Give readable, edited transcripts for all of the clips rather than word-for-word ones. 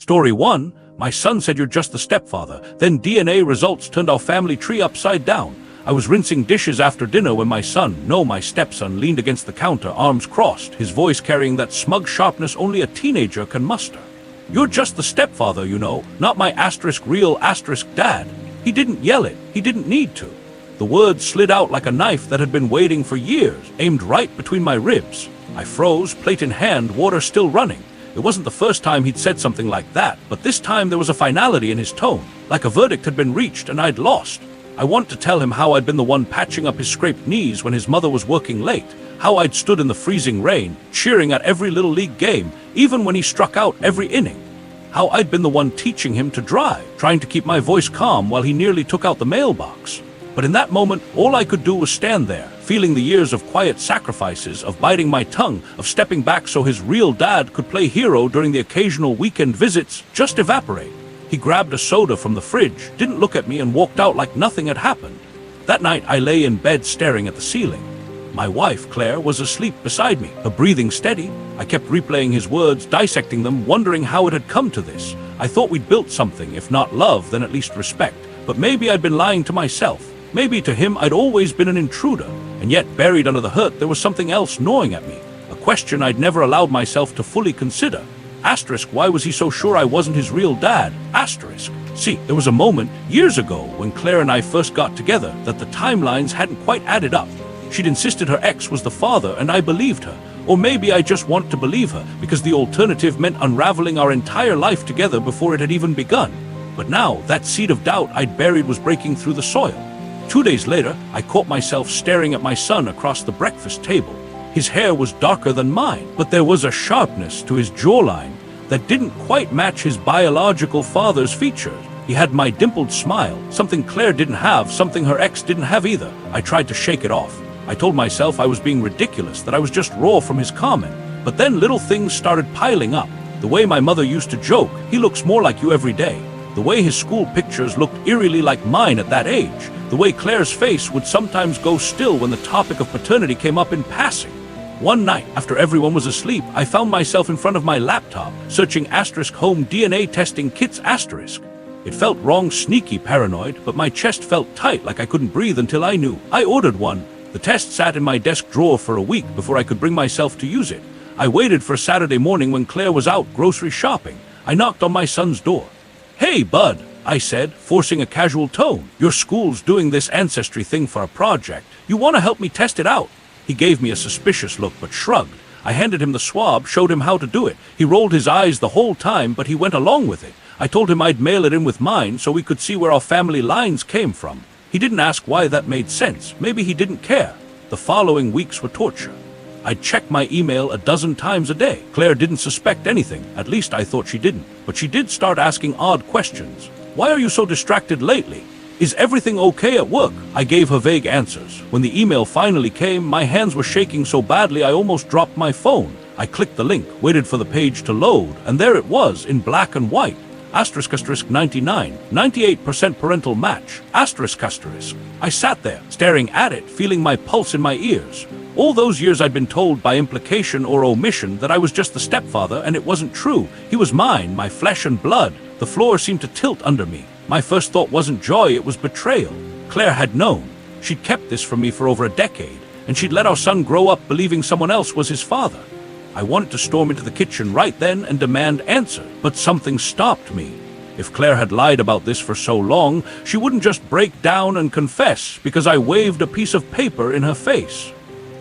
Story 1. My son said you're just the stepfather. Then DNA results turned our family tree upside down. I was rinsing dishes after dinner when my stepson, leaned against the counter, arms crossed, his voice carrying that smug sharpness only a teenager can muster. You're just the stepfather, you know, not my real dad. He didn't yell it. He didn't need to. The words slid out like a knife that had been waiting for years, aimed right between my ribs. I froze, plate in hand, water still running. It wasn't the first time he'd said something like that, but this time there was a finality in his tone, like a verdict had been reached and I'd lost. I wanted to tell him how I'd been the one patching up his scraped knees when his mother was working late, how I'd stood in the freezing rain, cheering at every little league game, even when he struck out every inning. How I'd been the one teaching him to drive, trying to keep my voice calm while he nearly took out the mailbox. But in that moment, all I could do was stand there, feeling the years of quiet sacrifices, of biting my tongue, of stepping back so his real dad could play hero during the occasional weekend visits, just evaporate. He grabbed a soda from the fridge, didn't look at me, and walked out like nothing had happened. That night, I lay in bed staring at the ceiling. My wife, Claire, was asleep beside me, her breathing steady. I kept replaying his words, dissecting them, wondering how it had come to this. I thought we'd built something, if not love, then at least respect. But maybe I'd been lying to myself. Maybe to him I'd always been an intruder, and yet buried under the hurt there was something else gnawing at me, a question I'd never allowed myself to fully consider. Asterisk, why was he so sure I wasn't his real dad? Asterisk. See, there was a moment, years ago, when Claire and I first got together, that the timelines hadn't quite added up. She'd insisted her ex was the father, and I believed her. Or maybe I just wanted to believe her, because the alternative meant unraveling our entire life together before it had even begun. But now, that seed of doubt I'd buried was breaking through the soil. 2 days later, I caught myself staring at my son across the breakfast table. His hair was darker than mine, but there was a sharpness to his jawline that didn't quite match his biological father's features. He had my dimpled smile, something Claire didn't have, something her ex didn't have either. I tried to shake it off. I told myself I was being ridiculous, that I was just raw from his comment. But then little things started piling up. The way my mother used to joke, he looks more like you every day. The way his school pictures looked eerily like mine at that age. The way Claire's face would sometimes go still when the topic of paternity came up in passing. One night, after everyone was asleep, I found myself in front of my laptop, searching home DNA testing kits *. It felt wrong, sneaky, paranoid, but my chest felt tight like I couldn't breathe until I knew. I ordered one. The test sat in my desk drawer for a week before I could bring myself to use it. I waited for Saturday morning when Claire was out grocery shopping. I knocked on my son's door. "Hey, bud," I said, forcing a casual tone. "Your school's doing this ancestry thing for a project. You want to help me test it out?" He gave me a suspicious look but shrugged. I handed him the swab, showed him how to do it. He rolled his eyes the whole time, but he went along with it. I told him I'd mail it in with mine so we could see where our family lines came from. He didn't ask why that made sense. Maybe he didn't care. The following weeks were torture. I'd check my email a dozen times a day. Claire didn't suspect anything. At least I thought she didn't. But she did start asking odd questions. "Why are you so distracted lately? Is everything okay at work?" I gave her vague answers. When the email finally came, my hands were shaking so badly I almost dropped my phone. I clicked the link, waited for the page to load, and there it was, in black and white. **99, 98% parental match, ***. I sat there, staring at it, feeling my pulse in my ears. All those years I'd been told by implication or omission that I was just the stepfather, and it wasn't true. He was mine, my flesh and blood. The floor seemed to tilt under me. My first thought wasn't joy, it was betrayal. Claire had known. She'd kept this from me for over a decade, and she'd let our son grow up believing someone else was his father. I wanted to storm into the kitchen right then and demand answer, but something stopped me. If Claire had lied about this for so long, she wouldn't just break down and confess because I waved a piece of paper in her face.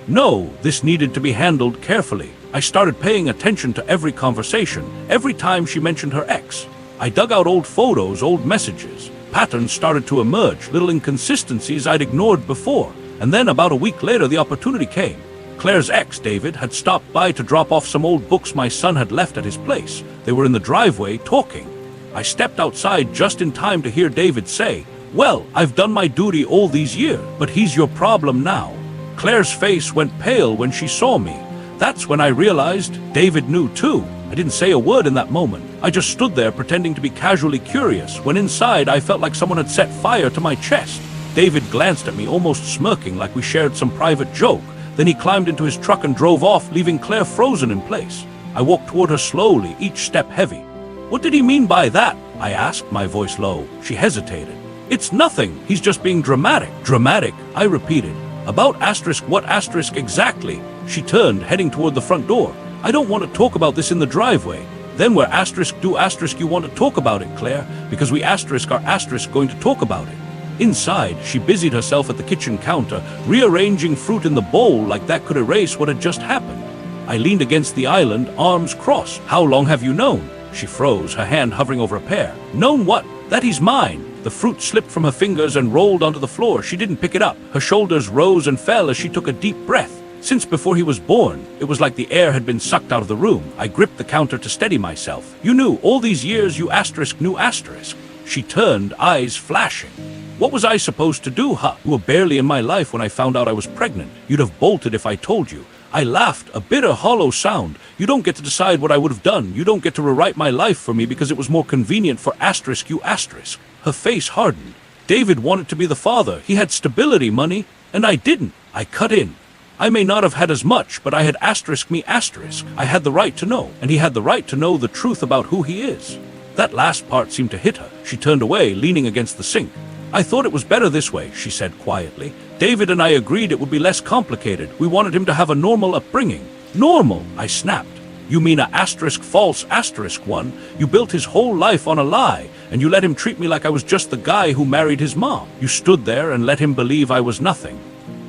No, this needed to be handled carefully. I started paying attention to every conversation, every time she mentioned her ex. I dug out old photos, old messages. Patterns started to emerge, little inconsistencies I'd ignored before. And then about a week later, the opportunity came. Claire's ex, David, had stopped by to drop off some old books my son had left at his place. They were in the driveway, talking. I stepped outside just in time to hear David say, "Well, I've done my duty all these years, but he's your problem now." Claire's face went pale when she saw me. That's when I realized David knew too. I didn't say a word in that moment. I just stood there pretending to be casually curious, when inside I felt like someone had set fire to my chest. David glanced at me, almost smirking like we shared some private joke. Then he climbed into his truck and drove off, leaving Claire frozen in place. I walked toward her slowly, each step heavy. What did he mean by that? I asked, my voice low. She hesitated. It's nothing. He's just being dramatic. Dramatic, I repeated. About asterisk, what asterisk exactly? She turned, heading toward the front door. I don't want to talk about this in the driveway. Then we're asterisk, do asterisk, you want to talk about it, Claire? Because we asterisk are asterisk going to talk about it. Inside, she busied herself at the kitchen counter, rearranging fruit in the bowl like that could erase what had just happened. I leaned against the island, arms crossed. How long have you known? She froze, her hand hovering over a pear. Known what? That he's mine. The fruit slipped from her fingers and rolled onto the floor. She didn't pick it up. Her shoulders rose and fell as she took a deep breath. Since before he was born, it was like the air had been sucked out of the room. I gripped the counter to steady myself. You knew, all these years you asterisk knew asterisk. She turned, eyes flashing. What was I supposed to do, huh? You were barely in my life when I found out I was pregnant. You'd have bolted if I told you. I laughed, a bitter, hollow sound. You don't get to decide what I would have done. You don't get to rewrite my life for me because it was more convenient for asterisk you asterisk. Her face hardened. David wanted to be the father. He had stability money, and I didn't. I cut in. I may not have had as much, but I had asterisk me asterisk. I had the right to know, and he had the right to know the truth about who he is. That last part seemed to hit her. She turned away, leaning against the sink. I thought it was better this way, she said quietly. David and I agreed it would be less complicated. We wanted him to have a normal upbringing. Normal, I snapped. You mean a asterisk false asterisk one? You built his whole life on a lie, and you let him treat me like I was just the guy who married his mom. You stood there and let him believe I was nothing.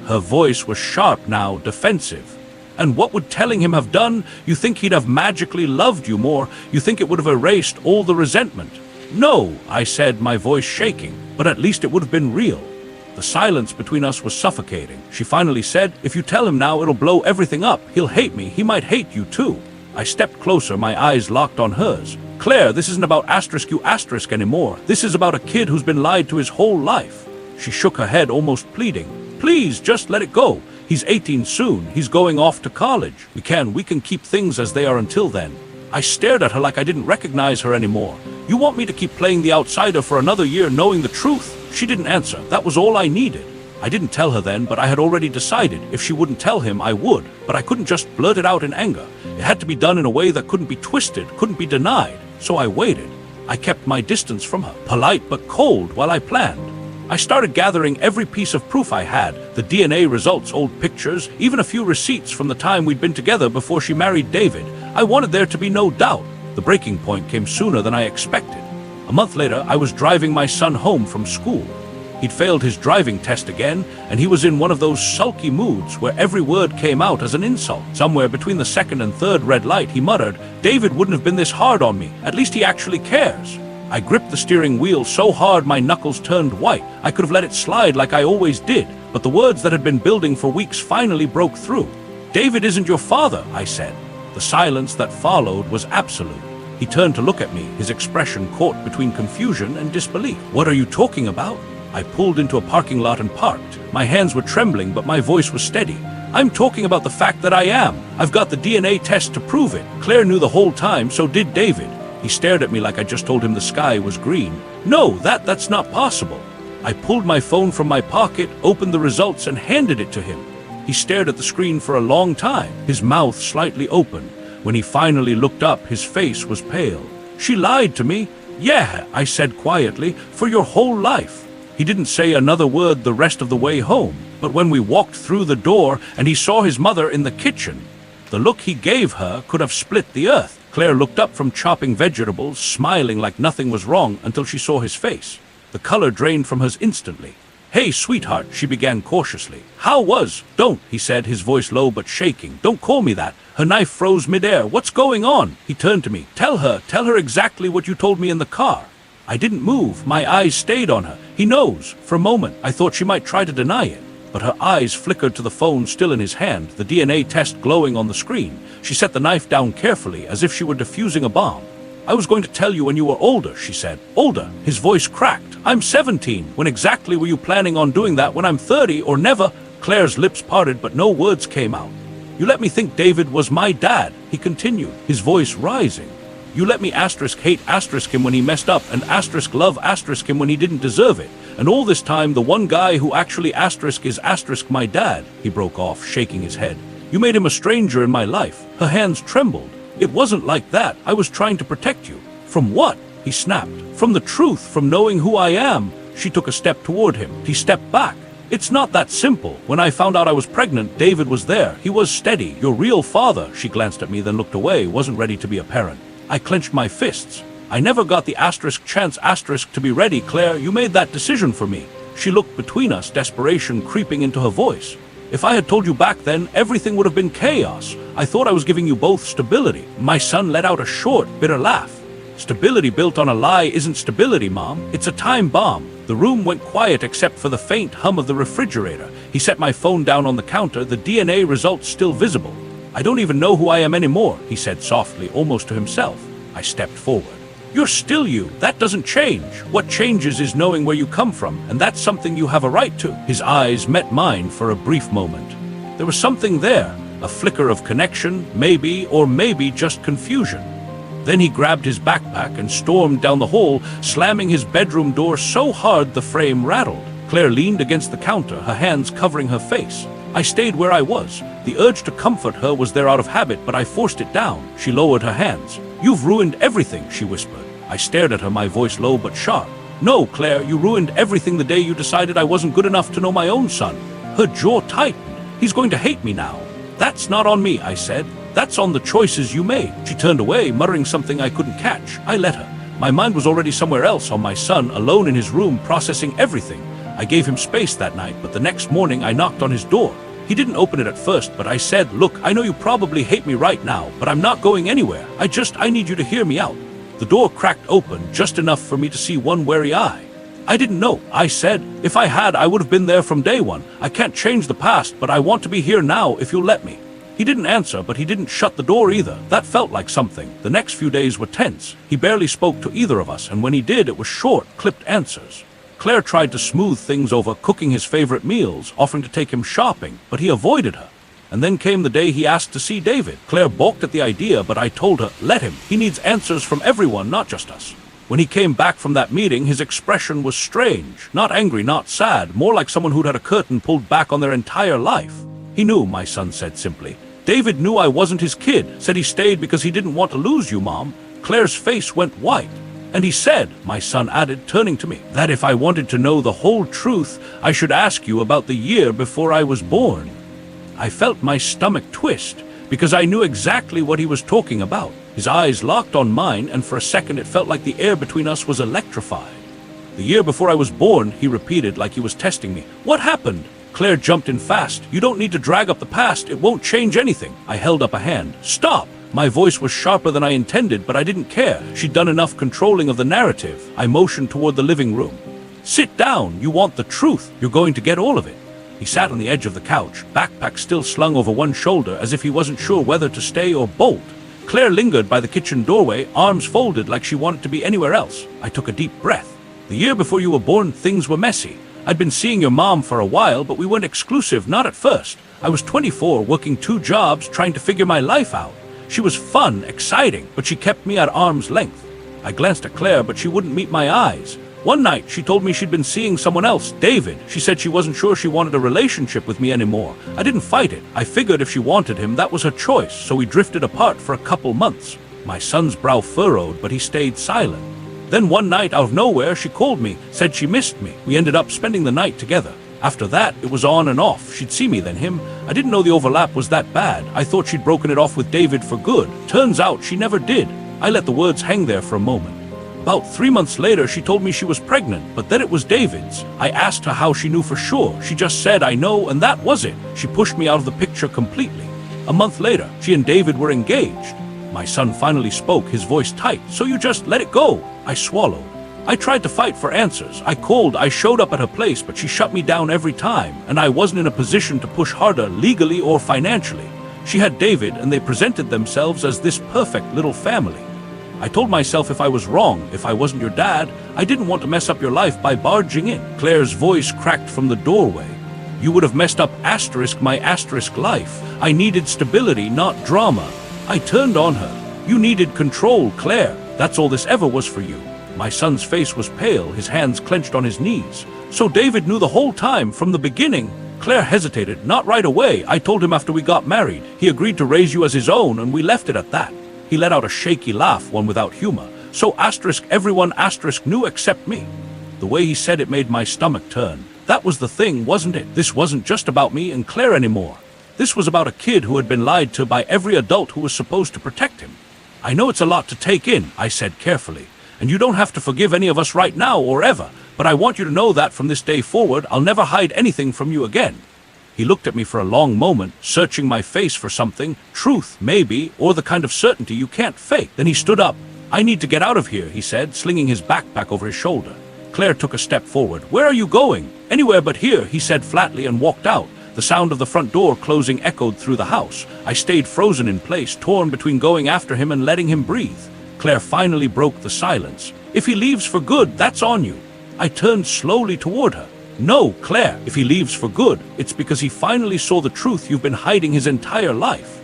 Her voice was sharp now, defensive. And what would telling him have done? You think he'd have magically loved you more? You think it would have erased all the resentment? No, I said, my voice shaking, but at least it would have been real. The silence between us was suffocating. She finally said, if you tell him now, it'll blow everything up. He'll hate me. He might hate you too. I stepped closer, my eyes locked on hers. Claire, this isn't about asterisk you asterisk anymore. This is about a kid who's been lied to his whole life. She shook her head, almost pleading. Please, just let it go. He's 18 soon. He's going off to college. We can keep things as they are until then. I stared at her like I didn't recognize her anymore. You want me to keep playing the outsider for another year knowing the truth? She didn't answer. That was all I needed. I didn't tell her then, but I had already decided if she wouldn't tell him, I would. But I couldn't just blurt it out in anger. It had to be done in a way that couldn't be twisted, couldn't be denied. So I waited. I kept my distance from her, polite but cold, while I planned. I started gathering every piece of proof I had, the DNA results, old pictures, even a few receipts from the time we'd been together before she married David. I wanted there to be no doubt. The breaking point came sooner than I expected. A month later, I was driving my son home from school. He'd failed his driving test again, and he was in one of those sulky moods where every word came out as an insult. Somewhere between the second and third red light, he muttered, David wouldn't have been this hard on me. At least he actually cares. I gripped the steering wheel so hard my knuckles turned white. I could have let it slide like I always did, but the words that had been building for weeks finally broke through. David isn't your father, I said. The silence that followed was absolute. He turned to look at me, his expression caught between confusion and disbelief. What are you talking about? I pulled into a parking lot and parked. My hands were trembling, but my voice was steady. I'm talking about the fact that I am. I've got the DNA test to prove it. Claire knew the whole time, so did David. He stared at me like I just told him the sky was green. No, that's not possible. I pulled my phone from my pocket, opened the results, and handed it to him. He stared at the screen for a long time, his mouth slightly open. When he finally looked up, his face was pale. She lied to me. Yeah, I said quietly, for your whole life. He didn't say another word the rest of the way home, but when we walked through the door and he saw his mother in the kitchen, the look he gave her could have split the earth. Claire looked up from chopping vegetables, smiling like nothing was wrong until she saw his face. The color drained from hers instantly. Hey, sweetheart, she began cautiously. Don't, he said, his voice low but shaking. Don't call me that. Her knife froze midair. What's going on? He turned to me. Tell her exactly what you told me in the car. I didn't move. My eyes stayed on her. He knows. For a moment, I thought she might try to deny it. But her eyes flickered to the phone still in his hand, the DNA test glowing on the screen. She set the knife down carefully, as if she were defusing a bomb. I was going to tell you when you were older, she said. Older? His voice cracked. I'm 17. When exactly were you planning on doing that? When I'm 30 or never? Claire's lips parted, but no words came out. You let me think David was my dad, he continued, his voice rising. You let me hate him when he messed up, and love him when he didn't deserve it. And all this time, the one guy who actually is my dad, he broke off, shaking his head. You made him a stranger in my life. Her hands trembled. It wasn't like that. I was trying to protect you. From what? He snapped. From the truth, from knowing who I am. She took a step toward him. He stepped back. It's not that simple. When I found out I was pregnant, David was there. He was steady. Your real father. She glanced at me, then looked away, wasn't ready to be a parent. I clenched my fists. I never got the chance to be ready, Claire. You made that decision for me. She looked between us, desperation creeping into her voice. If I had told you back then, everything would have been chaos. I thought I was giving you both stability. My son let out a short, bitter laugh. Stability built on a lie isn't stability, Mom. It's a time bomb. The room went quiet except for the faint hum of the refrigerator. He set my phone down on the counter, the DNA results still visible. I don't even know who I am anymore, he said softly, almost to himself. I stepped forward. You're still you. That doesn't change. What changes is knowing where you come from, and that's something you have a right to. His eyes met mine for a brief moment. There was something there, a flicker of connection, maybe, or maybe just confusion. Then he grabbed his backpack and stormed down the hall, slamming his bedroom door so hard the frame rattled. Claire leaned against the counter, her hands covering her face. I stayed where I was. The urge to comfort her was there out of habit, but I forced it down. She lowered her hands. You've ruined everything, she whispered. I stared at her, my voice low but sharp. No, Claire, you ruined everything the day you decided I wasn't good enough to know my own son. Her jaw tightened. He's going to hate me now. That's not on me, I said. That's on the choices you made. She turned away, muttering something I couldn't catch. I let her. My mind was already somewhere else, on my son, alone in his room, processing everything. I gave him space that night, but the next morning I knocked on his door. He didn't open it at first, but I said, look, I know you probably hate me right now, but I'm not going anywhere. I need you to hear me out. The door cracked open, just enough for me to see one wary eye. I didn't know, I said. If I had, I would have been there from day one. I can't change the past, but I want to be here now if you'll let me. He didn't answer, but he didn't shut the door either. That felt like something. The next few days were tense. He barely spoke to either of us, and when he did, it was short, clipped answers. Claire tried to smooth things over, cooking his favorite meals, offering to take him shopping, but he avoided her. And then came the day he asked to see David. Claire balked at the idea, but I told her, let him. He needs answers from everyone, not just us. When he came back from that meeting, his expression was strange. Not angry, not sad, more like someone who'd had a curtain pulled back on their entire life. He knew, my son said simply. David knew I wasn't his kid, said he stayed because he didn't want to lose you, Mom. Claire's face went white. And he said, my son added, turning to me, that if I wanted to know the whole truth, I should ask you about the year before I was born. I felt my stomach twist, because I knew exactly what he was talking about. His eyes locked on mine, and for a second it felt like the air between us was electrified. The year before I was born, he repeated like he was testing me. What happened? Claire jumped in fast. You don't need to drag up the past. It won't change anything. I held up a hand. Stop! My voice was sharper than I intended, but I didn't care. She'd done enough controlling of the narrative. I motioned toward the living room. Sit down. You want the truth. You're going to get all of it. He sat on the edge of the couch, backpack still slung over one shoulder, as if he wasn't sure whether to stay or bolt. Claire lingered by the kitchen doorway, arms folded like she wanted to be anywhere else. I took a deep breath. The year before you were born, things were messy. I'd been seeing your mom for a while, but we weren't exclusive, not at first. I was 24, working 2 jobs, trying to figure my life out. She was fun, exciting, but she kept me at arm's length. I glanced at Claire, but she wouldn't meet my eyes. One night, she told me she'd been seeing someone else, David. She said she wasn't sure she wanted a relationship with me anymore. I didn't fight it. I figured if she wanted him, that was her choice, so we drifted apart for a couple months. My son's brow furrowed, but he stayed silent. Then one night, out of nowhere, she called me, said she missed me. We ended up spending the night together. After that, it was on and off. She'd see me, then him. I didn't know the overlap was that bad. I thought she'd broken it off with David for good. Turns out she never did. I let the words hang there for a moment. About 3 months later, she told me she was pregnant, but that it was David's. I asked her how she knew for sure. She just said, I know, and that was it. She pushed me out of the picture completely. A month later, she and David were engaged. My son finally spoke, his voice tight. So you just let it go? I swallowed. I tried to fight for answers. I called, I showed up at her place, but she shut me down every time, and I wasn't in a position to push harder legally or financially. She had David, and they presented themselves as this perfect little family. I told myself if I was wrong, if I wasn't your dad, I didn't want to mess up your life by barging in. Claire's voice cracked from the doorway. You would have messed up my life. I needed stability, not drama. I turned on her. You needed control, Claire. That's all this ever was for you. My son's face was pale, his hands clenched on his knees. So David knew the whole time, from the beginning. Claire hesitated, not right away. I told him after we got married. He agreed to raise you as his own, and we left it at that. He let out a shaky laugh, one without humor. So everyone knew except me. The way he said it made my stomach turn. That was the thing, wasn't it? This wasn't just about me and Claire anymore. This was about a kid who had been lied to by every adult who was supposed to protect him. I know it's a lot to take in, I said carefully, and you don't have to forgive any of us right now or ever, but I want you to know that from this day forward, I'll never hide anything from you again. He looked at me for a long moment, searching my face for something, truth, maybe, or the kind of certainty you can't fake. Then he stood up. I need to get out of here, he said, slinging his backpack over his shoulder. Claire took a step forward. Where are you going? Anywhere but here, he said flatly and walked out. The sound of the front door closing echoed through the house. I stayed frozen in place, torn between going after him and letting him breathe. Claire finally broke the silence. If he leaves for good, that's on you. I turned slowly toward her. No, Claire, if he leaves for good, it's because he finally saw the truth you've been hiding his entire life.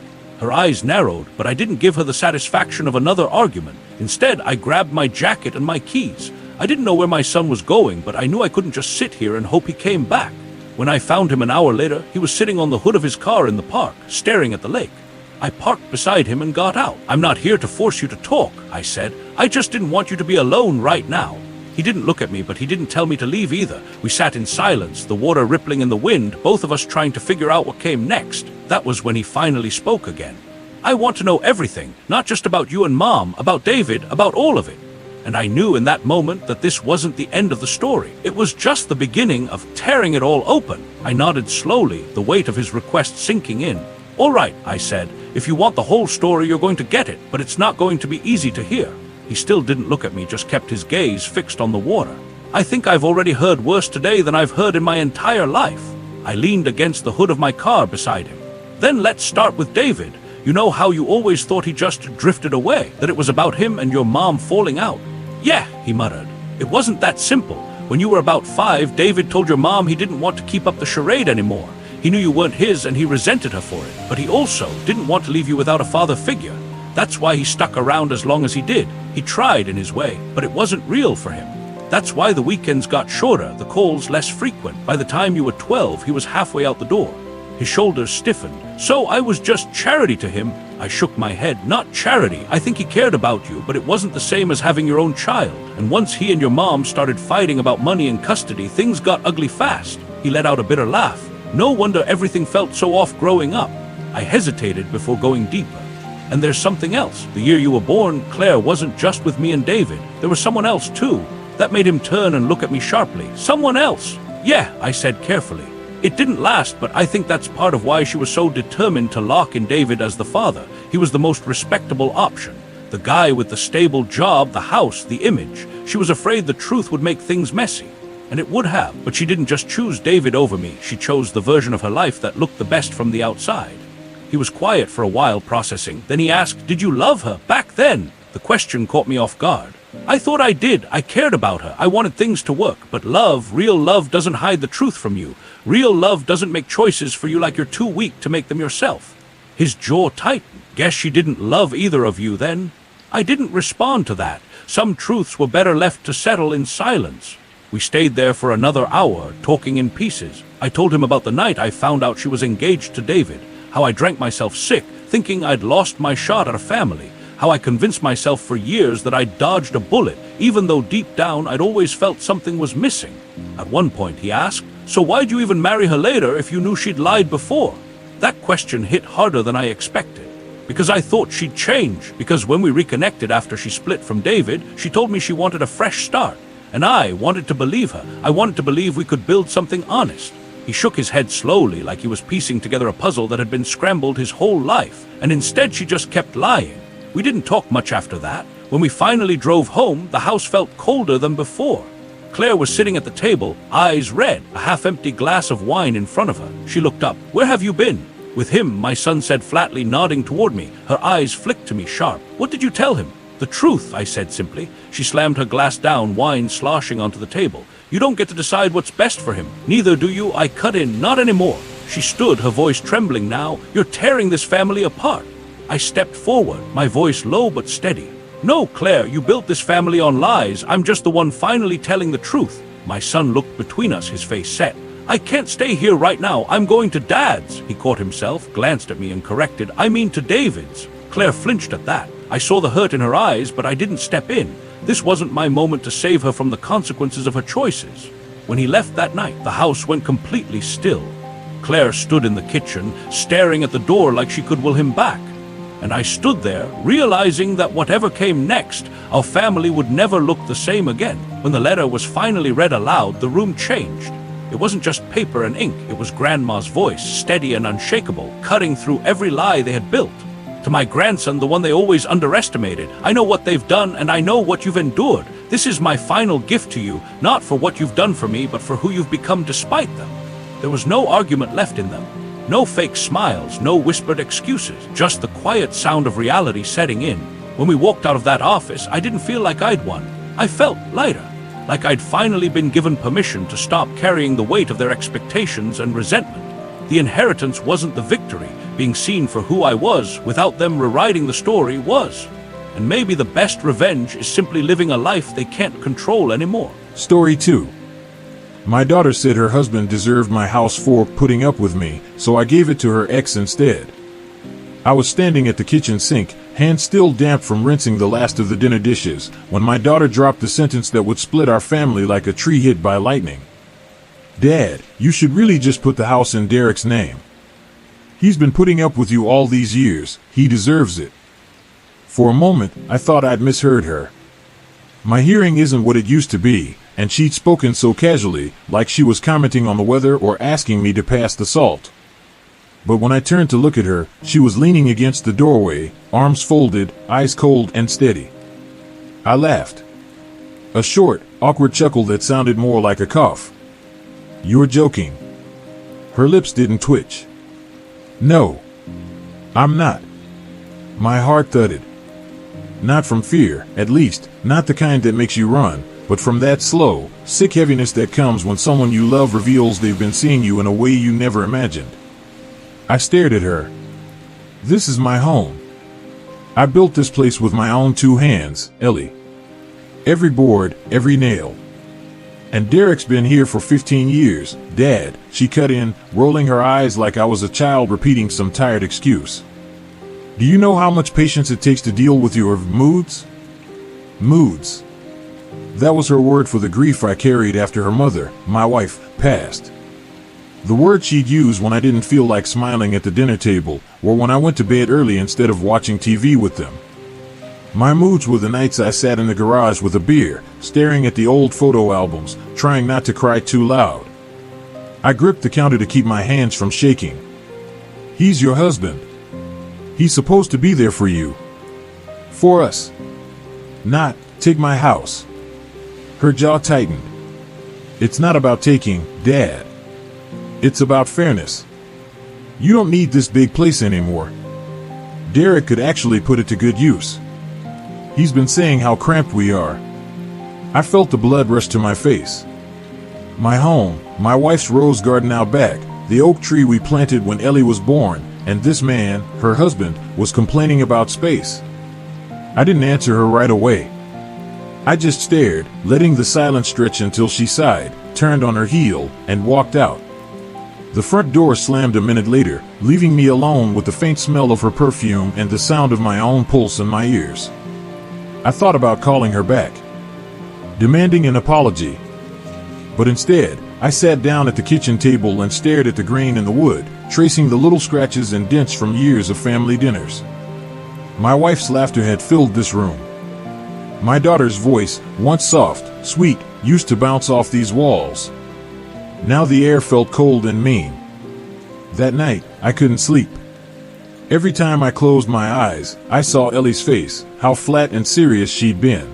Her eyes narrowed, but I didn't give her the satisfaction of another argument. Instead, I grabbed my jacket and my keys. I didn't know where my son was going, but I knew I couldn't just sit here and hope he came back. When I found him an hour later, he was sitting on the hood of his car in the park, staring at the lake. I parked beside him and got out. I'm not here to force you to talk, I said. I just didn't want you to be alone right now. He didn't look at me, but he didn't tell me to leave either. We sat in silence, the water rippling in the wind, both of us trying to figure out what came next. That was when he finally spoke again. I want to know everything, not just about you and Mom, about David, about all of it. And I knew in that moment that this wasn't the end of the story. It was just the beginning of tearing it all open. I nodded slowly, the weight of his request sinking in. All right, I said, if you want the whole story, you're going to get it, but it's not going to be easy to hear. He still didn't look at me, just kept his gaze fixed on the water. I think I've already heard worse today than I've heard in my entire life. I leaned against the hood of my car beside him. Then let's start with David. You know how you always thought he just drifted away, that it was about him and your mom falling out? Yeah, he muttered. It wasn't that simple. When you were about 5, David told your mom he didn't want to keep up the charade anymore. He knew you weren't his and he resented her for it, but he also didn't want to leave you without a father figure. That's why he stuck around as long as he did. He tried in his way, but it wasn't real for him. That's why the weekends got shorter, the calls less frequent. By the time you were 12, he was halfway out the door. His shoulders stiffened. So I was just charity to him. I shook my head. Not charity. I think he cared about you, but it wasn't the same as having your own child. And once he and your mom started fighting about money and custody, things got ugly fast. He let out a bitter laugh. No wonder everything felt so off growing up. I hesitated before going deeper. And there's something else. The year you were born, Claire wasn't just with me and David. There was someone else too. That made him turn and look at me sharply. Someone else. Yeah, I said carefully. It didn't last, but I think that's part of why she was so determined to lock in David as the father. He was the most respectable option. The guy with the stable job, the house, the image. She was afraid the truth would make things messy. And it would have, but she didn't just choose David over me. She chose the version of her life that looked the best from the outside. He was quiet for a while, processing. Then he asked, "Did you love her back then?" The question caught me off guard. I thought I did. I cared about her. I wanted things to work. But love, real love, doesn't hide the truth from you. Real love doesn't make choices for you like you're too weak to make them yourself. His jaw tightened. Guess she didn't love either of you then? I didn't respond to that. Some truths were better left to settle in silence. We stayed there for another hour, talking in pieces. I told him about the night I found out she was engaged to David. How I drank myself sick, thinking I'd lost my shot at a family. How I convinced myself for years that I'd dodged a bullet, even though deep down I'd always felt something was missing. At one point he asked, "So why'd you even marry her later if you knew she'd lied before?" That question hit harder than I expected. Because I thought she'd change. Because when we reconnected after she split from David, she told me she wanted a fresh start. And I wanted to believe her. I wanted to believe we could build something honest. He shook his head slowly, like he was piecing together a puzzle that had been scrambled his whole life. And instead she just kept lying. We didn't talk much after that. When we finally drove home, the house felt colder than before. Claire was sitting at the table, eyes red, a half-empty glass of wine in front of her. She looked up. "Where have you been?" "With him," my son said flatly, nodding toward me. Her eyes flicked to me sharp. "What did you tell him?" "The truth," I said simply. She slammed her glass down, wine sloshing onto the table. "You don't get to decide what's best for him. Neither do you." I cut in. "Not anymore." She stood, her voice trembling now. "You're tearing this family apart." I stepped forward, my voice low but steady. "No, Claire, you built this family on lies. I'm just the one finally telling the truth." My son looked between us, his face set. "I can't stay here right now. I'm going to Dad's." He caught himself, glanced at me and corrected. "I mean to David's." Claire flinched at that. I saw the hurt in her eyes, but I didn't step in. This wasn't my moment to save her from the consequences of her choices. When he left that night, the house went completely still. Claire stood in the kitchen, staring at the door like she could will him back. And I stood there, realizing that whatever came next, our family would never look the same again. When the letter was finally read aloud, the room changed. It wasn't just paper and ink, it was Grandma's voice, steady and unshakable, cutting through every lie they had built. To my grandson, the one they always underestimated, I know what they've done and I know what you've endured. This is my final gift to you, not for what you've done for me, but for who you've become despite them. There was no argument left in them. No fake smiles, no whispered excuses, just the quiet sound of reality setting in. When we walked out of that office, I didn't feel like I'd won. I felt lighter, like I'd finally been given permission to stop carrying the weight of their expectations and resentment. The inheritance wasn't the victory. Being seen for who I was, without them rewriting the story, was. And maybe the best revenge is simply living a life they can't control anymore. Story 2. My daughter said her husband deserved my house for putting up with me, so I gave it to her ex instead. I was standing at the kitchen sink, hands still damp from rinsing the last of the dinner dishes, when my daughter dropped the sentence that would split our family like a tree hit by lightning. "Dad, you should really just put the house in Derek's name. He's been putting up with you all these years. He deserves it." For a moment, I thought I'd misheard her. My hearing isn't what it used to be, and she'd spoken so casually, like she was commenting on the weather or asking me to pass the salt. But when I turned to look at her, she was leaning against the doorway, arms folded, eyes cold and steady. I laughed. A short, awkward chuckle that sounded more like a cough. "You're joking." Her lips didn't twitch. "No, I'm not." My heart thudded. Not from fear, at least, not the kind that makes you run, but from that slow, sick heaviness that comes when someone you love reveals they've been seeing you in a way you never imagined. I stared at her. "This is my home. I built this place with my own 2 hands, Ellie. Every board, every nail. And Derek's been here for 15 years, Dad," she cut in, rolling her eyes like I was a child repeating some tired excuse. "Do you know how much patience it takes to deal with your moods?" Moods. That was her word for the grief I carried after her mother, my wife, passed. The word she'd use when I didn't feel like smiling at the dinner table, or when I went to bed early instead of watching TV with them. My moods were the nights I sat in the garage with a beer, staring at the old photo albums, trying not to cry too loud. I gripped the counter to keep my hands from shaking. "He's your husband. He's supposed to be there for you. For us. Not, take my house." Her jaw tightened. "It's not about taking, Dad. It's about fairness. You don't need this big place anymore." Derek could actually put it to good use. He's been saying how cramped we are. I felt the blood rush to my face. My home, my wife's rose garden out back, the oak tree we planted when Ellie was born, and this man, her husband, was complaining about space. I didn't answer her right away. I just stared, letting the silence stretch until she sighed, turned on her heel, and walked out. The front door slammed a minute later, leaving me alone with the faint smell of her perfume and the sound of my own pulse in my ears. I thought about calling her back, demanding an apology. But instead, I sat down at the kitchen table and stared at the grain in the wood, tracing the little scratches and dents from years of family dinners. My wife's laughter had filled this room. My daughter's voice, once soft, sweet, used to bounce off these walls. Now the air felt cold and mean. That night, I couldn't sleep. Every time I closed my eyes, I saw Ellie's face, how flat and serious she'd been.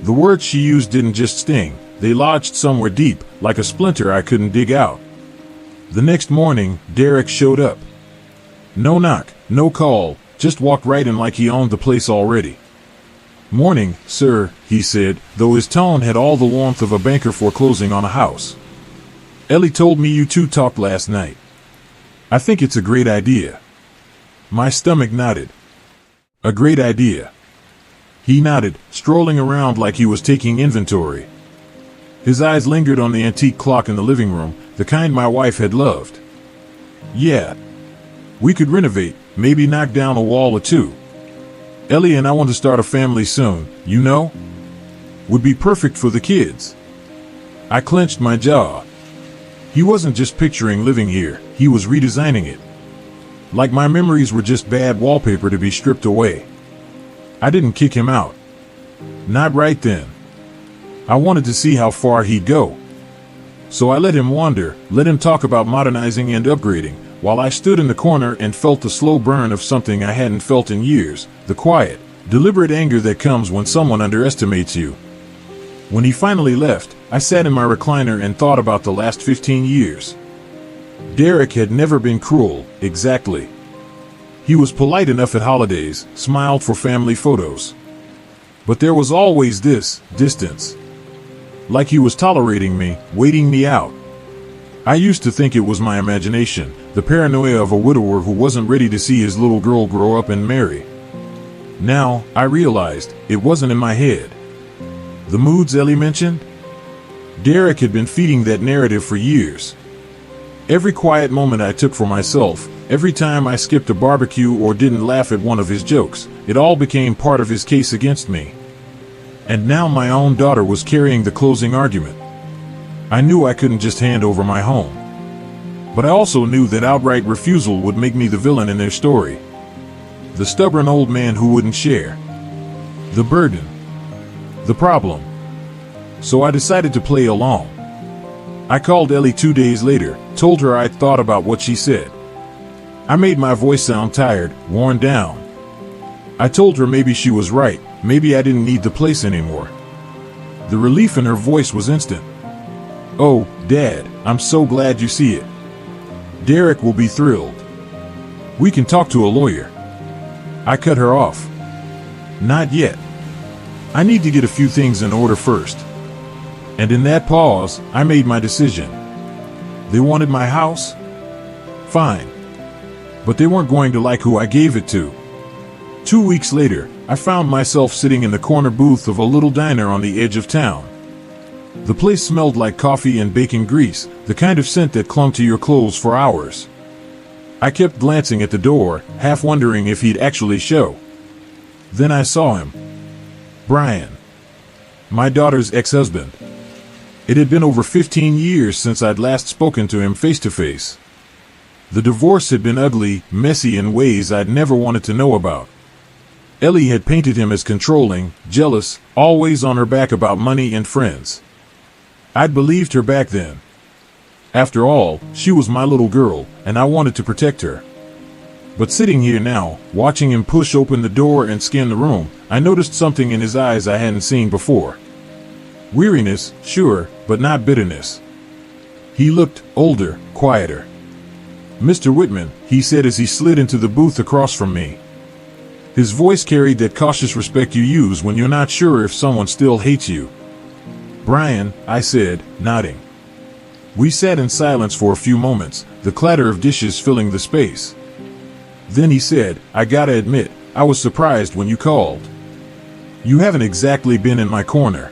The words she used didn't just sting, they lodged somewhere deep, like a splinter I couldn't dig out. The next morning, Derek showed up. No knock, no call, just walked right in like he owned the place already. "Morning, sir," he said, though his tone had all the warmth of a banker foreclosing on a house. "Ellie told me you two talked last night. I think it's a great idea." My stomach nodded. A great idea. He nodded, strolling around like he was taking inventory. His eyes lingered on the antique clock in the living room, the kind my wife had loved. "Yeah. We could renovate, maybe knock down a wall or two. Ellie and I want to start a family soon, you know? would be perfect for the kids. I clenched my jaw. He wasn't just picturing living here, he was redesigning it. Like my memories were just bad wallpaper to be stripped away. I didn't kick him out. Not right then. I wanted to see how far he'd go. So I let him wander, let him talk about modernizing and upgrading, while I stood in the corner and felt the slow burn of something I hadn't felt in years, the quiet, deliberate anger that comes when someone underestimates you. When he finally left, I sat in my recliner and thought about the last 15 years. Derek had never been cruel, exactly. He was polite enough at holidays, smiled for family photos. But there was always this distance. Like he was tolerating me, waiting me out. I used to think it was my imagination, the paranoia of a widower who wasn't ready to see his little girl grow up and marry. Now, I realized, it wasn't in my head. The moods Ellie mentioned? Derek had been feeding that narrative for years. Every quiet moment I took for myself, every time I skipped a barbecue or didn't laugh at one of his jokes, it all became part of his case against me. And now my own daughter was carrying the closing argument. I knew I couldn't just hand over my home. But I also knew that outright refusal would make me the villain in their story. The stubborn old man who wouldn't share. The burden. The problem. So I decided to play along. I called Ellie 2 days later, told her I'd thought about what she said. I made my voice sound tired, worn down. I told her maybe she was right, maybe I didn't need the place anymore. The relief in her voice was instant. "Oh, Dad, I'm so glad you see it. Derek will be thrilled. We can talk to a lawyer." I cut her off. "Not yet. I need to get a few things in order first." And in that pause, I made my decision. They wanted my house? Fine. But they weren't going to like who I gave it to. 2 weeks later, I found myself sitting in the corner booth of a little diner on the edge of town. The place smelled like coffee and bacon grease, the kind of scent that clung to your clothes for hours. I kept glancing at the door, half wondering if he'd actually show. Then I saw him. Brian. My daughter's ex-husband. It had been over 15 years since I'd last spoken to him face to face. The divorce had been ugly, messy in ways I'd never wanted to know about. Ellie had painted him as controlling, jealous, always on her back about money and friends. I'd believed her back then. After all, she was my little girl, and I wanted to protect her. But sitting here now, watching him push open the door and scan the room, I noticed something in his eyes I hadn't seen before. Weariness, sure, but not bitterness. He looked older, quieter. "Mr. Whitman," he said as he slid into the booth across from me. His voice carried that cautious respect you use when you're not sure if someone still hates you. "Brian," I said, nodding. We sat in silence for a few moments, the clatter of dishes filling the space. Then he said, "I gotta admit, I was surprised when you called. You haven't exactly been in my corner."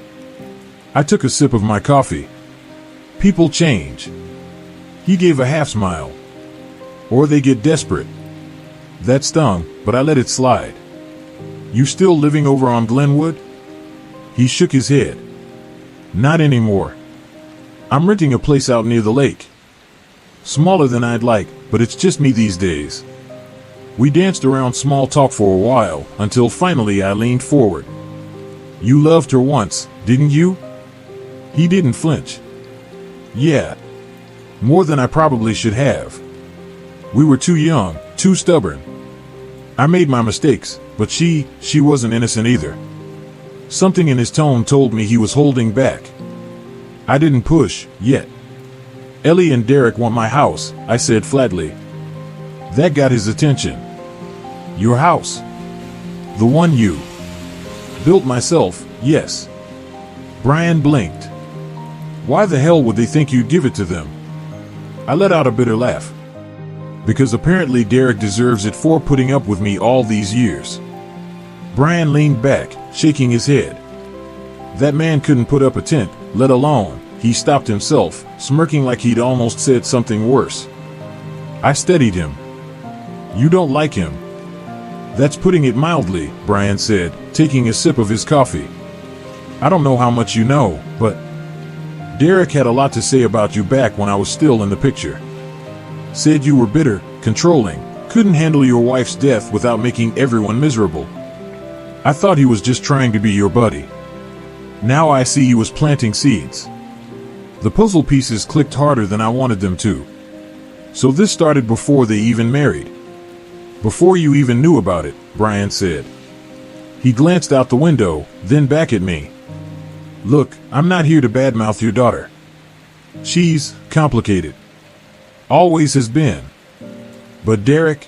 I took a sip of my coffee. People change. He gave a half smile. Or they get desperate. That stung, but I let it slide. "You still living over on Glenwood?" He shook his head. "Not anymore. I'm renting a place out near the lake. Smaller than I'd like, but it's just me these days." We danced around small talk for a while, until finally I leaned forward. "You loved her once, didn't you?" He didn't flinch. "Yeah. More than I probably should have. We were too young, too stubborn. I made my mistakes, but she wasn't innocent either." Something in his tone told me he was holding back. I didn't push, yet. "Ellie and Derek want my house," I said flatly. That got his attention. "Your house?" "The one you built myself, yes." Brian blinked. "Why the hell would they think you'd give it to them?" I let out a bitter laugh. "Because apparently Derek deserves it for putting up with me all these years." Brian leaned back, shaking his head. That man couldn't put up a tent, let alone. He stopped himself, smirking like he'd almost said something worse. I steadied him. "You don't like him." "That's putting it mildly," Brian said, taking a sip of his coffee. I don't know how much you know, but Derek had a lot to say about you back when I was still in the picture. Said you were bitter, controlling, couldn't handle your wife's death without making everyone miserable. I thought he was just trying to be your buddy. Now I see he was planting seeds. The puzzle pieces clicked harder than I wanted them to. So this started before they even married. Before you even knew about it, Brian said. He glanced out the window, then back at me. Look, I'm not here to badmouth your daughter. She's complicated. Always has been. But Derek,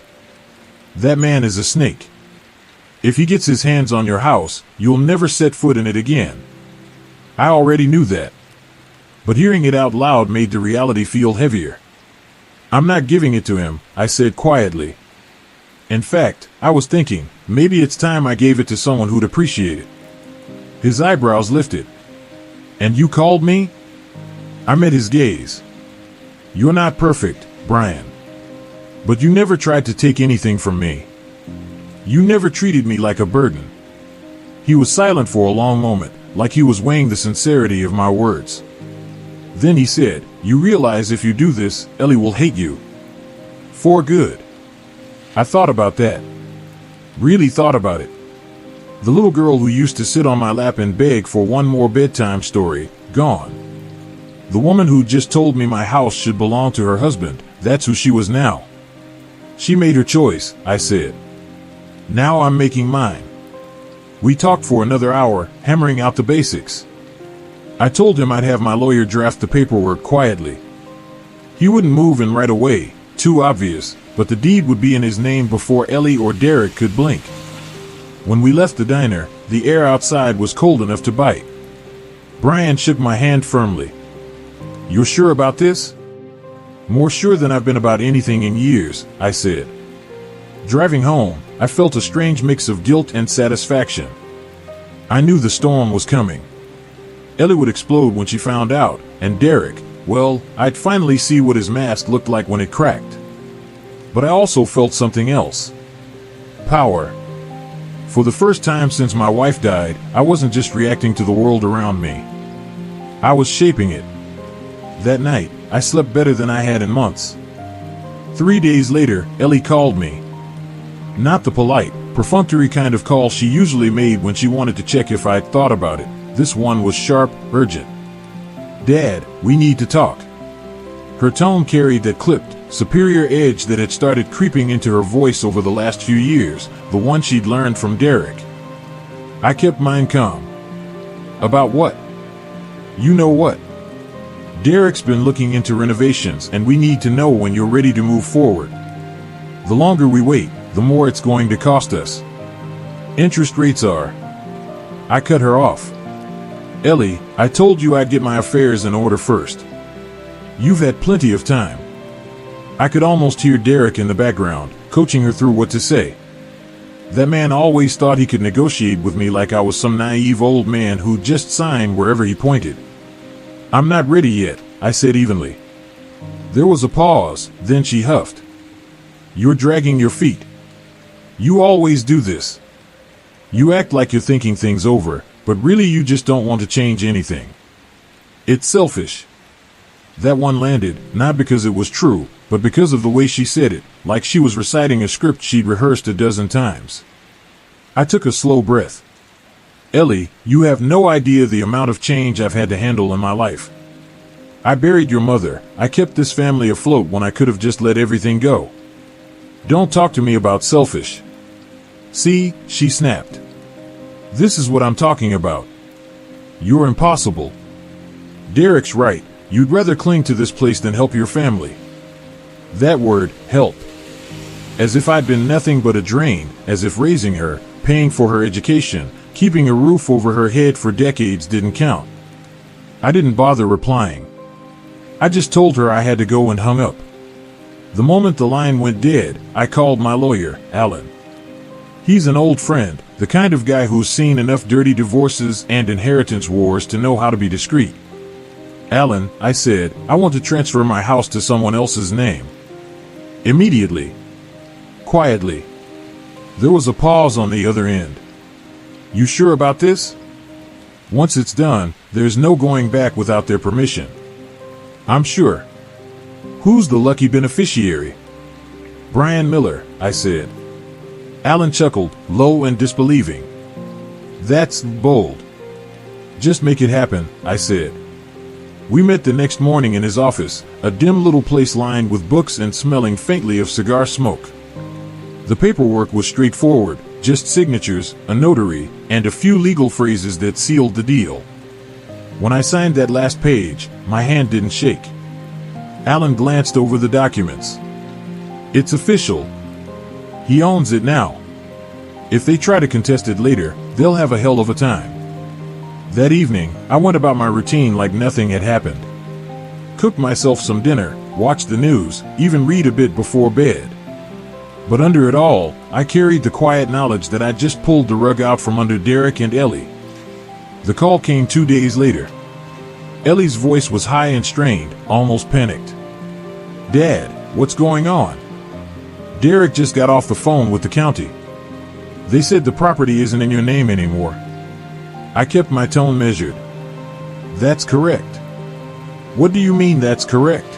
that man is a snake. If he gets his hands on your house, you'll never set foot in it again. I already knew that. But hearing it out loud made the reality feel heavier. I'm not giving it to him, I said quietly. In fact, I was thinking, maybe it's time I gave it to someone who'd appreciate it. His eyebrows lifted. And you called me? I met his gaze. You're not perfect, Brian. But you never tried to take anything from me. You never treated me like a burden. He was silent for a long moment, like he was weighing the sincerity of my words. Then he said, you realize if you do this, Ellie will hate you. For good. I thought about that. Really thought about it. The little girl who used to sit on my lap and beg for one more bedtime story, gone. The woman who just told me my house should belong to her husband, that's who she was now. She made her choice, I said. Now I'm making mine. We talked for another hour, hammering out the basics. I told him I'd have my lawyer draft the paperwork quietly. He wouldn't move in right away, too obvious, but the deed would be in his name before Ellie or Derek could blink. When we left the diner, the air outside was cold enough to bite. Brian shook my hand firmly. You're sure about this? More sure than I've been about anything in years, I said. Driving home, I felt a strange mix of guilt and satisfaction. I knew the storm was coming. Ellie would explode when she found out, and Derek, well, I'd finally see what his mask looked like when it cracked. But I also felt something else. Power. For the first time since my wife died, I wasn't just reacting to the world around me. I was shaping it. That night, I slept better than I had in months. 3 days later, Ellie called me. Not the polite, perfunctory kind of call she usually made when she wanted to check if I'd thought about it. This one was sharp, urgent. Dad, we need to talk. Her tone carried that clipped, superior edge that had started creeping into her voice over the last few years, the one she'd learned from Derek. I kept mine calm. About what? You know what? Derek's been looking into renovations, and we need to know when you're ready to move forward. The longer we wait, the more it's going to cost us. Interest rates are. I cut her off. Ellie, I told you I'd get my affairs in order first. You've had plenty of time. I could almost hear Derek in the background, coaching her through what to say. That man always thought he could negotiate with me like I was some naive old man who'd just sign wherever he pointed. I'm not ready yet, I said evenly. There was a pause, then she huffed. You're dragging your feet. You always do this. You act like you're thinking things over, but really you just don't want to change anything. It's selfish. That one landed, not because it was true, but because of the way she said it, like she was reciting a script she'd rehearsed a dozen times. I took a slow breath. Ellie, you have no idea the amount of change I've had to handle in my life. I buried your mother. I kept this family afloat when I could have just let everything go. Don't talk to me about selfish. See, she snapped. This is what I'm talking about. You're impossible. Derek's right. You'd rather cling to this place than help your family. That word, help. As if I'd been nothing but a drain, as if raising her, paying for her education, keeping a roof over her head for decades didn't count. I didn't bother replying. I just told her I had to go and hung up. The moment the line went dead, I called my lawyer, Alan. He's an old friend, the kind of guy who's seen enough dirty divorces and inheritance wars to know how to be discreet. Alan, I said, I want to transfer my house to someone else's name. Immediately. Quietly. There was a pause on the other end. You sure about this? Once it's done, there's no going back without their permission. I'm sure. Who's the lucky beneficiary? Brian Miller, I said. Alan chuckled, low and disbelieving. That's bold. Just make it happen, I said. We met the next morning in his office, a dim little place lined with books and smelling faintly of cigar smoke. The paperwork was straightforward, just signatures, a notary, and a few legal phrases that sealed the deal. When I signed that last page, my hand didn't shake. Alan glanced over the documents. It's official. He owns it now. If they try to contest it later, they'll have a hell of a time. That evening, I went about my routine like nothing had happened. Cooked myself some dinner, watched the news, even read a bit before bed. But under it all, I carried the quiet knowledge that I'd just pulled the rug out from under Derek and Ellie. The call came 2 days later. Ellie's voice was high and strained, almost panicked. Dad, what's going on? Derek just got off the phone with the county. They said the property isn't in your name anymore. I kept my tone measured. That's correct. What do you mean that's correct?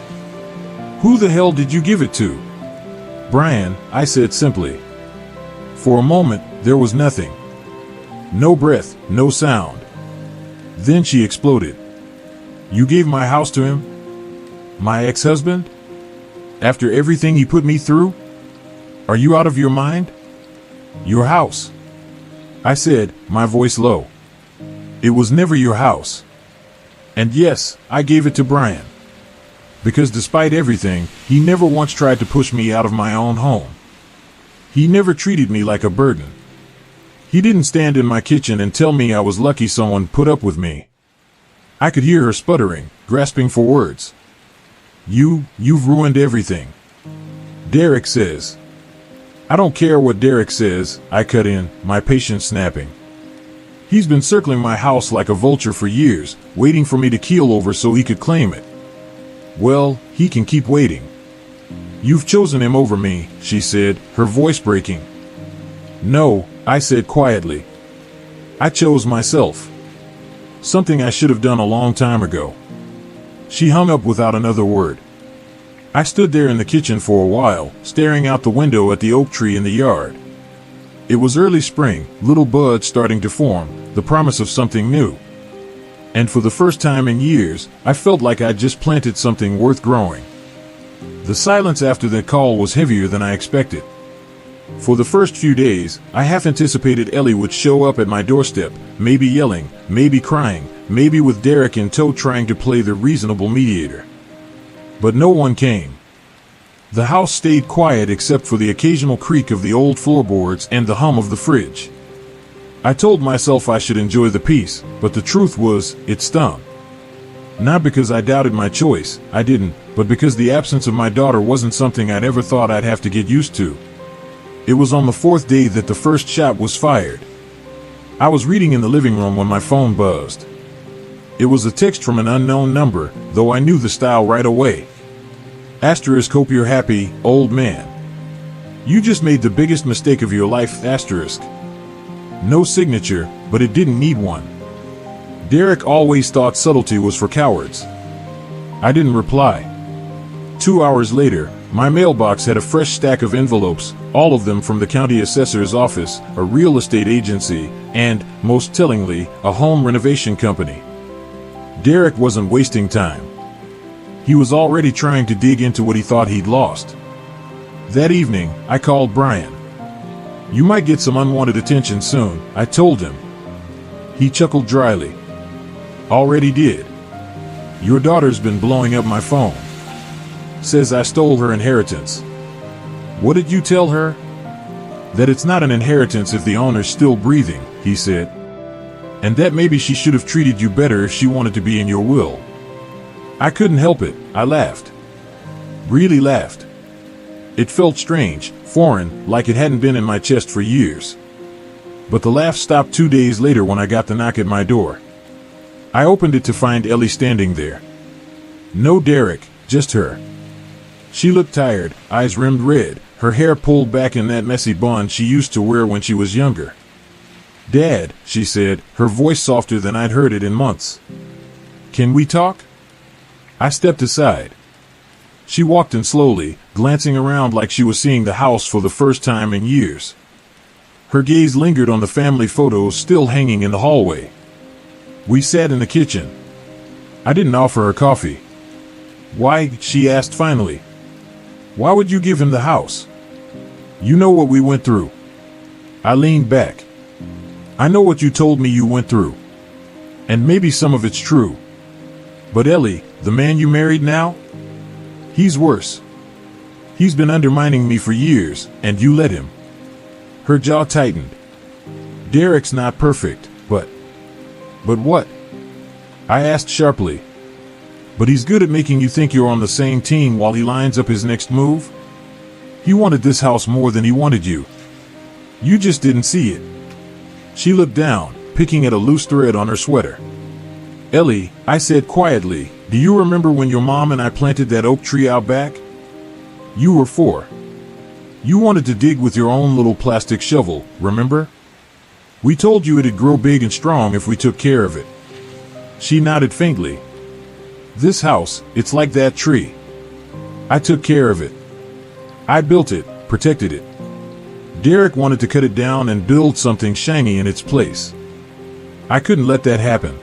Who the hell did you give it to? Brian, I said simply. For a moment, there was nothing. No breath, no sound. Then she exploded. You gave my house to him? My ex-husband? After everything he put me through? Are you out of your mind? Your house. I said, my voice low. It was never your house. And yes, I gave it to Brian. Because despite everything, he never once tried to push me out of my own home. He never treated me like a burden. He didn't stand in my kitchen and tell me I was lucky someone put up with me. I could hear her sputtering, grasping for words. You've ruined everything. Derek says. I don't care what Derek says, I cut in, my patience snapping. He's been circling my house like a vulture for years, waiting for me to keel over so he could claim it. Well, he can keep waiting. You've chosen him over me, she said, her voice breaking. No, I said quietly. I chose myself. Something I should have done a long time ago. She hung up without another word. I stood there in the kitchen for a while, staring out the window at the oak tree in the yard. It was early spring, little buds starting to form, the promise of something new. And for the first time in years, I felt like I'd just planted something worth growing. The silence after that call was heavier than I expected. For the first few days, I half anticipated Ellie would show up at my doorstep, maybe yelling, maybe crying, maybe with Derek in tow trying to play the reasonable mediator. But no one came. The house stayed quiet except for the occasional creak of the old floorboards and the hum of the fridge. I told myself I should enjoy the peace, but the truth was, it stung. Not because I doubted my choice, I didn't, but because the absence of my daughter wasn't something I'd ever thought I'd have to get used to. It was on the fourth day that the first shot was fired. I was reading in the living room when my phone buzzed. It was a text from an unknown number, though I knew the style right away. Asterisk, hope you're happy, old man. You just made the biggest mistake of your life, asterisk. No signature, but it didn't need one. Derek always thought subtlety was for cowards. I didn't reply. 2 hours later, my mailbox had a fresh stack of envelopes, all of them from the county assessor's office, a real estate agency, and, most tellingly, a home renovation company. Derek wasn't wasting time. He was already trying to dig into what he thought he'd lost. That evening, I called Brian. You might get some unwanted attention soon, I told him. He chuckled dryly. Already did. Your daughter's been blowing up my phone. Says I stole her inheritance. What did you tell her? That it's not an inheritance if the owner's still breathing, he said. And that maybe she should have treated you better if she wanted to be in your will. I couldn't help it, I laughed. Really laughed. It felt strange, foreign, like it hadn't been in my chest for years. But the laugh stopped 2 days later when I got the knock at my door. I opened it to find Ellie standing there. No Derek, just her. She looked tired, eyes rimmed red, her hair pulled back in that messy bun she used to wear when she was younger. "Dad," she said, her voice softer than I'd heard it in months. "Can we talk?" I stepped aside. She walked in slowly, glancing around like she was seeing the house for the first time in years. Her gaze lingered on the family photos still hanging in the hallway. We sat in the kitchen. I didn't offer her coffee. "Why?" she asked finally. "Why would you give him the house? You know what we went through." I leaned back. "I know what you told me you went through. And maybe some of it's true. But Ellie, the man you married now? He's worse. He's been undermining me for years, and you let him." Her jaw tightened. "Derek's not perfect, but..." "But what?" I asked sharply. "But he's good at making you think you're on the same team while he lines up his next move. He wanted this house more than he wanted you. You just didn't see it." She looked down, picking at a loose thread on her sweater. "Ellie," I said quietly, "do you remember when your mom and I planted that oak tree out back? You were 4. You wanted to dig with your own little plastic shovel, remember? We told you it'd grow big and strong if we took care of it." She nodded faintly. "This house, it's like that tree. I took care of it. I built it, protected it. Derek wanted to cut it down and build something shiny in its place. I couldn't let that happen."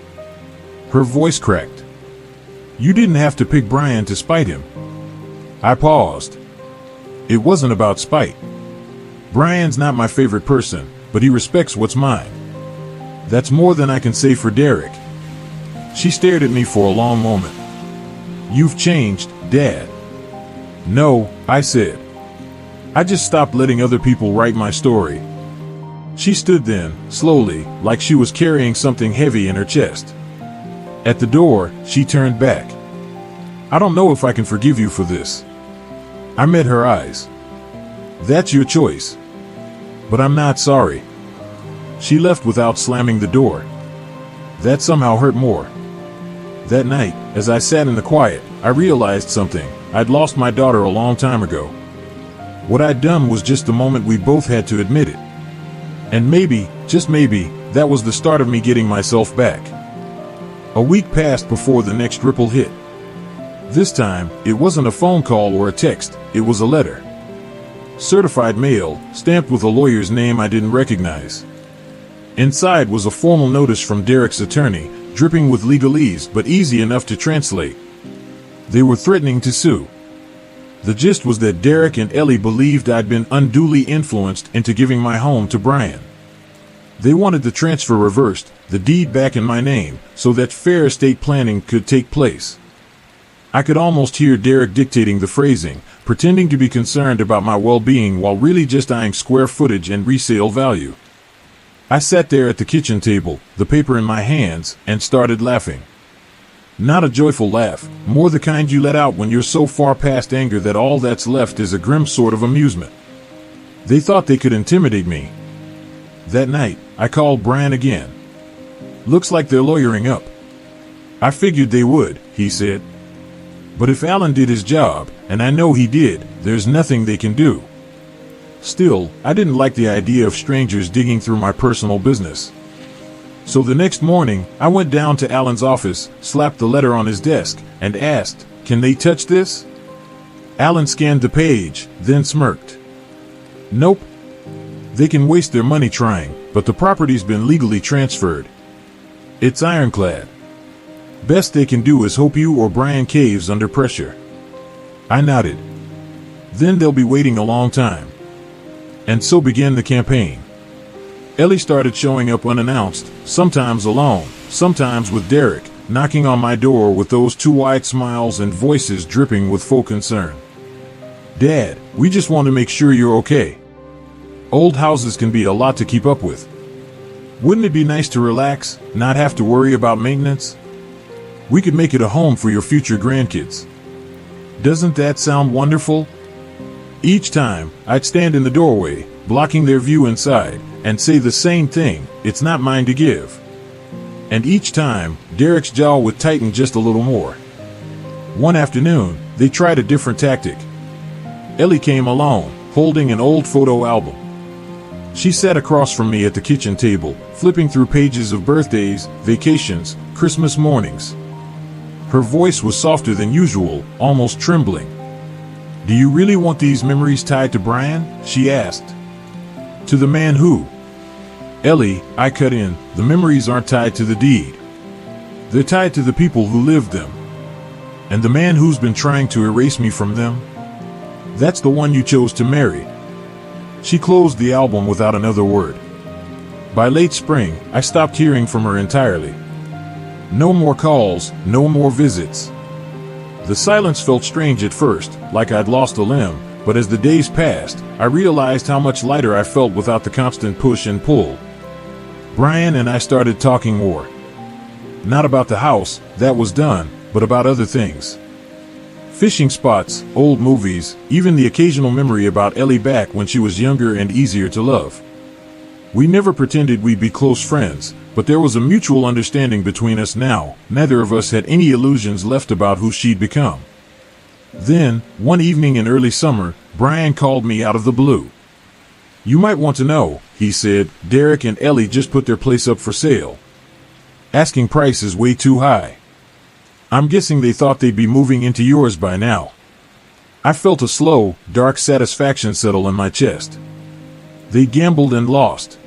Her voice cracked. "You didn't have to pick Brian to spite him." I paused. It wasn't about spite. Brian's not my favorite person, but he respects what's mine. That's more than I can say for Derek. She stared at me for a long moment. "You've changed, Dad." "No," I said. "I just stopped letting other people write my story." She stood then, slowly, like she was carrying something heavy in her chest. At the door, she turned back. "I don't know if I can forgive you for this." I met her eyes. "That's your choice. But I'm not sorry." She left without slamming the door. That somehow hurt more. That night, as I sat in the quiet, I realized something. I'd lost my daughter a long time ago. What I'd done was just the moment we both had to admit it. And maybe, just maybe, that was the start of me getting myself back. A week passed before the next ripple hit. This time, it wasn't a phone call or a text, it was a letter. Certified mail, stamped with a lawyer's name I didn't recognize. Inside was a formal notice from Derek's attorney, dripping with legalese but easy enough to translate. They were threatening to sue. The gist was that Derek and Ellie believed I'd been unduly influenced into giving my home to Brian. They wanted the transfer reversed, the deed back in my name, so that fair estate planning could take place. I could almost hear Derek dictating the phrasing, pretending to be concerned about my well-being while really just eyeing square footage and resale value. I sat there at the kitchen table, the paper in my hands, and started laughing. Not a joyful laugh, more the kind you let out when you're so far past anger that all that's left is a grim sort of amusement. They thought they could intimidate me. That night, I called Brian again. "Looks like they're lawyering up." "I figured they would," he said. "But if Alan did his job, and I know he did, there's nothing they can do." Still, I didn't like the idea of strangers digging through my personal business. So the next morning, I went down to Alan's office, slapped the letter on his desk, and asked, "Can they touch this?" Alan scanned the page, then smirked. "Nope. They can waste their money trying, but the property's been legally transferred. It's ironclad. Best they can do is hope you or Brian caves under pressure." I nodded. "Then they'll be waiting a long time." And so began the campaign. Ellie started showing up unannounced, sometimes alone, sometimes with Derek, knocking on my door with those two wide smiles and voices dripping with full concern. "Dad, we just want to make sure you're okay. Old houses can be a lot to keep up with. Wouldn't it be nice to relax, not have to worry about maintenance? We could make it a home for your future grandkids. Doesn't that sound wonderful?" Each time, I'd stand in the doorway, blocking their view inside, and say the same thing, "It's not mine to give." And each time, Derek's jaw would tighten just a little more. One afternoon, they tried a different tactic. Ellie came alone, holding an old photo album. She sat across from me at the kitchen table, flipping through pages of birthdays, vacations, Christmas mornings. Her voice was softer than usual, almost trembling. "Do you really want these memories tied to Brian?" she asked. "To the man who?" "Ellie," I cut in, "the memories aren't tied to the deed. They're tied to the people who lived them. And the man who's been trying to erase me from them? That's the one you chose to marry." She closed the album without another word. By late spring, I stopped hearing from her entirely. No more calls, no more visits. The silence felt strange at first, like I'd lost a limb, but as the days passed, I realized how much lighter I felt without the constant push and pull. Brian and I started talking more. Not about the house, that was done, but about other things. Fishing spots, old movies, even the occasional memory about Ellie back when she was younger and easier to love. We never pretended we'd be close friends, but there was a mutual understanding between us now. Neither of us had any illusions left about who she'd become. Then, one evening in early summer, Brian called me out of the blue. "You might want to know," he said, "Derek and Ellie just put their place up for sale. Asking price is way too high. I'm guessing they thought they'd be moving into yours by now." I felt a slow, dark satisfaction settle in my chest. They gambled and lost.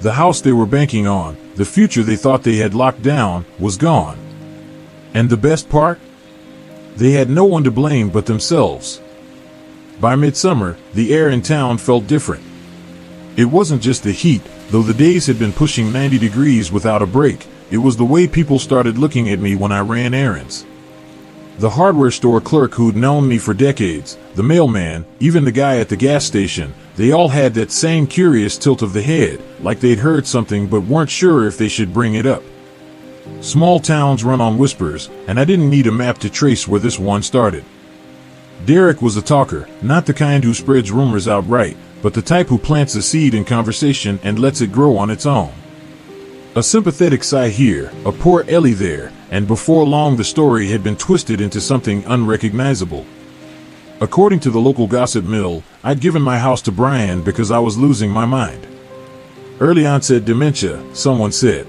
The house they were banking on, the future they thought they had locked down, was gone. And the best part? They had no one to blame but themselves. By midsummer, the air in town felt different. It wasn't just the heat, though the days had been pushing 90 degrees without a break. It was the way people started looking at me when I ran errands. The hardware store clerk who'd known me for decades, the mailman, even the guy at the gas station, they all had that same curious tilt of the head, like they'd heard something but weren't sure if they should bring it up. Small towns run on whispers, and I didn't need a map to trace where this one started. Derek was a talker, not the kind who spreads rumors outright, but the type who plants a seed in conversation and lets it grow on its own. A sympathetic sigh here, a poor Ellie there, and before long the story had been twisted into something unrecognizable. According to the local gossip mill, I'd given my house to Brian because I was losing my mind. Early onset dementia, someone said.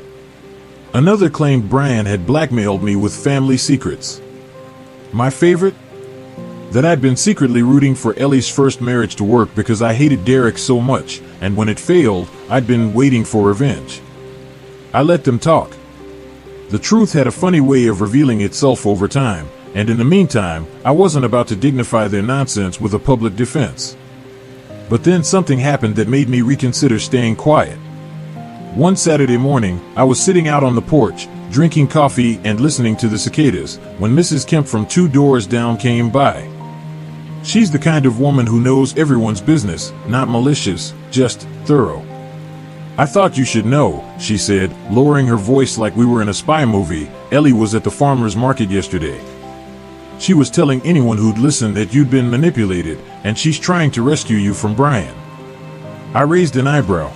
Another claimed Brian had blackmailed me with family secrets. My favorite? That I'd been secretly rooting for Ellie's first marriage to work because I hated Derek so much, and when it failed, I'd been waiting for revenge. I let them talk. The truth had a funny way of revealing itself over time, and in the meantime, I wasn't about to dignify their nonsense with a public defense. But then something happened that made me reconsider staying quiet. One Saturday morning, I was sitting out on the porch, drinking coffee and listening to the cicadas, when Mrs. Kemp from 2 doors down came by. She's the kind of woman who knows everyone's business, not malicious, just thorough. "I thought you should know," she said, lowering her voice like we were in a spy movie. "Ellie was at the farmer's market yesterday. She was telling anyone who'd listen that you'd been manipulated, and she's trying to rescue you from Brian." I raised an eyebrow.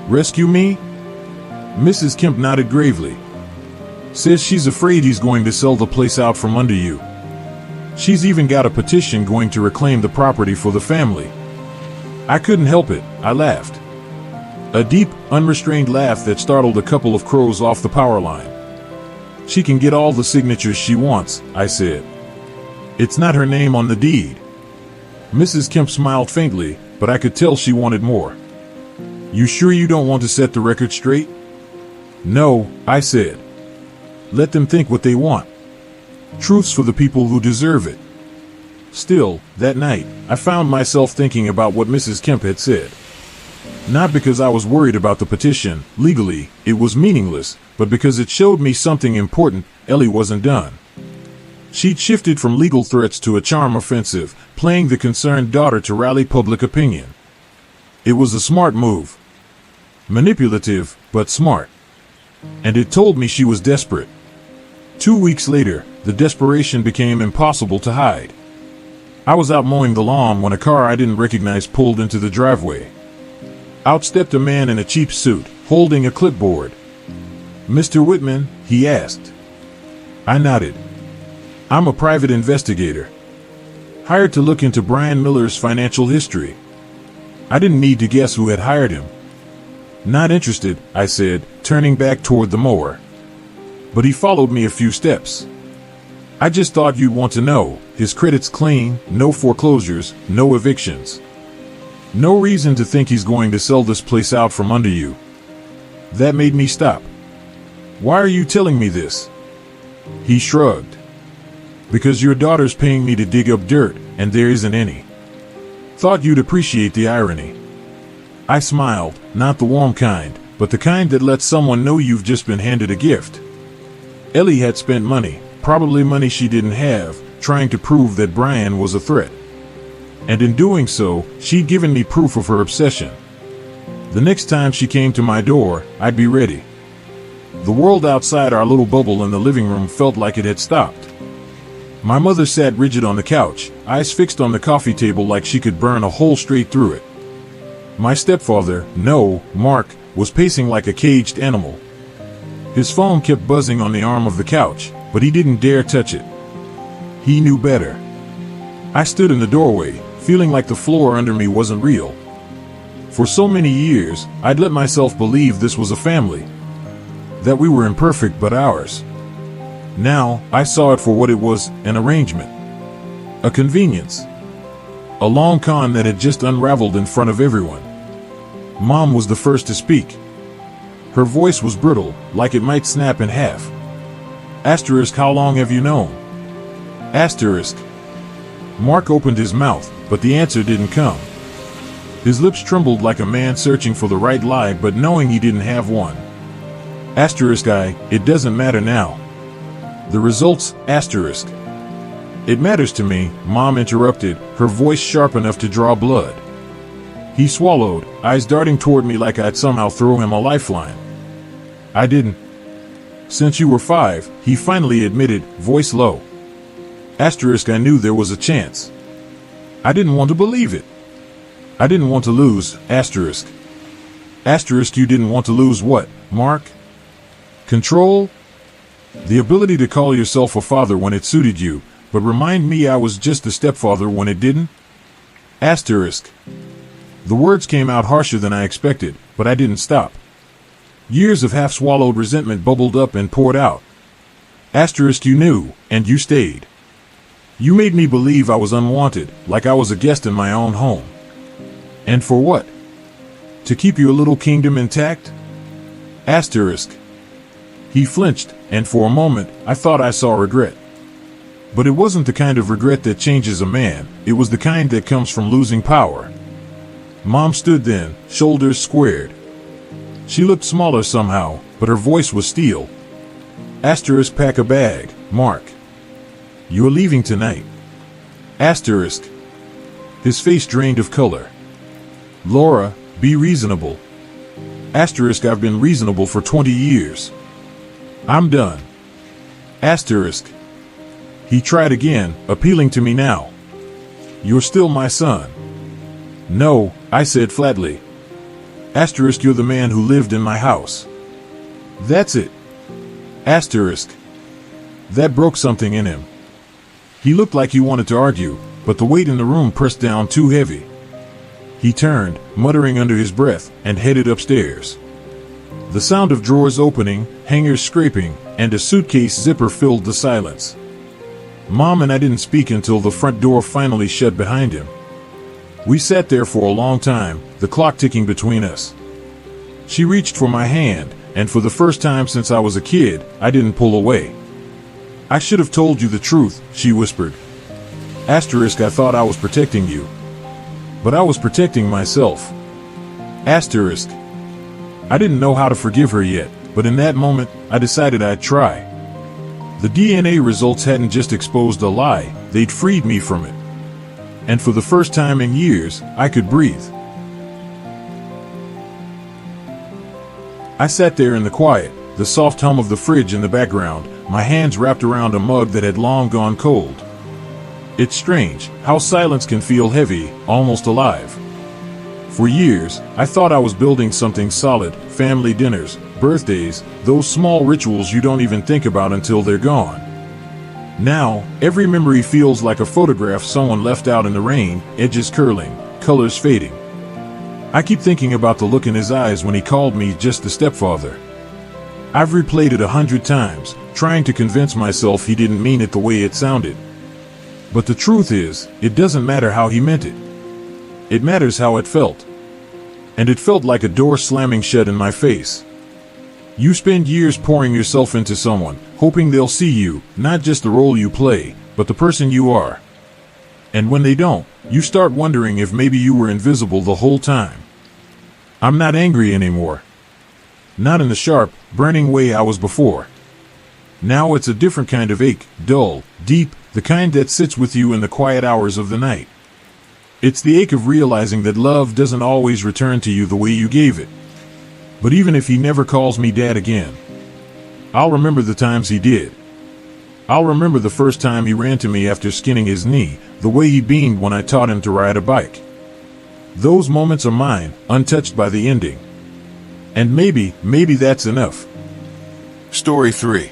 "Rescue me?" Mrs. Kemp nodded gravely. "Says she's afraid he's going to sell the place out from under you. She's even got a petition going to reclaim the property for the family." I couldn't help it, I laughed. A deep, unrestrained laugh that startled a couple of crows off the power line. "She can get all the signatures she wants," I said. "It's not her name on the deed." Mrs. Kemp smiled faintly, but I could tell she wanted more. "You sure you don't want to set the record straight?" "No," I said. "Let them think what they want. Truth's for the people who deserve it." Still, that night, I found myself thinking about what Mrs. Kemp had said. Not because I was worried about the petition, legally, it was meaningless, but because it showed me something important. Ellie wasn't done. She'd shifted from legal threats to a charm offensive, playing the concerned daughter to rally public opinion. It was a smart move. Manipulative, but smart. And it told me she was desperate. 2 weeks later, the desperation became impossible to hide. I was out mowing the lawn when a car I didn't recognize pulled into the driveway. Out stepped a man in a cheap suit, holding a clipboard. "Mr. Whitman?" he asked. I nodded. "I'm a private investigator. Hired to look into Brian Miller's financial history." I didn't need to guess who had hired him. Not interested, I said, turning back toward the mower. But he followed me a few steps. I just thought you'd want to know. His credit's clean, no foreclosures, no evictions. No reason to think he's going to sell this place out from under you. That made me stop. Why are you telling me this? He shrugged. Because your daughter's paying me to dig up dirt, and there isn't any. Thought you'd appreciate the irony. I smiled, not the warm kind, but the kind that lets someone know you've just been handed a gift. Ellie had spent money, probably money she didn't have, trying to prove that Brian was a threat. And in doing so, she'd given me proof of her obsession. The next time she came to my door, I'd be ready. The world outside our little bubble in the living room felt like it had stopped. My mother sat rigid on the couch, eyes fixed on the coffee table like she could burn a hole straight through it. My stepfather, no, Mark, was pacing like a caged animal. His phone kept buzzing on the arm of the couch, but he didn't dare touch it. He knew better. I stood in the doorway, feeling like the floor under me wasn't real. For so many years, I'd let myself believe this was a family. That we were imperfect but ours. Now, I saw it for what it was, an arrangement. A convenience. A long con that had just unraveled in front of everyone. Mom was the first to speak. Her voice was brittle, like it might snap in half. Asterisk, how long have you known? Asterisk. Mark opened his mouth, but the answer didn't come. His lips trembled like a man searching for the right lie but knowing he didn't have one. Asterisk, it doesn't matter now. The results, asterisk. It matters to me, Mom interrupted, her voice sharp enough to draw blood. He swallowed, eyes darting toward me like I'd somehow throw him a lifeline. I didn't. Since you were 5, he finally admitted, voice low. Asterisk, I knew there was a chance. I didn't want to believe it. I didn't want to lose, asterisk. Asterisk, you didn't want to lose what, Mark? Control? The ability to call yourself a father when it suited you, but remind me I was just a stepfather when it didn't? Asterisk. The words came out harsher than I expected, but I didn't stop. Years of half-swallowed resentment bubbled up and poured out. Asterisk, you knew, and you stayed. You made me believe I was unwanted, like I was a guest in my own home. And for what? To keep your little kingdom intact? Asterisk. He flinched, and for a moment, I thought I saw regret. But it wasn't the kind of regret that changes a man, it was the kind that comes from losing power. Mom stood then, shoulders squared. She looked smaller somehow, but her voice was steel. Asterisk, pack a bag, Mark. You're leaving tonight. Asterisk. His face drained of color. Laura, be reasonable. Asterisk, I've been reasonable for 20 years. I'm done. Asterisk. He tried again, appealing to me now. You're still my son. No, I said flatly. Asterisk, you're the man who lived in my house. That's it. Asterisk. That broke something in him. He looked like he wanted to argue, but the weight in the room pressed down too heavy. He turned, muttering under his breath, and headed upstairs. The sound of drawers opening, hangers scraping, and a suitcase zipper filled the silence. Mom and I didn't speak until the front door finally shut behind him. We sat there for a long time, the clock ticking between us. She reached for my hand, and for the first time since I was a kid, I didn't pull away. I should have told you the truth, she whispered. Asterisk, I thought I was protecting you. But I was protecting myself. Asterisk. I didn't know how to forgive her yet, but in that moment, I decided I'd try. The DNA results hadn't just exposed a lie, they'd freed me from it. And for the first time in years, I could breathe. I sat there in the quiet, the soft hum of the fridge in the background, my hands wrapped around a mug that had long gone cold. It's strange how silence can feel heavy, almost alive. For years, I thought I was building something solid, family dinners, birthdays, those small rituals you don't even think about until they're gone. Now, every memory feels like a photograph someone left out in the rain, edges curling, colors fading. I keep thinking about the look in his eyes when he called me just the stepfather. I've replayed it 100 times, trying to convince myself he didn't mean it the way it sounded. But the truth is, it doesn't matter how he meant it. It matters how it felt. And it felt like a door slamming shut in my face. You spend years pouring yourself into someone, hoping they'll see you, not just the role you play, but the person you are. And when they don't, you start wondering if maybe you were invisible the whole time. I'm not angry anymore. Not in the sharp, burning way I was before. Now it's a different kind of ache, dull, deep, the kind that sits with you in the quiet hours of the night. It's the ache of realizing that love doesn't always return to you the way you gave it. But even if he never calls me dad again, I'll remember the times he did. I'll remember the first time he ran to me after skinning his knee, the way he beamed when I taught him to ride a bike. Those moments are mine, untouched by the ending. And maybe that's enough. Story 3.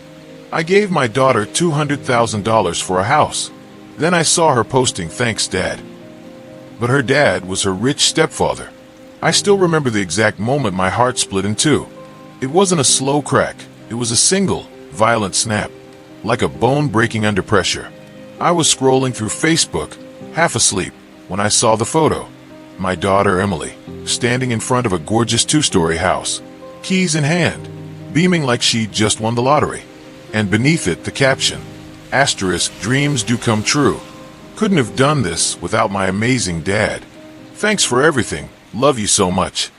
I gave my daughter $200,000 for a house. Then I saw her posting, "Thanks, Dad." But her dad was her rich stepfather. I still remember the exact moment my heart split in two. It wasn't a slow crack. It was a single, violent snap, like a bone breaking under pressure. I was scrolling through Facebook, half asleep, when I saw the photo. My daughter Emily, standing in front of a gorgeous 2-story house, keys in hand, beaming like she'd just won the lottery. And beneath it, the caption, "*Dreams do come true. Couldn't have done this without my amazing dad. Thanks for everything. Love you so much."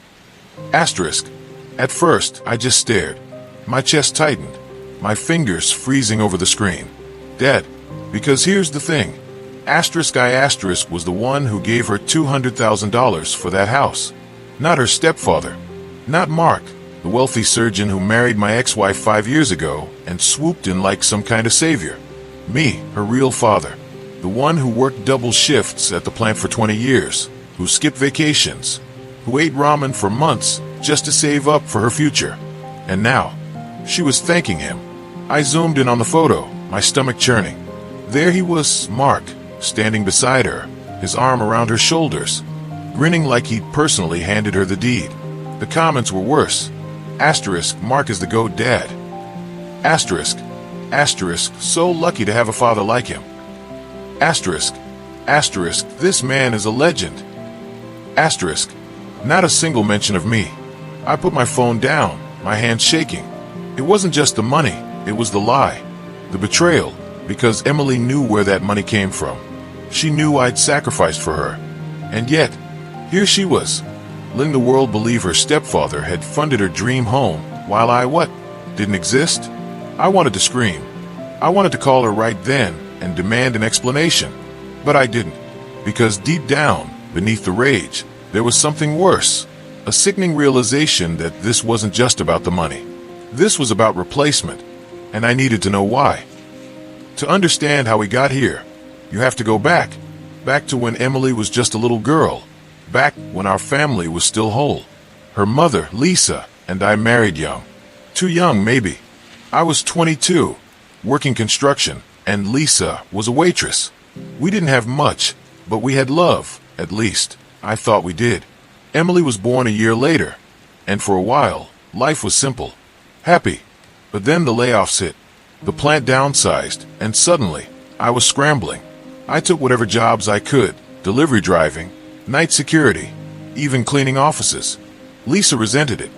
At first, I just stared. My chest tightened, my fingers freezing over the screen. Dad, because here's the thing. I was the one who gave her $200,000 for that house. Not her stepfather. Not Mark, the wealthy surgeon who married my ex-wife 5 years ago and swooped in like some kind of savior. Me, her real father. The one who worked double shifts at the plant for 20 years, who skipped vacations, who ate ramen for months just to save up for her future. And now, she was thanking him. I zoomed in on the photo, my stomach churning. There he was, Mark, standing beside her, his arm around her shoulders, grinning like he'd personally handed her the deed. The comments were worse. Mark is the GOAT dad. So lucky to have a father like him. This man is a legend. Not a single mention of me. I put my phone down, my hands shaking. It wasn't just the money, it was the lie, the betrayal, because Emily knew where that money came from. She knew I'd sacrificed for her. And yet, here she was, letting the world believe her stepfather had funded her dream home, while I didn't exist? I wanted to scream. I wanted to call her right then and demand an explanation. But I didn't, because deep down, beneath the rage, there was something worse, a sickening realization that this wasn't just about the money. This was about replacement, and I needed to know why. To understand how we got here, you have to go back to when Emily was just a little girl, back when our family was still whole. Her mother, Lisa, and I married young. Too young, maybe. I was 22, working construction, and Lisa was a waitress. We didn't have much, but we had love, at least. I thought we did. Emily was born a year later, and for a while, life was simple, happy. But then the layoffs hit. The plant downsized, and suddenly, I was scrambling. I took whatever jobs I could, delivery driving, night security, even cleaning offices. Lisa resented it.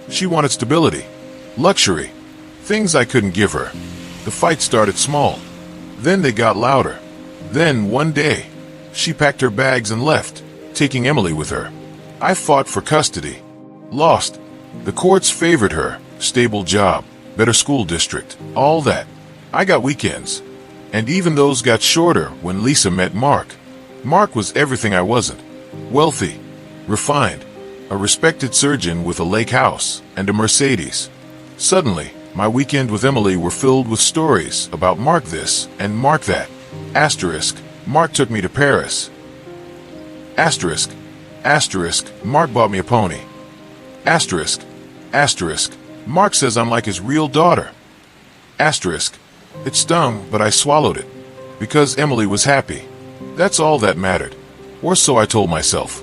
She wanted stability, luxury, things I couldn't give her. The fight started small. Then they got louder. Then, one day, she packed her bags and left, taking Emily with her. I fought for custody. Lost. The courts favored her, stable job, better school district, all that. I got weekends. And even those got shorter when Lisa met Mark. Mark was everything I wasn't. Wealthy, refined, a respected surgeon with a lake house and a Mercedes. Suddenly, my weekend with Emily were filled with stories about Mark this and Mark that. Mark took me to Paris. Mark bought me a pony. Mark says I'm like his real daughter. It stung, but I swallowed it. Because Emily was happy. That's all that mattered. Or so I told myself.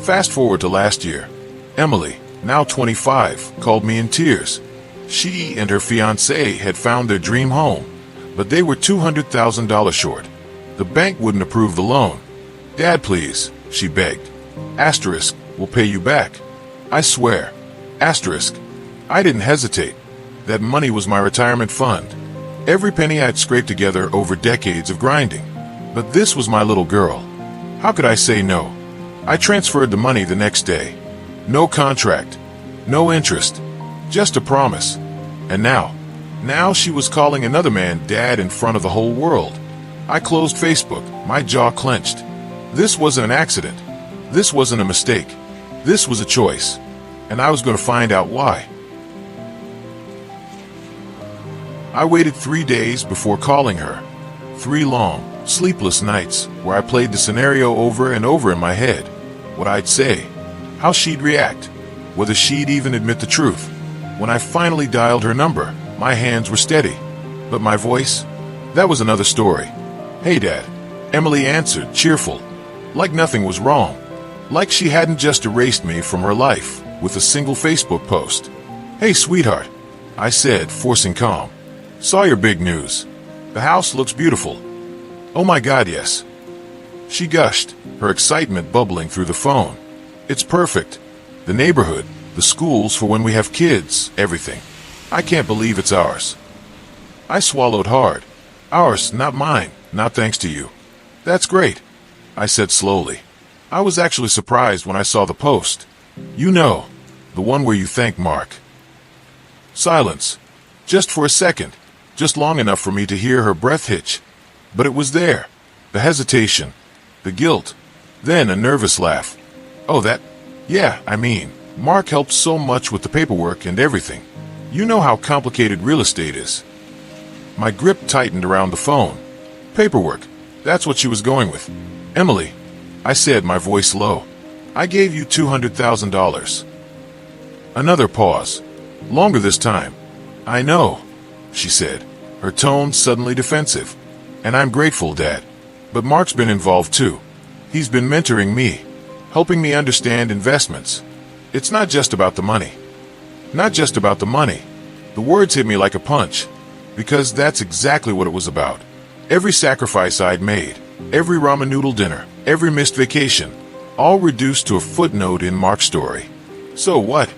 Fast forward to last year. Emily, now 25, called me in tears. She and her fiancé had found their dream home, but they were $200,000 short. The bank wouldn't approve the loan. "Dad, please," she begged. Asterisk, "We'll pay you back. I swear." Asterisk. I didn't hesitate. That money was my retirement fund. Every penny I'd scraped together over decades of grinding. But this was my little girl. How could I say no? I transferred the money the next day. No contract. No interest. Just a promise. And now she was calling another man dad in front of the whole world. I closed Facebook, my jaw clenched. This wasn't an accident. This wasn't a mistake. This was a choice. And I was going to find out why. I waited 3 days before calling her. 3 long, sleepless nights where I played the scenario over and over in my head. What I'd say, how she'd react, whether she'd even admit the truth. When I finally dialed her number, my hands were steady. But my voice? That was another story. "Hey, Dad." Emily answered, cheerful, like nothing was wrong. Like she hadn't just erased me from her life with a single Facebook post. "Hey, sweetheart," I said, forcing calm. "Saw your big news. The house looks beautiful." "Oh my God, yes." She gushed, her excitement bubbling through the phone. "It's perfect. The neighborhood, the schools for when we have kids, everything. I can't believe it's ours." I swallowed hard. "Ours, not mine, not thanks to you." "That's great," I said slowly. I was actually surprised when I saw the post. "You know, the one where you thank Mark." Silence. Just for a second. Just long enough for me to hear her breath hitch. But it was there. The hesitation. The guilt. Then a nervous laugh. "Oh, that? Yeah, I mean, Mark helped so much with the paperwork and everything. You know how complicated real estate is." My grip tightened around the phone. "Paperwork. That's what she was going with." "Emily," I said, my voice low. "I gave you $200,000. Another pause. Longer this time. "I know," she said, her tone suddenly defensive. "And I'm grateful, Dad. But Mark's been involved too. He's been mentoring me, helping me understand investments. It's not just about the money. Not just about the money." The words hit me like a punch, because that's exactly what it was about. Every sacrifice I'd made, every ramen noodle dinner, every missed vacation, all reduced to a footnote in Mark's story. "So what?"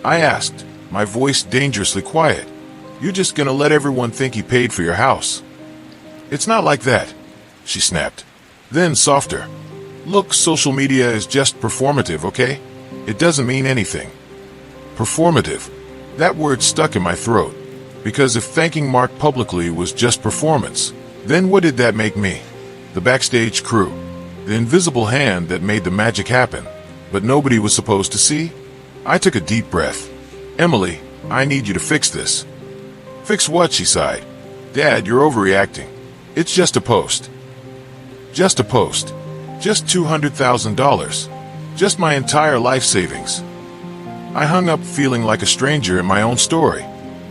I asked, my voice dangerously quiet. "You're just gonna let everyone think he paid for your house?" "It's not like that," she snapped. Then softer. "Look, social media is just performative, okay? It doesn't mean anything." Performative. That word stuck in my throat. Because if thanking Mark publicly was just performance, then what did that make me? The backstage crew. The invisible hand that made the magic happen, but nobody was supposed to see? I took a deep breath. "Emily, I need you to fix this." "Fix what?" she sighed. "Dad, you're overreacting. It's just a post." Just a post. Just $200,000. Just my entire life savings. I hung up feeling like a stranger in my own story.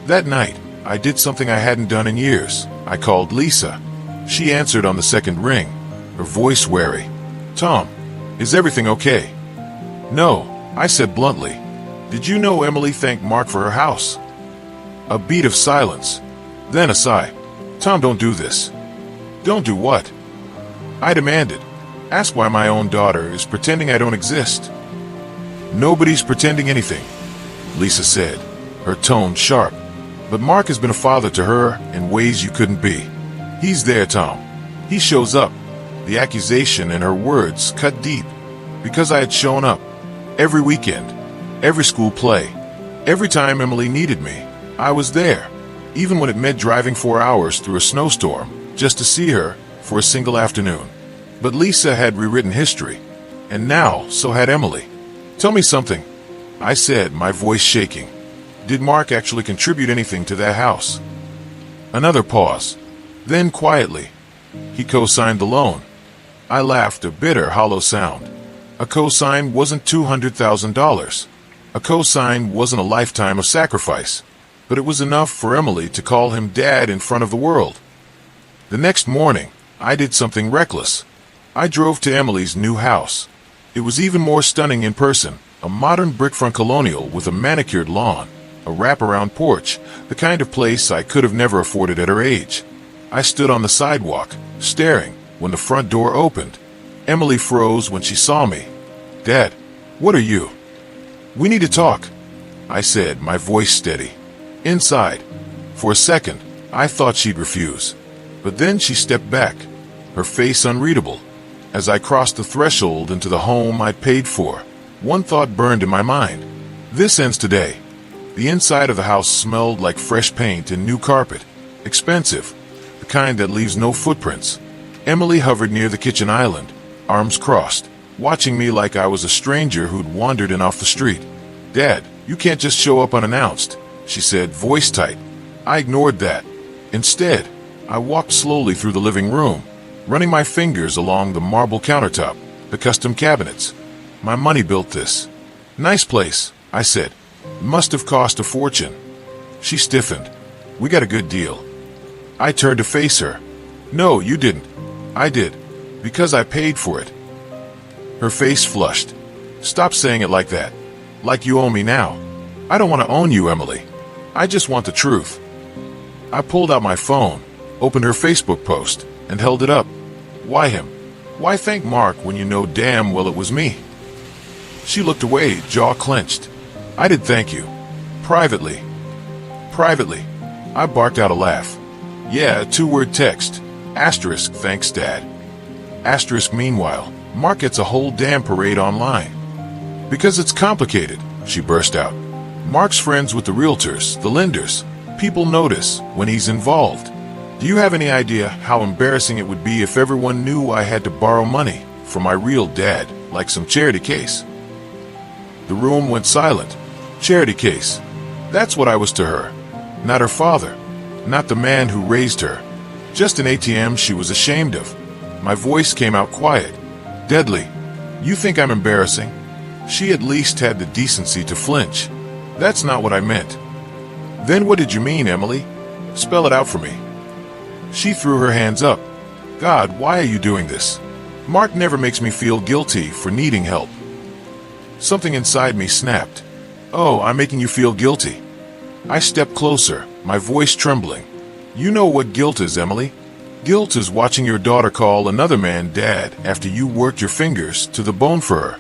That night, I did something I hadn't done in years. I called Lisa. She answered on the second ring, her voice wary. "Tom, is everything okay?" "No," I said bluntly. "Did you know Emily thanked Mark for her house?" A beat of silence. Then a sigh. "Tom, don't do this." "Don't do what?" I demanded. "Ask why my own daughter is pretending I don't exist." "Nobody's pretending anything," Lisa said, her tone sharp. "But Mark has been a father to her in ways you couldn't be. He's there, Tom. He shows up." The accusation in her words cut deep, because I had shown up. Every weekend, every school play, every time Emily needed me, I was there. Even when it meant driving 4 hours through a snowstorm, just to see her for a single afternoon. But Lisa had rewritten history, and now so had Emily. "Tell me something," I said, my voice shaking. "Did Mark actually contribute anything to that house?" Another pause. Then quietly, "He co-signed the loan." I laughed, a bitter, hollow sound. A co-sign wasn't $200,000. A co-sign wasn't a lifetime of sacrifice. But it was enough for Emily to call him Dad in front of the world. The next morning, I did something reckless. I drove to Emily's new house. It was even more stunning in person, a modern brick-front colonial with a manicured lawn, a wraparound porch, the kind of place I could have never afforded at her age. I stood on the sidewalk, staring, when the front door opened. Emily froze when she saw me. "Dad, what are you?" "We need to talk," I said, my voice steady. "Inside." For a second, I thought she'd refuse. But then she stepped back, her face unreadable. As I crossed the threshold into the home I'd paid for, one thought burned in my mind. This ends today. The inside of the house smelled like fresh paint and new carpet. Expensive, the kind that leaves no footprints. Emily hovered near the kitchen island, arms crossed, watching me like I was a stranger who'd wandered in off the street. "Dad, you can't just show up unannounced," she said, voice tight. I ignored that. Instead, I walked slowly through the living room, running my fingers along the marble countertop, the custom cabinets. "My money built this." "Nice place," I said. "Must have cost a fortune." She stiffened. "We got a good deal." I turned to face her. "No, you didn't." "I did. Because I paid for it." Her face flushed. "Stop saying it like that. Like you owe me now." "I don't want to own you, Emily. I just want the truth." I pulled out my phone, opened her Facebook post, and held it up. "Why him? Why thank Mark when you know damn well it was me?" She looked away, jaw clenched. "I did thank you. Privately." "Privately?" I barked out a laugh. "Yeah, a two-word text. Asterisk, thanks, Dad." Asterisk, meanwhile, Mark gets a whole damn parade online. "Because it's complicated," she burst out. "Mark's friends with the realtors, the lenders. People notice when he's involved. Do you have any idea how embarrassing it would be if everyone knew I had to borrow money from my real dad, like some charity case?" The room went silent. Charity case. That's what I was to her. Not her father. Not the man who raised her. Just an ATM she was ashamed of. My voice came out quiet. "Deadly. You think I'm embarrassing?" She at least had the decency to flinch. "That's not what I meant." "Then what did you mean, Emily? Spell it out for me." She threw her hands up. "God, why are you doing this? Mark never makes me feel guilty for needing help." Something inside me snapped. "Oh, I'm making you feel guilty." I stepped closer, my voice trembling. "You know what guilt is, Emily. Guilt is watching your daughter call another man dad after you worked your fingers to the bone for her.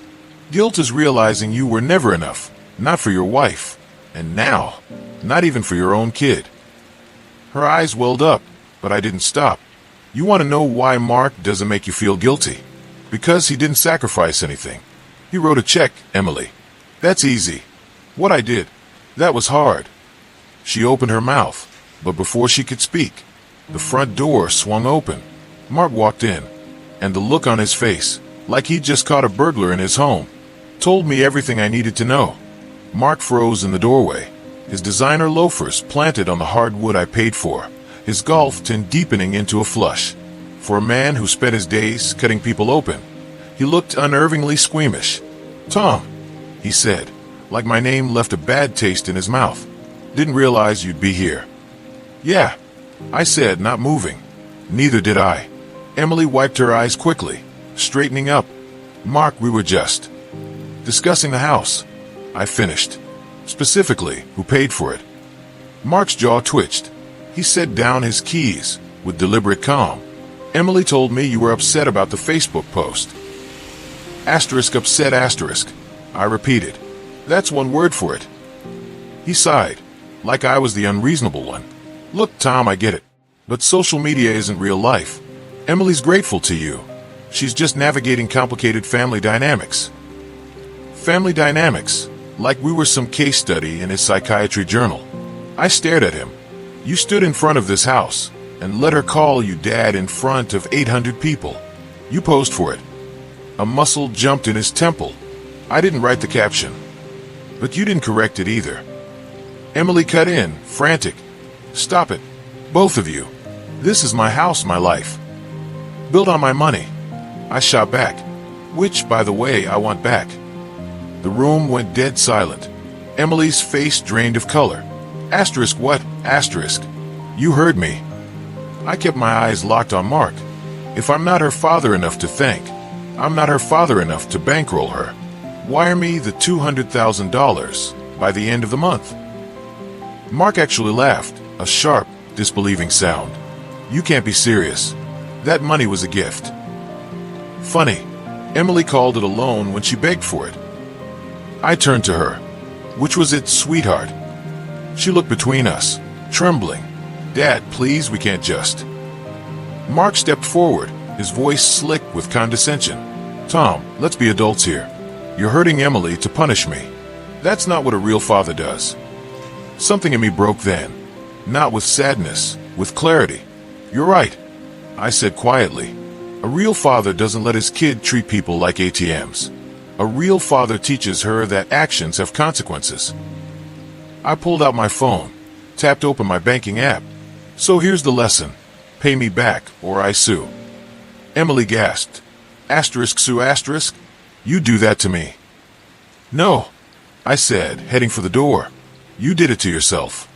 Guilt is realizing you were never enough, not for your wife, and now, not even for your own kid." Her eyes welled up, but I didn't stop. "You want to know why Mark doesn't make you feel guilty? Because he didn't sacrifice anything. He wrote a check, Emily. That's easy. What I did, that was hard." She opened her mouth, but before she could speak, the front door swung open. Mark walked in, and the look on his face, like he'd just caught a burglar in his home, told me everything I needed to know. Mark froze in the doorway, his designer loafers planted on the hardwood I paid for, his golf tin deepening into a flush. For a man who spent his days cutting people open, he looked unnervingly squeamish. "Tom," he said, like my name left a bad taste in his mouth. "Didn't realize you'd be here." "Yeah," I said, not moving. "Neither did I." Emily wiped her eyes quickly, straightening up. "Mark, we were just discussing the house," I finished. "Specifically, who paid for it." Mark's jaw twitched. He set down his keys with deliberate calm. "Emily told me you were upset about the Facebook post." Asterisk upset asterisk, I repeated. "That's one word for it." He sighed, like I was the unreasonable one. "Look, Tom, I get it. But social media isn't real life. Emily's grateful to you. She's just navigating complicated family dynamics." Family dynamics, like we were some case study in his psychiatry journal. I stared at him. "You stood in front of this house and let her call you dad in front of 800 people. You posed for it." A muscle jumped in his temple. I didn't write the caption. "But you didn't correct it either." Emily cut in, frantic. "Stop it. Both of you. This is my house, my life. Built on my money." I shot back. "Which, by the way, I want back." The room went dead silent. Emily's face drained of color. Asterisk what? Asterisk. You heard me. I kept my eyes locked on Mark. If I'm not her father enough to thank, I'm not her father enough to bankroll her. Wire me the $200,000 by the end of the month. Mark actually laughed, a sharp, disbelieving sound. You can't be serious. That money was a gift. Funny, Emily called it a loan when she begged for it. I turned to her. Which was it, sweetheart? She looked between us, trembling. Dad, please, we can't just. Mark stepped forward, his voice slick with condescension. Tom, let's be adults here. You're hurting Emily to punish me. That's not what a real father does. Something in me broke then. Not with sadness, with clarity. You're right, I said quietly. A real father doesn't let his kid treat people like ATMs. A real father teaches her that actions have consequences. I pulled out my phone, tapped open my banking app. So here's the lesson. Pay me back, or I sue. Emily gasped. Asterisk sue asterisk? You do that to me. No, I said, heading for the door. You did it to yourself.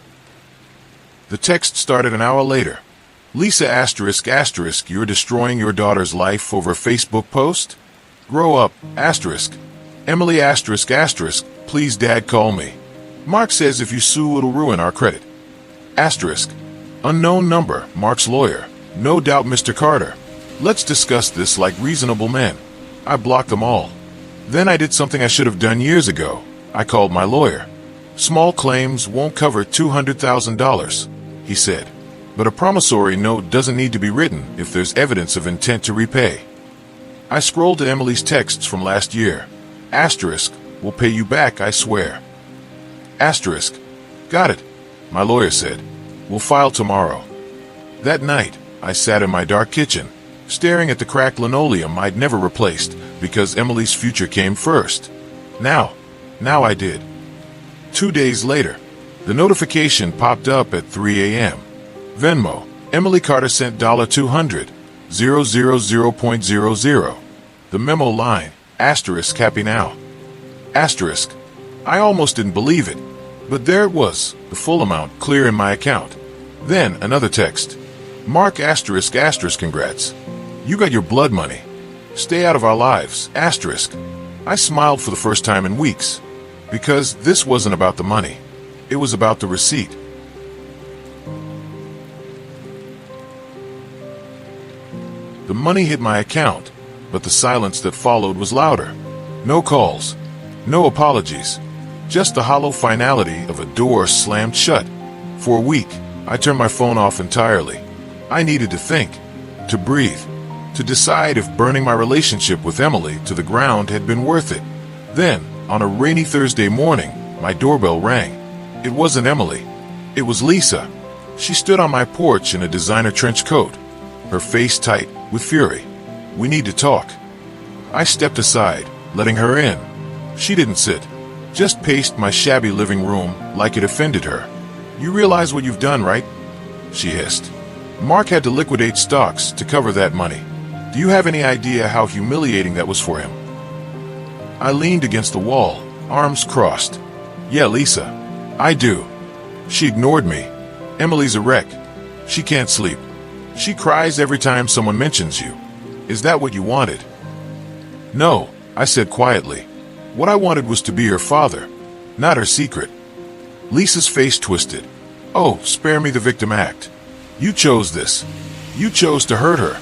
The text started an hour later. Lisa asterisk asterisk, you're destroying your daughter's life over a Facebook post? Grow up, asterisk. Emily asterisk asterisk, please dad call me. Mark says if you sue it'll ruin our credit. Asterisk. Unknown number, Mark's lawyer. No doubt Mr. Carter. Let's discuss this like reasonable men. I blocked them all. Then I did something I should have done years ago. I called my lawyer. Small claims won't cover $200,000, he said. But a promissory note doesn't need to be written if there's evidence of intent to repay. I scrolled to Emily's texts from last year. Asterisk, we'll pay you back, I swear. Asterisk, got it, my lawyer said. We'll file tomorrow. That night, I sat in my dark kitchen, staring at the cracked linoleum I'd never replaced because Emily's future came first. Now I did. 2 days later, the notification popped up at 3 a.m. Venmo, Emily Carter sent $200, 000.00. The memo line, asterisk happy now. Asterisk. I almost didn't believe it, but there it was, the full amount clear in my account. Then another text. Mark asterisk asterisk congrats. You got your blood money. Stay out of our lives, asterisk. I smiled for the first time in weeks, because this wasn't about the money. It was about the receipt. The money hit my account, but the silence that followed was louder. No calls, no apologies, just the hollow finality of a door slammed shut. For a week, I turned my phone off entirely. I needed to think, to breathe, to decide if burning my relationship with Emily to the ground had been worth it. Then, on a rainy Thursday morning, my doorbell rang. It wasn't Emily. It was Lisa. She stood on my porch in a designer trench coat, her face tight with fury. We need to talk. I stepped aside, letting her in. She didn't sit, just paced my shabby living room like it offended her. You realize what you've done, right? She hissed. Mark had to liquidate stocks to cover that money. Do you have any idea how humiliating that was for him? I leaned against the wall, arms crossed. Yeah, Lisa, I do. She ignored me. Emily's a wreck. She can't sleep. She cries every time someone mentions you. Is that what you wanted? No, I said quietly. What I wanted was to be her father, not her secret. Lisa's face twisted. Oh, spare me the victim act. You chose this. You chose to hurt her.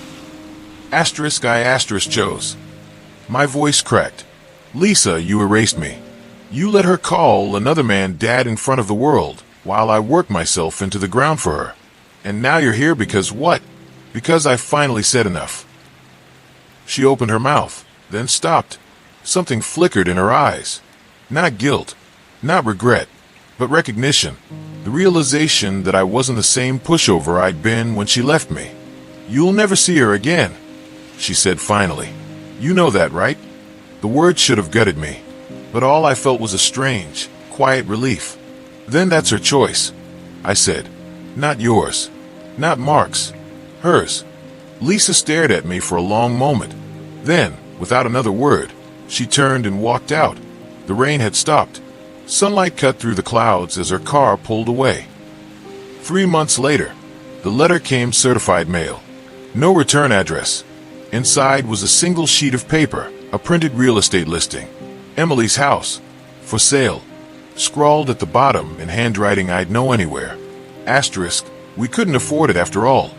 Asterisk I asterisk chose. My voice cracked. Lisa, you erased me. You let her call another man dad in front of the world while I worked myself into the ground for her. And now you're here because what? Because I finally said enough. She opened her mouth, then stopped. Something flickered in her eyes. Not guilt, not regret, but recognition. The realization that I wasn't the same pushover I'd been when she left me. You'll never see her again, she said finally. You know that, right? The words should have gutted me, but all I felt was a strange, quiet relief. Then that's her choice, I said. Not yours. Not Mark's. Hers. Lisa stared at me for a long moment. Then, without another word, she turned and walked out. The rain had stopped. Sunlight cut through the clouds as her car pulled away. 3 months later, the letter came certified mail. No return address. Inside was a single sheet of paper, a printed real estate listing. Emily's house, for sale. Scrawled at the bottom in handwriting I'd know anywhere. Asterisk, we couldn't afford it after all.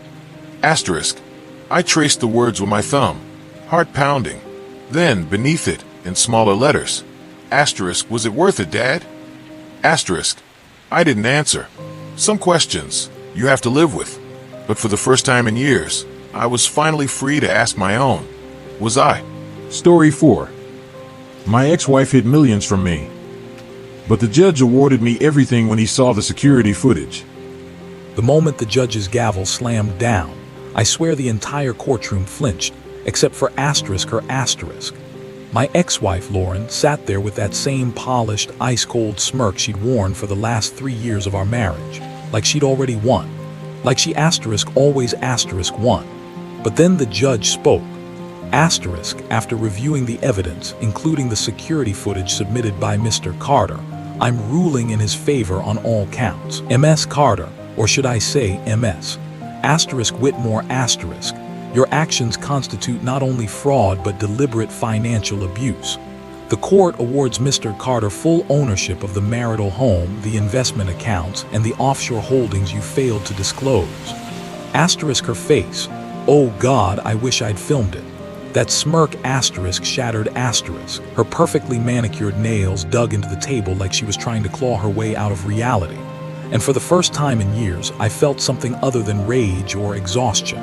Asterisk, I traced the words with my thumb, heart pounding. Then, beneath it, in smaller letters, asterisk, was it worth it, Dad? Asterisk, I didn't answer. Some questions you have to live with. But for the first time in years, I was finally free to ask my own. Was I? Story 4. My ex-wife hid millions from me, but the judge awarded me everything when he saw the security footage. The moment the judge's gavel slammed down, I swear the entire courtroom flinched, except for asterisk her asterisk. My ex-wife, Lauren, sat there with that same polished, ice-cold smirk she'd worn for the last 3 years of our marriage, like she'd already won. Like she asterisk always asterisk won. But then the judge spoke. Asterisk, after reviewing the evidence, including the security footage submitted by Mr. Carter, I'm ruling in his favor on all counts. MS Carter, or should I say MS? Asterisk Whitmore asterisk. Your actions constitute not only fraud but deliberate financial abuse. The court awards Mr. Carter full ownership of the marital home, the investment accounts, and the offshore holdings you failed to disclose. Asterisk her face. Oh God, I wish I'd filmed it. That smirk asterisk shattered asterisk. Her perfectly manicured nails dug into the table like she was trying to claw her way out of reality. And for the first time in years, I felt something other than rage or exhaustion.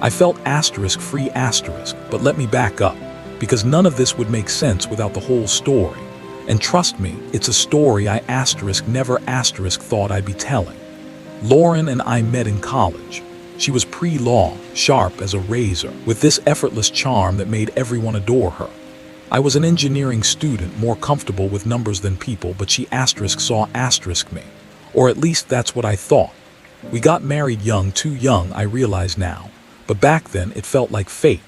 I felt asterisk free asterisk, but let me back up, because none of this would make sense without the whole story. And trust me, it's a story I asterisk never asterisk thought I'd be telling. Lauren and I met in college. She was pre-law, sharp as a razor, with this effortless charm that made everyone adore her. I was an engineering student, more comfortable with numbers than people, but she asterisk saw asterisk me. Or at least that's what I thought. We got married young, too young, I realize now. But back then, it felt like fate.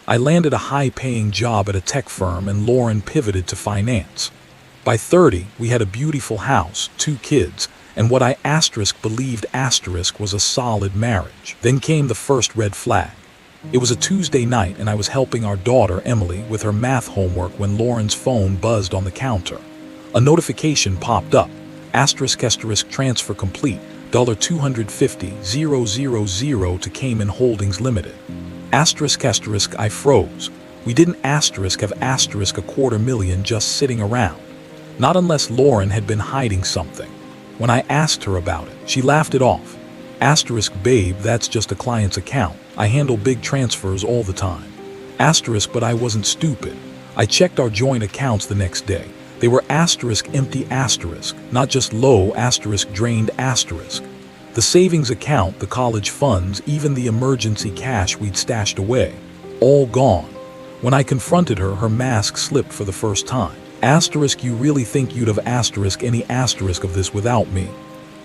I landed a high-paying job at a tech firm and Lauren pivoted to finance. By 30, we had a beautiful house, 2 kids, and what I asterisk believed asterisk was a solid marriage. Then came the first red flag. It was a Tuesday night and I was helping our daughter, Emily, with her math homework when Lauren's phone buzzed on the counter. A notification popped up. Asterisk transfer complete. $250,000 to Cayman Holdings Limited. Asterisk I froze. We didn't asterisk have asterisk $250,000 just sitting around. Not unless Lauren had been hiding something. When I asked her about it, she laughed it off. Asterisk babe, that's just a client's account. I handle big transfers all the time. Asterisk but I wasn't stupid. I checked our joint accounts the next day. They were asterisk empty asterisk, not just low asterisk drained asterisk. The savings account, the college funds, even the emergency cash we'd stashed away, all gone. When I confronted her, her mask slipped for the first time. Asterisk, you really think you'd have asterisk any asterisk of this without me?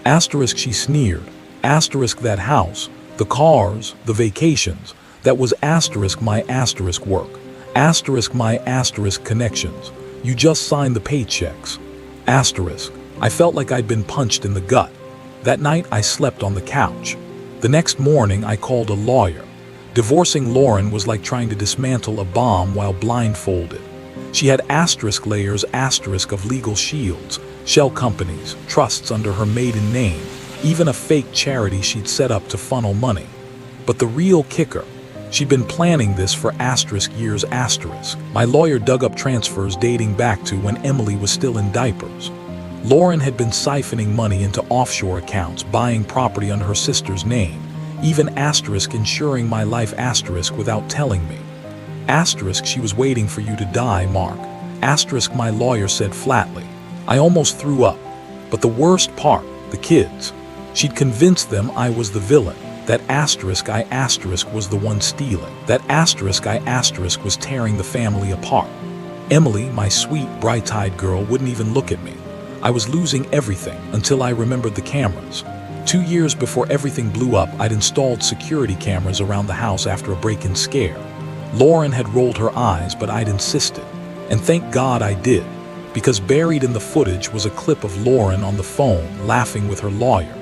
Asterisk, she sneered. Asterisk that house, the cars, the vacations, that was asterisk my asterisk work. Asterisk my asterisk connections. You just signed the paychecks. Asterisk. I felt like I'd been punched in the gut. That night I slept on the couch. The next morning I called a lawyer. Divorcing Lauren was like trying to dismantle a bomb while blindfolded. She had asterisk layers asterisk of legal shields, shell companies, trusts under her maiden name, even a fake charity she'd set up to funnel money. But the real kicker, she'd been planning this for asterisk years asterisk. My lawyer dug up transfers dating back to when Emily was still in diapers. Lauren had been siphoning money into offshore accounts, buying property under her sister's name, even asterisk insuring my life asterisk without telling me. Asterisk, she was waiting for you to die, Mark. Asterisk, my lawyer said flatly. I almost threw up. But the worst part, the kids. She'd convinced them I was the villain. That asterisk I asterisk was the one stealing. That asterisk I asterisk was tearing the family apart. Emily, my sweet, bright-eyed girl, wouldn't even look at me. I was losing everything until I remembered the cameras. 2 years before everything blew up, I'd installed security cameras around the house after a break-in scare. Lauren had rolled her eyes, but I'd insisted. And thank God I did, because buried in the footage was a clip of Lauren on the phone laughing with her lawyer.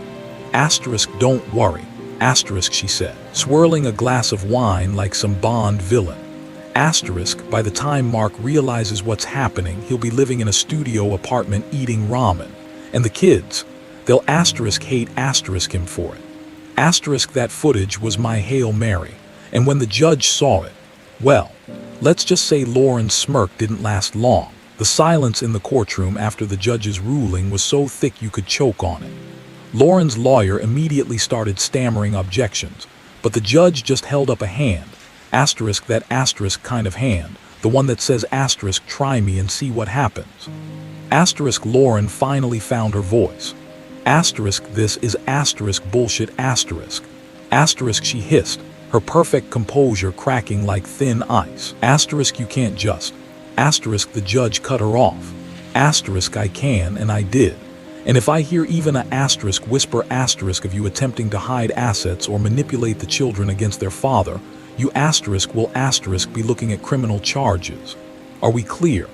Asterisk, don't worry. Asterisk, she said, swirling a glass of wine like some Bond villain. Asterisk, by the time Mark realizes what's happening, he'll be living in a studio apartment eating ramen. And the kids, they'll asterisk hate asterisk him for it. Asterisk, that footage was my Hail Mary. And when the judge saw it, well, let's just say Lauren's smirk didn't last long. The silence in the courtroom after the judge's ruling was so thick you could choke on it. Lauren's lawyer immediately started stammering objections, but the judge just held up a hand. Asterisk, that asterisk kind of hand, the one that says asterisk, try me and see what happens. Asterisk, Lauren finally found her voice. Asterisk, this is asterisk bullshit asterisk. Asterisk, she hissed, her perfect composure cracking like thin ice. Asterisk, you can't just. Asterisk, the judge cut her off. Asterisk, I can and I did. And if I hear even a asterisk whisper asterisk of you attempting to hide assets or manipulate the children against their father, you asterisk will asterisk be looking at criminal charges. Are we clear?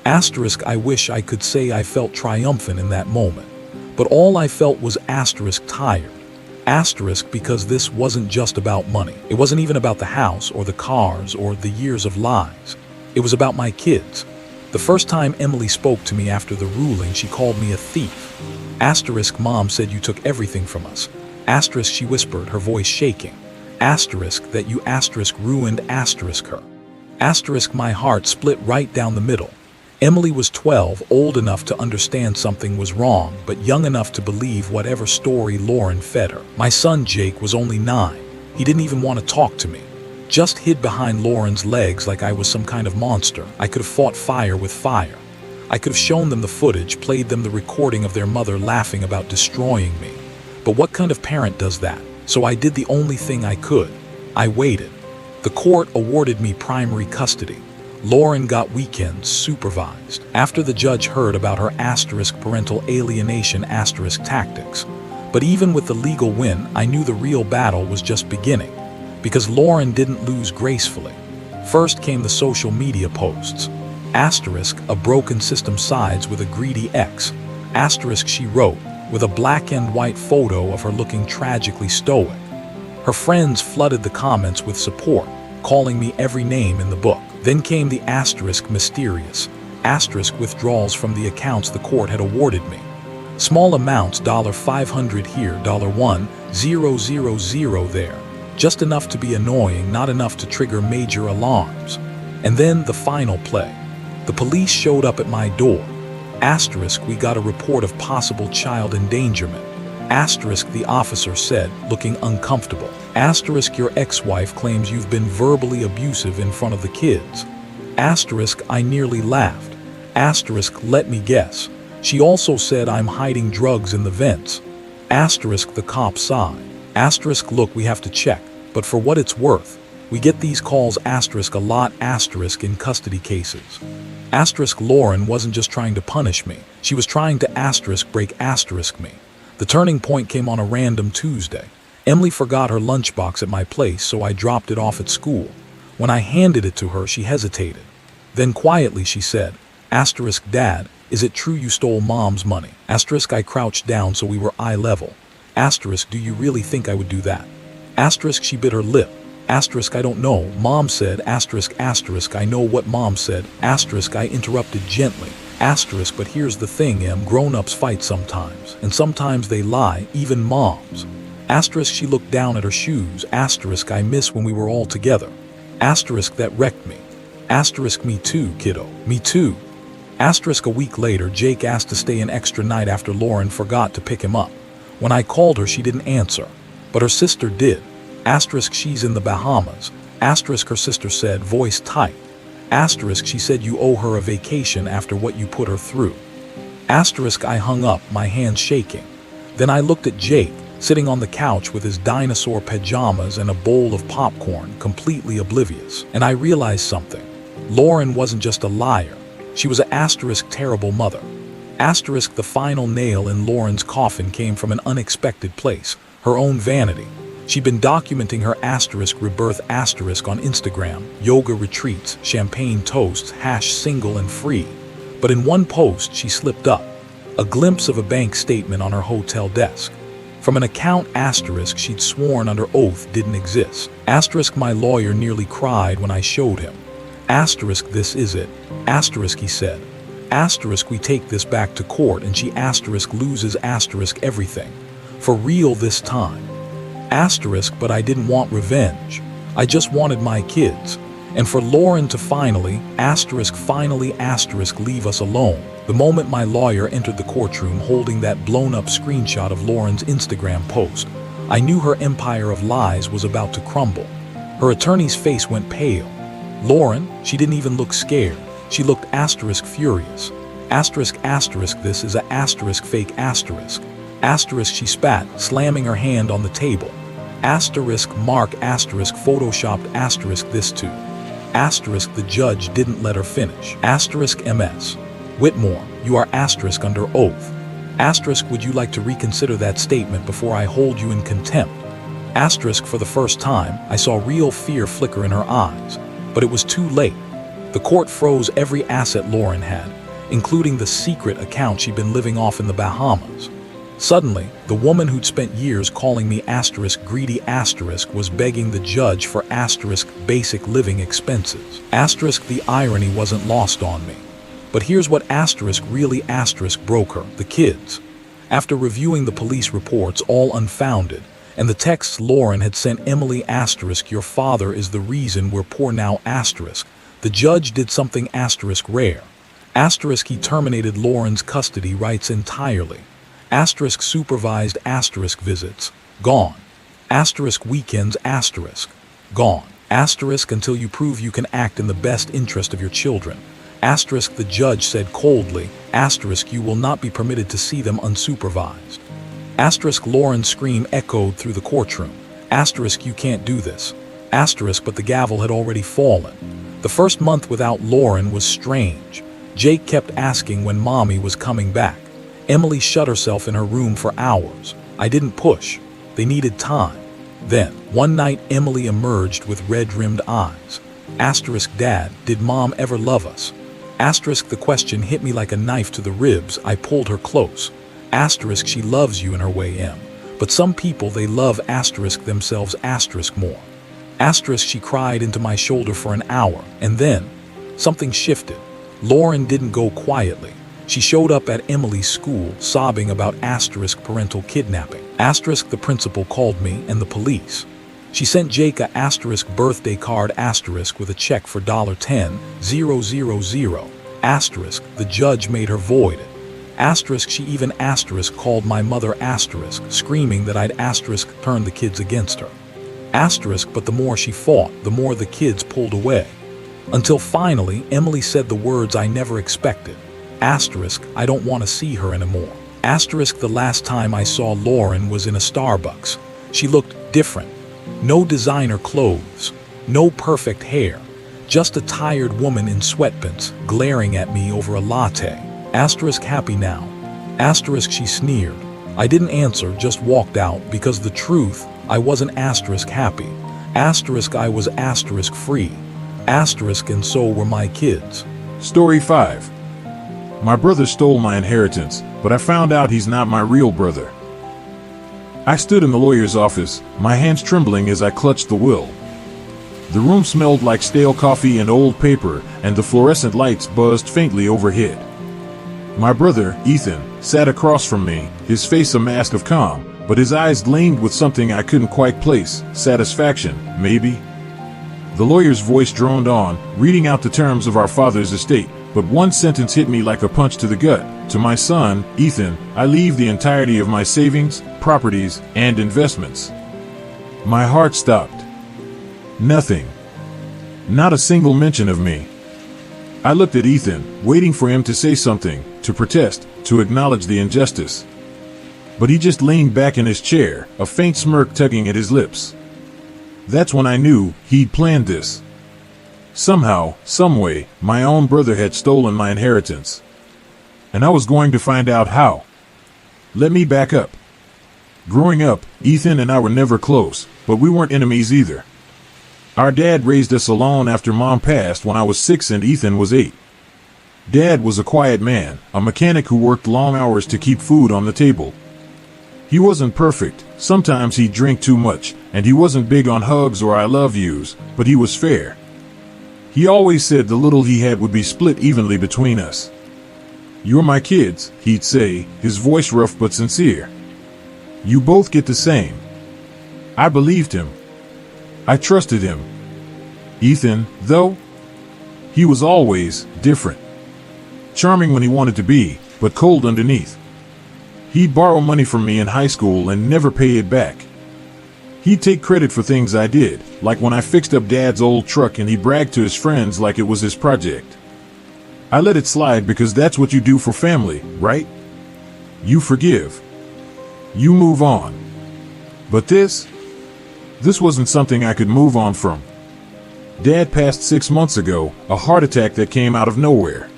Asterisk, I wish I could say I felt triumphant in that moment. But all I felt was asterisk tired. Asterisk, because this wasn't just about money. It wasn't even about the house or the cars or the years of lies. It was about my kids. The first time Emily spoke to me after the ruling, she called me a thief. Asterisk, Mom said you took everything from us. Asterisk, she whispered, her voice shaking. Asterisk, that you asterisk ruined asterisk her. Asterisk, my heart split right down the middle. Emily was 12, old enough to understand something was wrong, but young enough to believe whatever story Lauren fed her. My son Jake was only 9. He didn't even want to talk to me. Just hid behind Lauren's legs like I was some kind of monster. I could have fought fire with fire. I could have shown them the footage, played them the recording of their mother laughing about destroying me. But what kind of parent does that? So I did the only thing I could. I waited. The court awarded me primary custody. Lauren got weekends supervised. After the judge heard about her asterisk parental alienation asterisk tactics. But even with the legal win, I knew the real battle was just beginning. Because Lauren didn't lose gracefully. First came the social media posts. Asterisk, a broken system sides with a greedy ex. Asterisk, she wrote, with a black and white photo of her looking tragically stoic. Her friends flooded the comments with support, calling me every name in the book. Then came the asterisk mysterious. Asterisk withdrawals from the accounts the court had awarded me. Small amounts, $500 here, $1,000 there. Just enough to be annoying, not enough to trigger major alarms. And then the final play. The police showed up at my door. Asterisk, we got a report of possible child endangerment. Asterisk, the officer said, looking uncomfortable. Asterisk, your ex-wife claims you've been verbally abusive in front of the kids. Asterisk, I nearly laughed. Asterisk, let me guess. She also said I'm hiding drugs in the vents. Asterisk, the cop sighed. Asterisk, look, we have to check, but for what it's worth, we get these calls asterisk a lot asterisk in custody cases. Asterisk, Lauren wasn't just trying to punish me, she was trying to asterisk break asterisk me. The turning point came on a random Tuesday. Emily forgot her lunchbox at my place, so I dropped it off at school. When I handed it to her, she hesitated. Then quietly she said, asterisk, Dad, is it true you stole Mom's money? Asterisk, I crouched down so we were eye level. Asterisk, do you really think I would do that? Asterisk, she bit her lip. Asterisk, I don't know. Mom said, asterisk, I know what Mom said. Asterisk, I interrupted gently. Asterisk, but here's the thing, Em, grown-ups fight sometimes, and sometimes they lie, even moms. Asterisk, she looked down at her shoes. Asterisk, I miss when we were all together. Asterisk, that wrecked me. Asterisk, me too, kiddo. Me too. Asterisk, a week later, Jake asked to stay an extra night after Lauren forgot to pick him up. When I called her, she didn't answer, but her sister did. Asterisk, she's in the Bahamas. Asterisk, her sister said, voice tight. Asterisk, she said you owe her a vacation after what you put her through. Asterisk, I hung up, my hands shaking. Then I looked at Jake, sitting on the couch with his dinosaur pajamas and a bowl of popcorn, completely oblivious. And I realized something. Lauren wasn't just a liar. She was an asterisk terrible mother. Asterisk, the final nail in Lauren's coffin came from an unexpected place, her own vanity. She'd been documenting her asterisk rebirth asterisk on Instagram, yoga retreats, champagne toasts, #single and free. But in one post she slipped up, a glimpse of a bank statement on her hotel desk. from an account asterisk she'd sworn under oath didn't exist. Asterisk my lawyer nearly cried when I showed him. Asterisk this is it. Asterisk he said. Asterisk we take this back to court and she asterisk loses asterisk everything. For real this time. Asterisk but I didn't want revenge. I just wanted my kids. And for Lauren to finally asterisk leave us alone. The moment my lawyer entered the courtroom holding that blown-up screenshot of Lauren's Instagram post, I knew her empire of lies was about to crumble. Her attorney's face went pale. Lauren, she didn't even look scared. She looked asterisk furious. Asterisk this is a asterisk fake asterisk. Asterisk she spat, slamming her hand on the table. Asterisk mark asterisk photoshopped asterisk this too. Asterisk the judge didn't let her finish. Asterisk MS. Whitmore, you are asterisk under oath. Asterisk would you like to reconsider that statement before I hold you in contempt? Asterisk for the first time, I saw real fear flicker in her eyes. But it was too late. The court froze every asset Lauren had, including the secret account she'd been living off in the Bahamas. Suddenly, the woman who'd spent years calling me asterisk greedy asterisk was begging the judge for asterisk basic living expenses. Asterisk the irony wasn't lost on me. But here's what asterisk really asterisk broke her, the kids. After reviewing the police reports, all unfounded, and the texts Lauren had sent Emily asterisk your father is the reason we're poor now asterisk, the judge did something asterisk rare. Asterisk he terminated Lauren's custody rights entirely. Asterisk supervised asterisk visits, gone. Asterisk weekends asterisk, gone. Asterisk until you prove you can act in the best interest of your children. Asterisk the judge said coldly, asterisk you will not be permitted to see them unsupervised. Asterisk Lauren's scream echoed through the courtroom. Asterisk you can't do this. Asterisk but the gavel had already fallen. The first month without Lauren was strange. Jake kept asking when mommy was coming back. Emily shut herself in her room for hours. I didn't push. They needed time. Then, one night Emily emerged with red-rimmed eyes. Asterisk Dad, did Mom ever love us? Asterisk the question hit me like a knife to the ribs. I pulled her close. Asterisk she loves you in her way, Em. But some people they love asterisk themselves asterisk more. Asterisk she cried into my shoulder for an hour, and then something shifted. Lauren didn't go quietly. She showed up at Emily's school sobbing about asterisk parental kidnapping. Asterisk the principal called me and the police. She sent Jake a asterisk birthday card asterisk with a check for $10,000. Asterisk the judge made her void it. Asterisk she even asterisk called my mother asterisk, screaming that I'd asterisk turned the kids against her. Asterisk but the more she fought, the more the kids pulled away. Until finally Emily said the words I never expected. Asterisk, I don't want to see her anymore. Asterisk the last time I saw Lauren was in a Starbucks. She looked different. No designer clothes. No perfect hair. Just a tired woman in sweatpants, glaring at me over a latte. Asterisk happy now. Asterisk she sneered. I didn't answer, just walked out, because the truth, I wasn't asterisk happy. Asterisk I was asterisk free. Asterisk and so were my kids. Story 5. My brother stole my inheritance, but I found out he's not my real brother. I stood in the lawyer's office, my hands trembling as I clutched the will. The room smelled like stale coffee and old paper, and the fluorescent lights buzzed faintly overhead. My brother, Ethan, sat across from me, his face a mask of calm, but his eyes gleamed with something I couldn't quite place. Satisfaction, maybe? The lawyer's voice droned on, reading out the terms of our father's estate, but one sentence hit me like a punch to the gut. To my son, Ethan, I leave the entirety of my savings, properties, and investments. My heart stopped. Nothing. Not a single mention of me. I looked at Ethan, waiting for him to say something, to protest, to acknowledge the injustice. But he just leaned back in his chair, a faint smirk tugging at his lips. That's when I knew he'd planned this. Somehow, someway, my own brother had stolen my inheritance. And I was going to find out how. Let me back up. Growing up, Ethan and I were never close, but we weren't enemies either. Our dad raised us alone after Mom passed when I was 6 and Ethan was 8. Dad was a quiet man, a mechanic who worked long hours to keep food on the table. He wasn't perfect. Sometimes he'd drink too much, and he wasn't big on hugs or I love yous, but he was fair. He always said the little he had would be split evenly between us. "You're my kids," he'd say, his voice rough but sincere. "You both get the same." I believed him. I trusted him. Ethan, though, he was always different. Charming when he wanted to be, but cold underneath. He'd borrow money from me in high school and never pay it back. He'd take credit for things I did, like when I fixed up Dad's old truck, and he bragged to his friends like it was his project. I let it slide because that's what you do for family, right? You forgive. You move on. But this wasn't something I could move on from. Dad passed 6 months ago, a heart attack that came out of nowhere.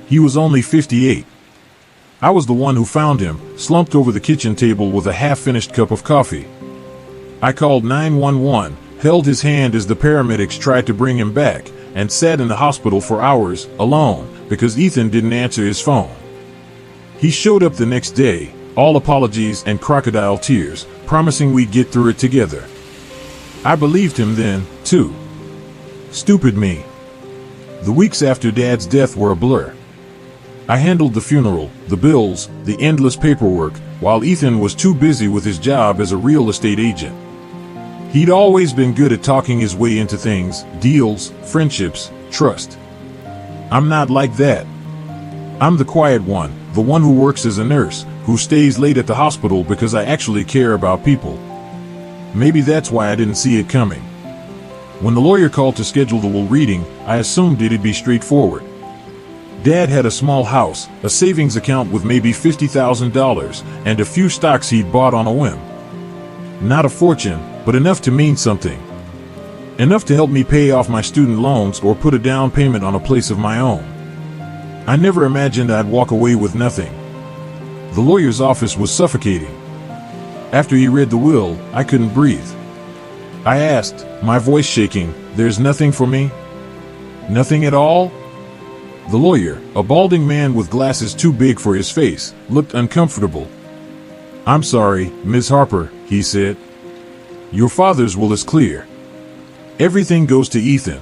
He was only 58. I was the one who found him, slumped over the kitchen table with a half-finished cup of coffee. I called 911, held his hand as the paramedics tried to bring him back, and sat in the hospital for hours, alone, because Ethan didn't answer his phone. He showed up the next day, all apologies and crocodile tears, promising we'd get through it together. I believed him then, too. Stupid me. The weeks after Dad's death were a blur. I handled the funeral, the bills, the endless paperwork, while Ethan was too busy with his job as a real estate agent. He'd always been good at talking his way into things, deals, friendships, trust. I'm not like that. I'm the quiet one, the one who works as a nurse, who stays late at the hospital because I actually care about people. Maybe that's why I didn't see it coming. When the lawyer called to schedule the will reading, I assumed it'd be straightforward. Dad had a small house, a savings account with maybe $50,000, and a few stocks he'd bought on a whim. Not a fortune, but enough to mean something. Enough to help me pay off my student loans or put a down payment on a place of my own. I never imagined I'd walk away with nothing. The lawyer's office was suffocating. After he read the will, I couldn't breathe. I asked, my voice shaking, "There's nothing for me? Nothing at all?" The lawyer, a balding man with glasses too big for his face, looked uncomfortable. "I'm sorry, Ms. Harper," he said. "Your father's will is clear. Everything goes to Ethan."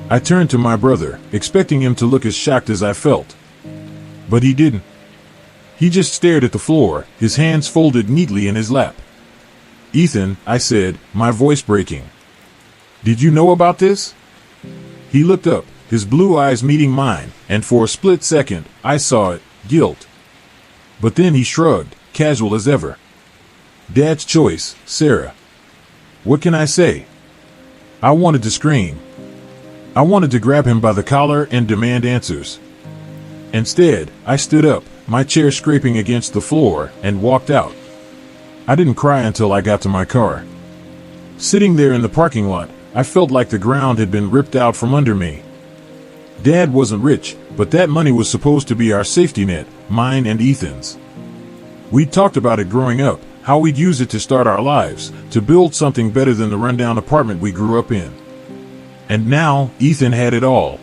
I turned to my brother, expecting him to look as shocked as I felt. But he didn't. He just stared at the floor, his hands folded neatly in his lap. "Ethan," I said, my voice breaking. "Did you know about this?" He looked up, his blue eyes meeting mine, and for a split second, I saw it, guilt. But then he shrugged, casual as ever. "Dad's choice, Sarah. What can I say?" I wanted to scream. I wanted to grab him by the collar and demand answers. Instead, I stood up, my chair scraping against the floor, and walked out. I didn't cry until I got to my car. Sitting there in the parking lot, I felt like the ground had been ripped out from under me. Dad wasn't rich, but that money was supposed to be our safety net, mine and Ethan's. We'd talked about it growing up, how we'd use it to start our lives, to build something better than the rundown apartment we grew up in. And now, Ethan had it all.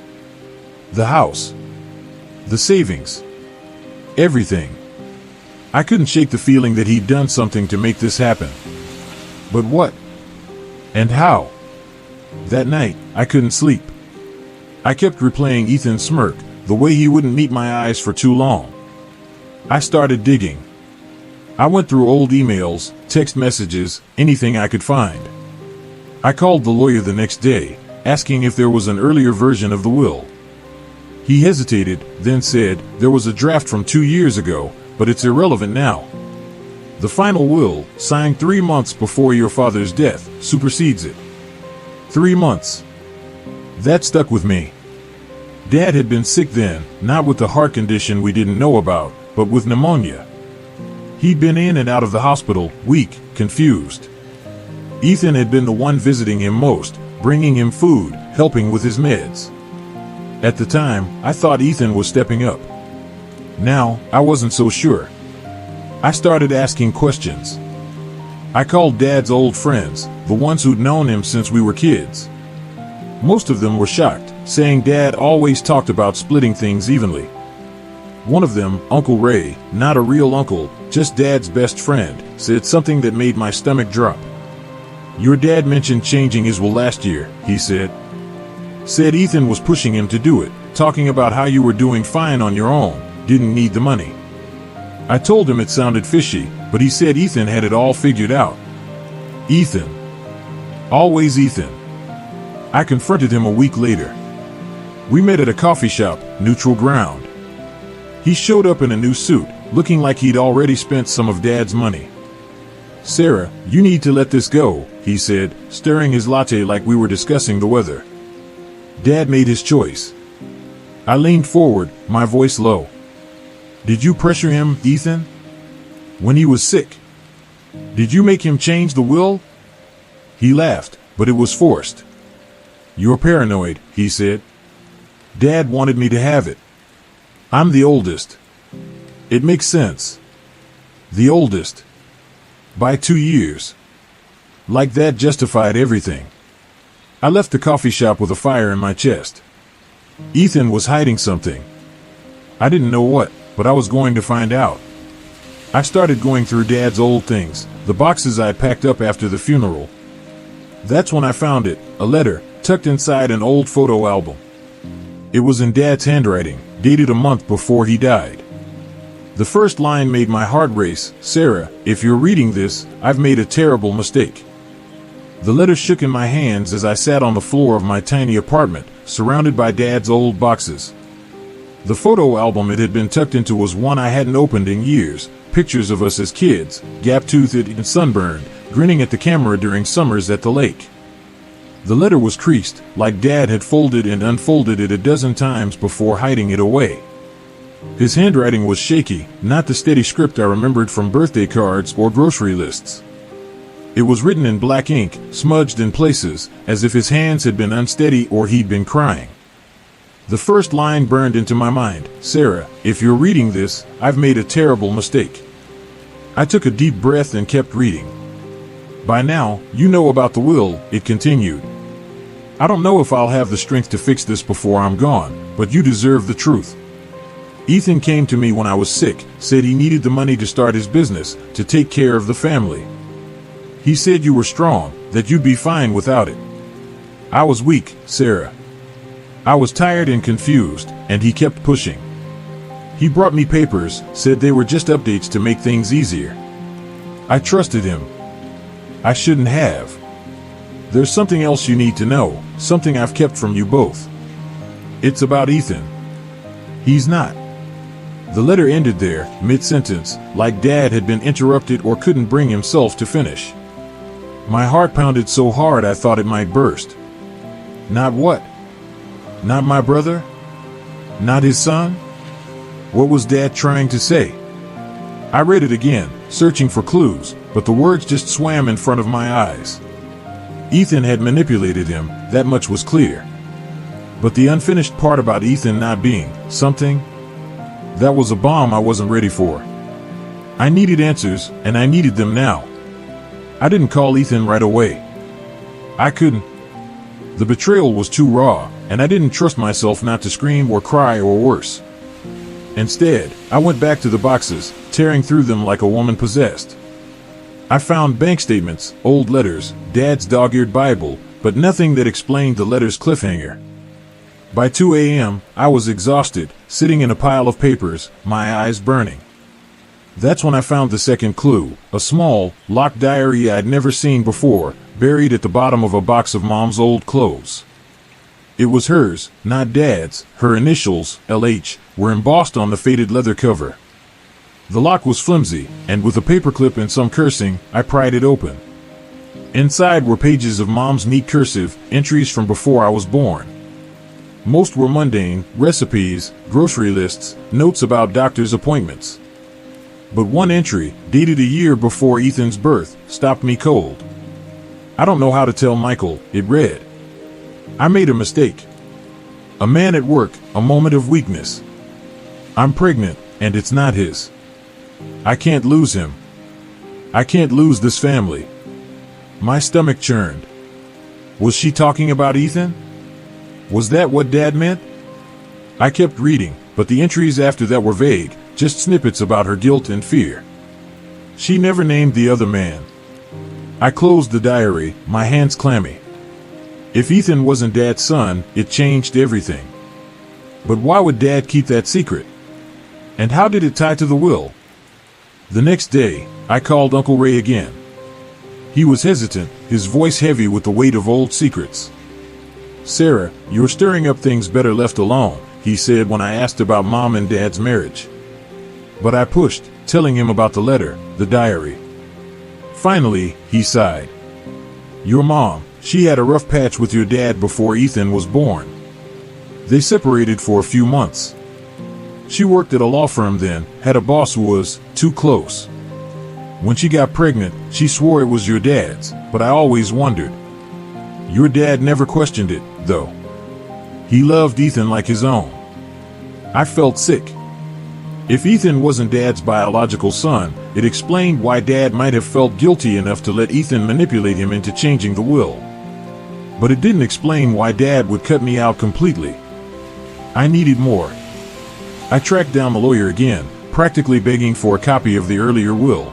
The house. The savings. Everything. I couldn't shake the feeling that he'd done something to make this happen. But what? And how? That night, I couldn't sleep. I kept replaying Ethan's smirk, the way he wouldn't meet my eyes for too long. I started digging. I went through old emails, text messages, anything I could find. I called the lawyer the next day, asking if there was an earlier version of the will. He hesitated, then said, "There was a draft from 2 years ago, but it's irrelevant now. The final will, signed 3 months before your father's death, supersedes it." 3 months. That stuck with me. Dad had been sick then, not with the heart condition we didn't know about, but with pneumonia. He'd been in and out of the hospital, weak, confused. Ethan had been the one visiting him most, bringing him food, helping with his meds. At the time, I thought Ethan was stepping up. Now, I wasn't so sure. I started asking questions. I called Dad's old friends, the ones who'd known him since we were kids. Most of them were shocked, saying Dad always talked about splitting things evenly. One of them, Uncle Ray, not a real uncle, just Dad's best friend, said something that made my stomach drop. "Your dad mentioned changing his will last year," he said. "Said Ethan was pushing him to do it, talking about how you were doing fine on your own, didn't need the money." I told him it sounded fishy, but he said Ethan had it all figured out. Ethan. Always Ethan. I confronted him a week later. We met at a coffee shop, neutral ground. He showed up in a new suit, looking like he'd already spent some of Dad's money. "Sarah, you need to let this go," he said, stirring his latte like we were discussing the weather. Dad made his choice. I leaned forward, my voice low. "Did you pressure him, Ethan? When he was sick? Did you make him change the will?" He laughed, but it was forced. "You're paranoid," he said. "Dad wanted me to have it. I'm the oldest. It makes sense. The oldest. By 2 years. Like that justified everything." I left the coffee shop with a fire in my chest. Ethan was hiding something. I didn't know what, but I was going to find out. I started going through Dad's old things, the boxes I'd packed up after the funeral. That's when I found it, a letter, tucked inside an old photo album. It was in Dad's handwriting, dated a month before he died. The first line made my heart race. "Sarah, if you're reading this, I've made a terrible mistake." The letter shook in my hands as I sat on the floor of my tiny apartment, surrounded by Dad's old boxes. The photo album it had been tucked into was one I hadn't opened in years, pictures of us as kids, gap-toothed and sunburned, grinning at the camera during summers at the lake. The letter was creased, like Dad had folded and unfolded it a dozen times before hiding it away. His handwriting was shaky, not the steady script I remembered from birthday cards or grocery lists. It was written in black ink, smudged in places, as if his hands had been unsteady or he'd been crying. The first line burned into my mind. "Sarah, if you're reading this, I've made a terrible mistake." I took a deep breath and kept reading. "By now, you know about the will," it continued. "I don't know if I'll have the strength to fix this before I'm gone, but you deserve the truth. Ethan came to me when I was sick, said he needed the money to start his business, to take care of the family. He said you were strong, that you'd be fine without it. I was weak, Sarah. I was tired and confused, and he kept pushing. He brought me papers, said they were just updates to make things easier. I trusted him. I shouldn't have. There's something else you need to know, something I've kept from you both. It's about Ethan. He's not." The letter ended there, mid-sentence, like Dad had been interrupted or couldn't bring himself to finish. My heart pounded so hard I thought it might burst. Not what? Not my brother? Not his son? What was Dad trying to say? I read it again, searching for clues, but the words just swam in front of my eyes. Ethan had manipulated him, that much was clear. But the unfinished part about Ethan not being something, that was a bomb I wasn't ready for. I needed answers, and I needed them now. I didn't call Ethan right away. I couldn't. The betrayal was too raw, and I didn't trust myself not to scream or cry or worse. Instead, I went back to the boxes, tearing through them like a woman possessed. I found bank statements, old letters, Dad's dog-eared Bible, but nothing that explained the letter's cliffhanger. By 2 a.m., I was exhausted, sitting in a pile of papers, my eyes burning. That's when I found the second clue, a small, locked diary I'd never seen before, buried at the bottom of a box of Mom's old clothes. It was hers, not Dad's. Her initials, LH, were embossed on the faded leather cover. The lock was flimsy, and with a paperclip and some cursing, I pried it open. Inside were pages of Mom's neat cursive, entries from before I was born. Most were mundane, recipes, grocery lists, notes about doctor's appointments. But one entry, dated a year before Ethan's birth, stopped me cold. "I don't know how to tell Michael," it read. "I made a mistake. A man at work, a moment of weakness. I'm pregnant, and it's not his. I can't lose him. I can't lose this family." My stomach churned. Was she talking about Ethan? Was that what Dad meant? I kept reading, but the entries after that were vague, just snippets about her guilt and fear. She never named the other man. I closed the diary, my hands clammy. If Ethan wasn't Dad's son, it changed everything. But why would Dad keep that secret? And how did it tie to the will? The next day, I called Uncle Ray again. He was hesitant, his voice heavy with the weight of old secrets. "Sarah, you're stirring up things better left alone," he said when I asked about Mom and Dad's marriage. But I pushed, telling him about the letter, the diary. Finally, he sighed. "Your mom, she had a rough patch with your dad before Ethan was born. They separated for a few months. She worked at a law firm then, had a boss who was too close. When she got pregnant, she swore it was your dad's, but I always wondered. Your dad never questioned it, though. He loved Ethan like his own. I felt sick. If Ethan wasn't Dad's biological son, it explained why Dad might have felt guilty enough to let Ethan manipulate him into changing the will. But it didn't explain why Dad would cut me out completely. I needed more. I tracked down the lawyer again, practically begging for a copy of the earlier will.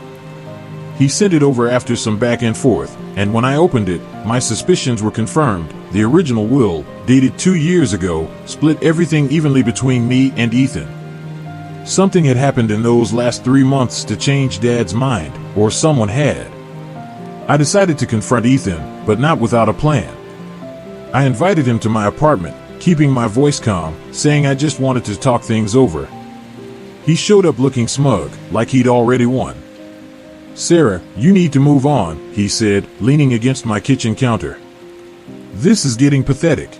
He sent it over after some back and forth, and when I opened it, my suspicions were confirmed. The original will, dated 2 years ago, split everything evenly between me and Ethan. Something had happened in those last 3 months to change Dad's mind, or someone had. I decided to confront Ethan, but not without a plan. I invited him to my apartment, keeping my voice calm, saying I just wanted to talk things over. He showed up looking smug, like he'd already won. "Sarah, you need to move on," he said, leaning against my kitchen counter. "This is getting pathetic."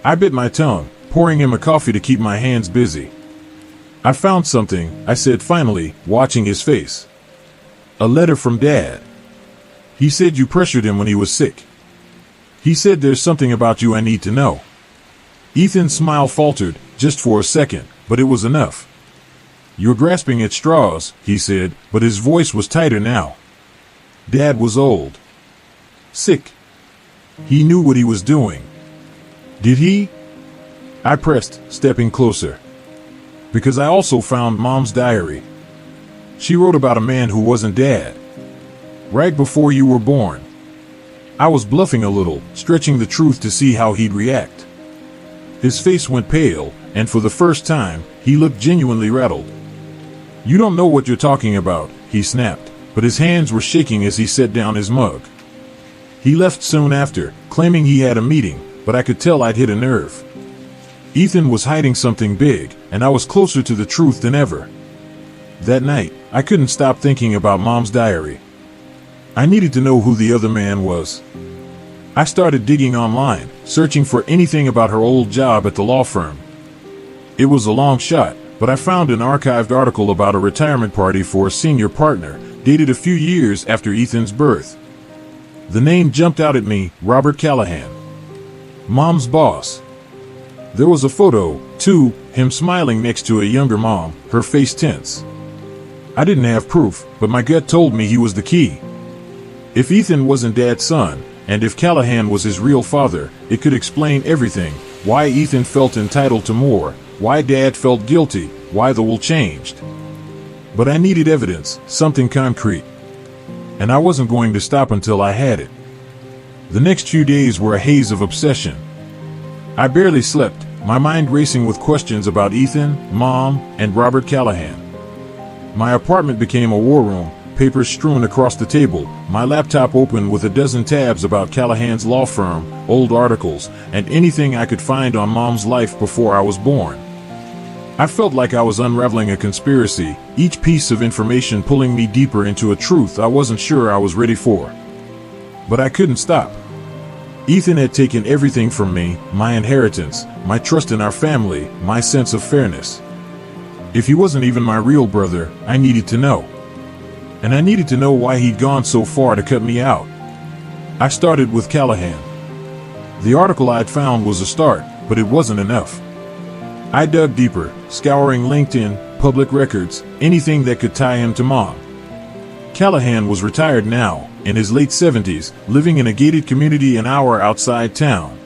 I bit my tongue, pouring him a coffee to keep my hands busy. "I found something," I said finally, watching his face. "A letter from Dad. He said you pressured him when he was sick. He said there's something about you I need to know." Ethan's smile faltered, just for a second, but it was enough. "You're grasping at straws," he said, but his voice was tighter now. Dad was old. Sick. He knew what he was doing. Did he? I pressed, stepping closer. Because I also found Mom's diary. She wrote about a man who wasn't Dad. Right before you were born. I was bluffing a little, stretching the truth to see how he'd react. His face went pale, and for the first time, he looked genuinely rattled. "You don't know what you're talking about," he snapped, but his hands were shaking as he set down his mug. He left soon after, claiming he had a meeting, but I could tell I'd hit a nerve. Ethan was hiding something big, and I was closer to the truth than ever. That night, I couldn't stop thinking about Mom's diary. I needed to know who the other man was. I started digging online, searching for anything about her old job at the law firm. It was a long shot, but I found an archived article about a retirement party for a senior partner, dated a few years after Ethan's birth. The name jumped out at me, Robert Callahan. Mom's boss. There was a photo, too, him smiling next to a younger mom, her face tense. I didn't have proof, but my gut told me he was the key. If Ethan wasn't Dad's son, and if Callahan was his real father, it could explain everything. Why Ethan felt entitled to more, why Dad felt guilty, why the will changed. But I needed evidence, something concrete. And I wasn't going to stop until I had it. The next few days were a haze of obsession. I barely slept, my mind racing with questions about Ethan, Mom, and Robert Callahan. My apartment became a war room, papers strewn across the table, my laptop open with a dozen tabs about Callahan's law firm, old articles, and anything I could find on Mom's life before I was born. I felt like I was unraveling a conspiracy, each piece of information pulling me deeper into a truth I wasn't sure I was ready for. But I couldn't stop. Ethan had taken everything from me, my inheritance, my trust in our family, my sense of fairness. If he wasn't even my real brother, I needed to know. And I needed to know why he'd gone so far to cut me out. I started with Callahan. The article I'd found was a start, but it wasn't enough. I dug deeper, scouring LinkedIn, public records, anything that could tie him to Mom. Callahan was retired now, in his late 70s, living in a gated community an hour outside town.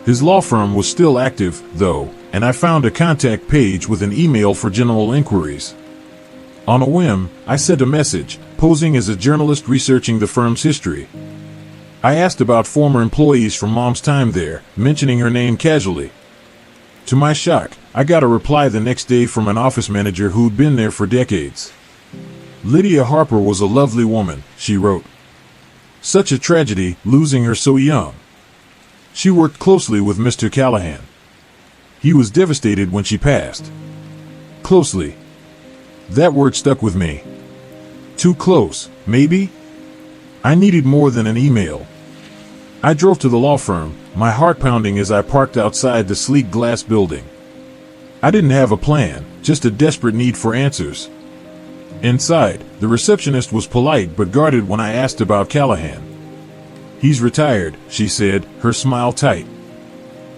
His law firm was still active, though, and I found a contact page with an email for general inquiries. On a whim, I sent a message, posing as a journalist researching the firm's history. I asked about former employees from Mom's time there, mentioning her name casually. To my shock, I got a reply the next day from an office manager who'd been there for decades. Lydia Harper was a lovely woman, she wrote. Such a tragedy, losing her so young. She worked closely with Mr. Callahan. He was devastated when she passed. Closely. That word stuck with me. Too close, maybe? I needed more than an email. I drove to the law firm, my heart pounding as I parked outside the sleek glass building. I didn't have a plan, just a desperate need for answers. Inside, the receptionist was polite but guarded when I asked about Callahan. He's retired, she said, her smile tight.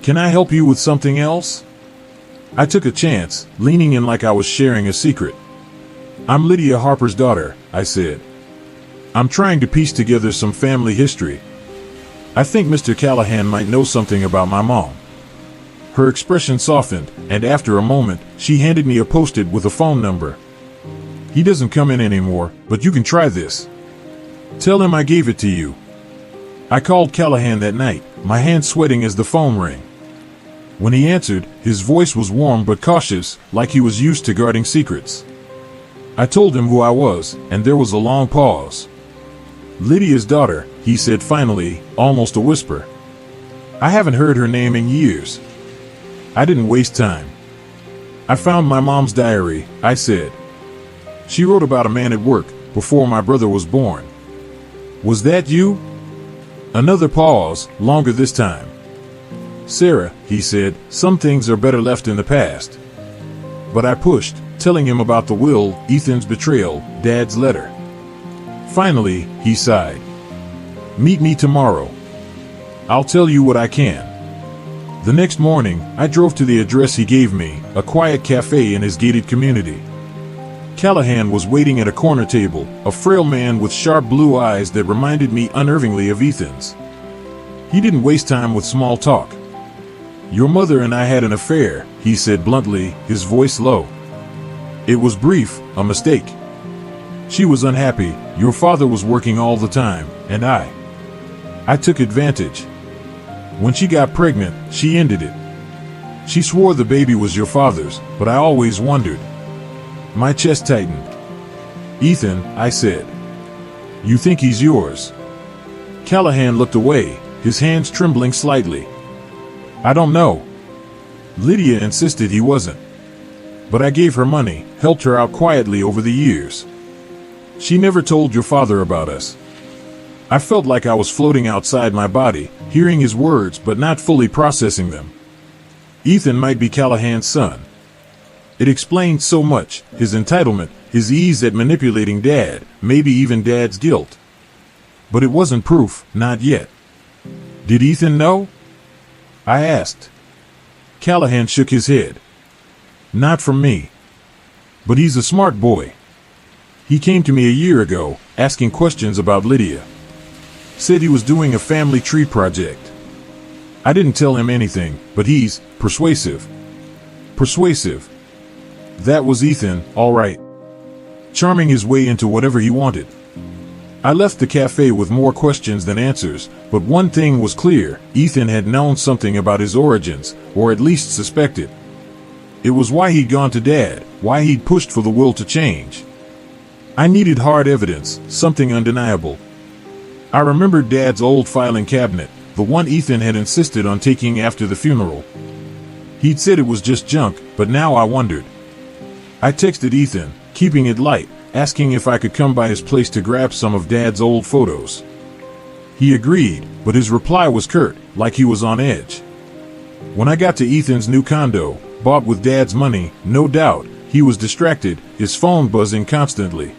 Can I help you with something else? I took a chance, leaning in like I was sharing a secret. I'm Lydia Harper's daughter, I said. I'm trying to piece together some family history. I think Mr. Callahan might know something about my mom. Her expression softened, and after a moment, she handed me a post-it with a phone number. He doesn't come in anymore, but you can try this. Tell him I gave it to you. I called Callahan that night, my hands sweating as the phone rang. When he answered, his voice was warm but cautious, like he was used to guarding secrets. I told him who I was, and there was a long pause. Lydia's daughter, he said finally, almost a whisper. I haven't heard her name in years. I didn't waste time. I found my mom's diary, I said. She wrote about a man at work, before my brother was born. Was that you? Another pause, longer this time. Sarah, he said, some things are better left in the past. But I pushed, telling him about the will, Ethan's betrayal, Dad's letter. Finally, he sighed. Meet me tomorrow. I'll tell you what I can. The next morning, I drove to the address he gave me, a quiet cafe in his gated community. Callahan was waiting at a corner table, a frail man with sharp blue eyes that reminded me unnervingly of Ethan's. He didn't waste time with small talk. Your mother and I had an affair, he said bluntly, his voice low. It was brief, a mistake. She was unhappy, your father was working all the time, and I took advantage. When she got pregnant, she ended it. She swore the baby was your father's, but I always wondered. My chest tightened. Ethan, I said. You think he's yours? Callahan looked away, his hands trembling slightly. I don't know. Lydia insisted he wasn't. But I gave her money, helped her out quietly over the years. She never told your father about us. I felt like I was floating outside my body, hearing his words but not fully processing them. Ethan might be Callahan's son. It explained so much, his entitlement, his ease at manipulating Dad, maybe even Dad's guilt. But it wasn't proof, not yet. Did Ethan know? I asked. Callahan shook his head. Not from me. But he's a smart boy. He came to me a year ago, asking questions about Lydia. Said he was doing a family tree project. I didn't tell him anything, but he's persuasive. Persuasive. That was Ethan, all right. Charming his way into whatever he wanted. I left the cafe with more questions than answers, but one thing was clear, Ethan had known something about his origins, or at least suspected. It was why he'd gone to Dad, why he'd pushed for the will to change. I needed hard evidence, something undeniable. I remembered Dad's old filing cabinet, the one Ethan had insisted on taking after the funeral. He'd said it was just junk, but now I wondered. I texted Ethan, keeping it light, asking if I could come by his place to grab some of Dad's old photos. He agreed, but his reply was curt, like he was on edge. When I got to Ethan's new condo, bought with Dad's money, no doubt, he was distracted, his phone buzzing constantly.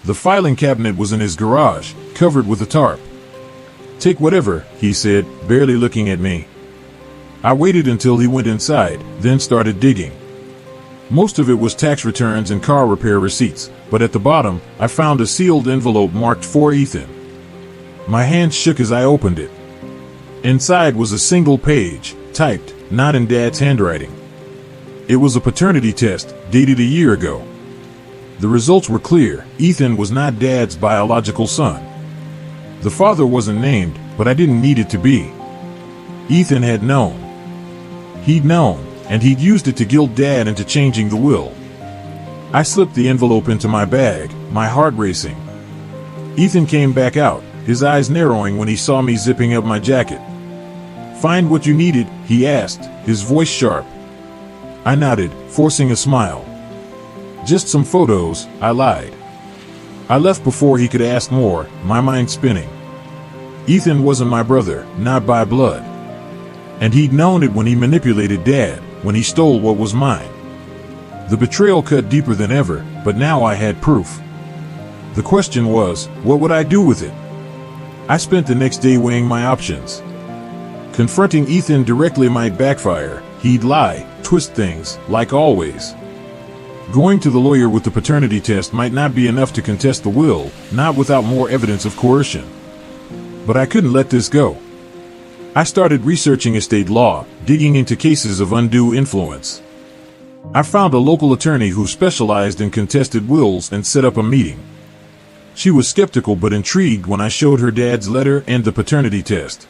The filing cabinet was in his garage, covered with a tarp. Take whatever, he said, barely looking at me. I waited until he went inside, then started digging. Most of it was tax returns and car repair receipts, but at the bottom, I found a sealed envelope marked for Ethan. My hand shook as I opened it. Inside was a single page, typed, not in Dad's handwriting. It was a paternity test, dated a year ago. The results were clear. Ethan was not Dad's biological son. The father wasn't named, but I didn't need it to be. Ethan had known. He'd known, and he'd used it to guilt Dad into changing the will. I slipped the envelope into my bag, my heart racing. Ethan came back out, his eyes narrowing when he saw me zipping up my jacket. "Find what you needed?" he asked, his voice sharp. I nodded, forcing a smile. "Just some photos," I lied. I left before he could ask more, my mind spinning. Ethan wasn't my brother, not by blood. And he'd known it when he manipulated Dad, when he stole what was mine. The betrayal cut deeper than ever, but now I had proof. The question was, what would I do with it? I spent the next day weighing my options. Confronting Ethan directly might backfire. He'd lie, twist things, like always. Going to the lawyer with the paternity test might not be enough to contest the will, not without more evidence of coercion. But I couldn't let this go. I started researching estate law, digging into cases of undue influence. I found a local attorney who specialized in contested wills and set up a meeting. She was skeptical but intrigued when I showed her Dad's letter and the paternity test.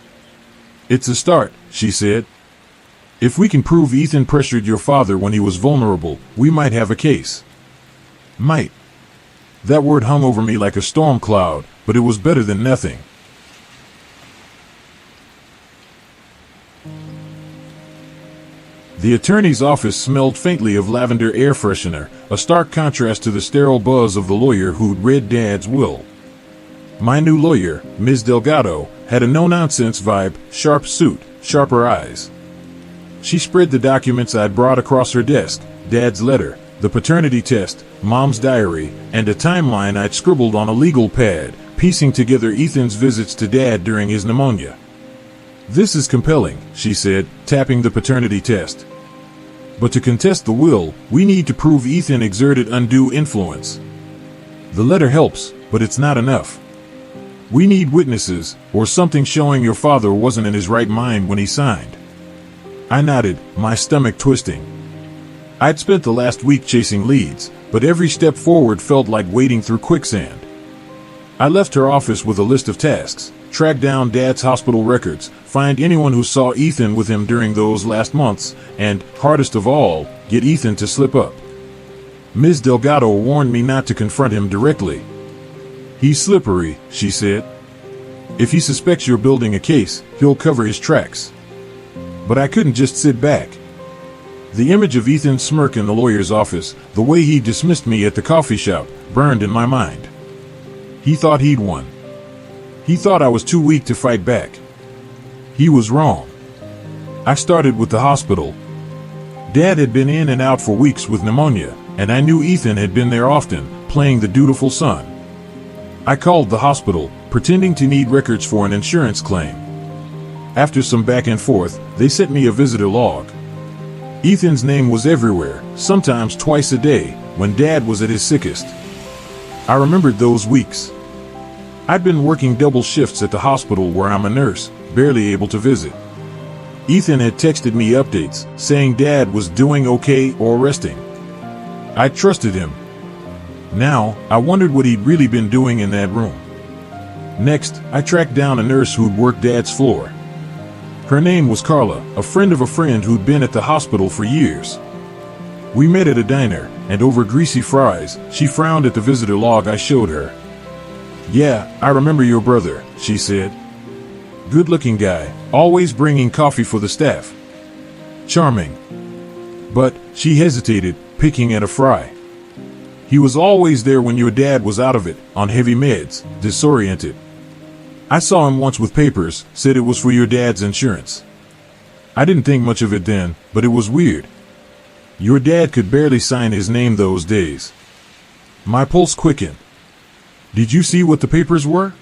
"It's a start," she said. "If we can prove Ethan pressured your father when he was vulnerable, we might have a case." Might. That word hung over me like a storm cloud, but it was better than nothing. The attorney's office smelled faintly of lavender air freshener, a stark contrast to the sterile buzz of the lawyer who'd read Dad's will. My new lawyer, Ms. Delgado, had a no-nonsense vibe, sharp suit, sharper eyes. She spread the documents I'd brought across her desk, Dad's letter, the paternity test, Mom's diary, and a timeline I'd scribbled on a legal pad, piecing together Ethan's visits to Dad during his pneumonia. "This is compelling," she said, tapping the paternity test. "But to contest the will, we need to prove Ethan exerted undue influence. The letter helps, but it's not enough. We need witnesses, or something showing your father wasn't in his right mind when he signed." I nodded, my stomach twisting. I'd spent the last week chasing leads, but every step forward felt like wading through quicksand. I left her office with a list of tasks: track down Dad's hospital records, find anyone who saw Ethan with him during those last months, and, hardest of all, get Ethan to slip up. Ms. Delgado warned me not to confront him directly. "He's slippery," she said. "If he suspects you're building a case, he'll cover his tracks." But I couldn't just sit back. The image of Ethan's smirk in the lawyer's office, the way he dismissed me at the coffee shop, burned in my mind. He thought he'd won. He thought I was too weak to fight back. He was wrong. I started with the hospital. Dad had been in and out for weeks with pneumonia, and I knew Ethan had been there often, playing the dutiful son. I called the hospital, pretending to need records for an insurance claim. After some back and forth, they sent me a visitor log. Ethan's name was everywhere, sometimes twice a day, when Dad was at his sickest. I remembered those weeks. I'd been working double shifts at the hospital where I'm a nurse, barely able to visit. Ethan had texted me updates, saying Dad was doing okay or resting. I trusted him. Now, I wondered what he'd really been doing in that room. Next, I tracked down a nurse who'd worked Dad's floor. Her name was Carla, a friend of a friend who'd been at the hospital for years. We met at a diner, and over greasy fries, she frowned at the visitor log I showed her. "Yeah, I remember your brother," she said. "Good-looking guy, always bringing coffee for the staff. Charming." But, she hesitated, picking at a fry. "He was always there when your dad was out of it, on heavy meds, disoriented. I saw him once with papers, said it was for your dad's insurance. I didn't think much of it then, but it was weird. Your dad could barely sign his name those days." My pulse quickened. "Did you see what the papers were?"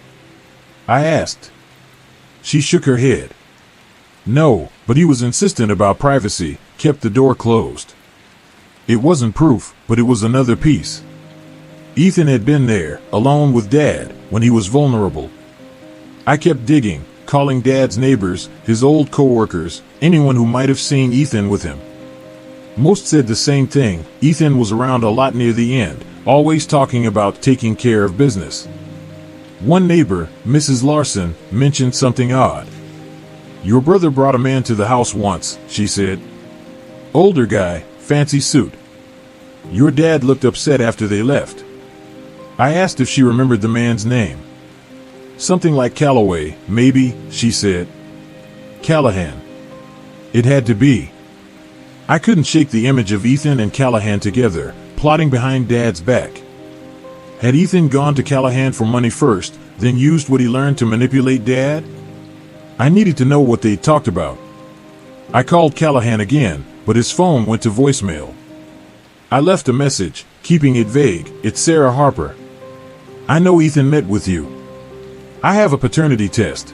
I asked. She shook her head. "No, but he was insistent about privacy, kept the door closed. It wasn't proof, but it was another piece. Ethan had been there, alone with Dad, when he was vulnerable. I kept digging, calling Dad's neighbors, his old co-workers, anyone who might have seen Ethan with him. Most said the same thing. Ethan was around a lot near the end, always talking about taking care of business. One neighbor, Mrs. Larson, mentioned something odd. "Your brother brought a man to the house once," she said. "Older guy, fancy suit. Your dad looked upset after they left." I asked if she remembered the man's name. "Something like Calloway, maybe," she said. "Callahan. It had to be." I couldn't shake the image of Ethan and Callahan together, plotting behind Dad's back. Had Ethan gone to Callahan for money first, then used what he learned to manipulate Dad? I needed to know what they talked about. I called Callahan again, but his phone went to voicemail. I left a message, keeping it vague. "It's Sarah Harper. I know Ethan met with you. I have a paternity test.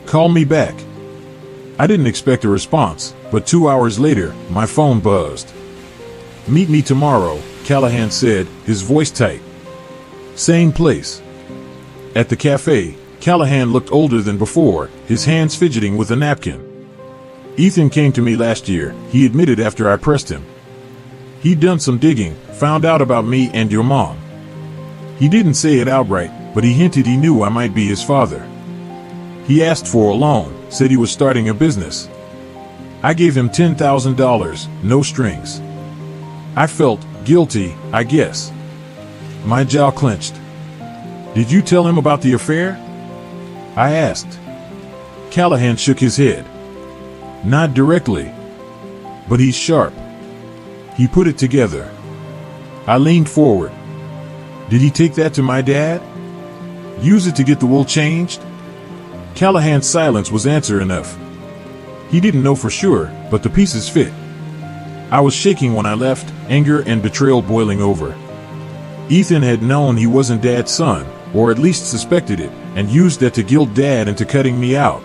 Call me back." I didn't expect a response, but 2 hours later, my phone buzzed. "Meet me tomorrow," Callahan said, his voice tight. "Same place." At the cafe, Callahan looked older than before, his hands fidgeting with a napkin. "Ethan came to me last year," he admitted after I pressed him. "He'd done some digging, found out about me and your mom. He didn't say it outright, but he hinted he knew I might be his father. He asked for a loan, said he was starting a business. I gave him $10,000, no strings. I felt guilty, I guess." My jaw clenched. "Did you tell him about the affair?" I asked. Callahan shook his head. "Not directly. But he's sharp. He put it together." I leaned forward. "Did he take that to my dad? Use it to get the will changed?" Callahan's silence was answer enough. He didn't know for sure, but the pieces fit. I was shaking when I left, anger and betrayal boiling over. Ethan had known he wasn't Dad's son, or at least suspected it, and used that to guilt Dad into cutting me out.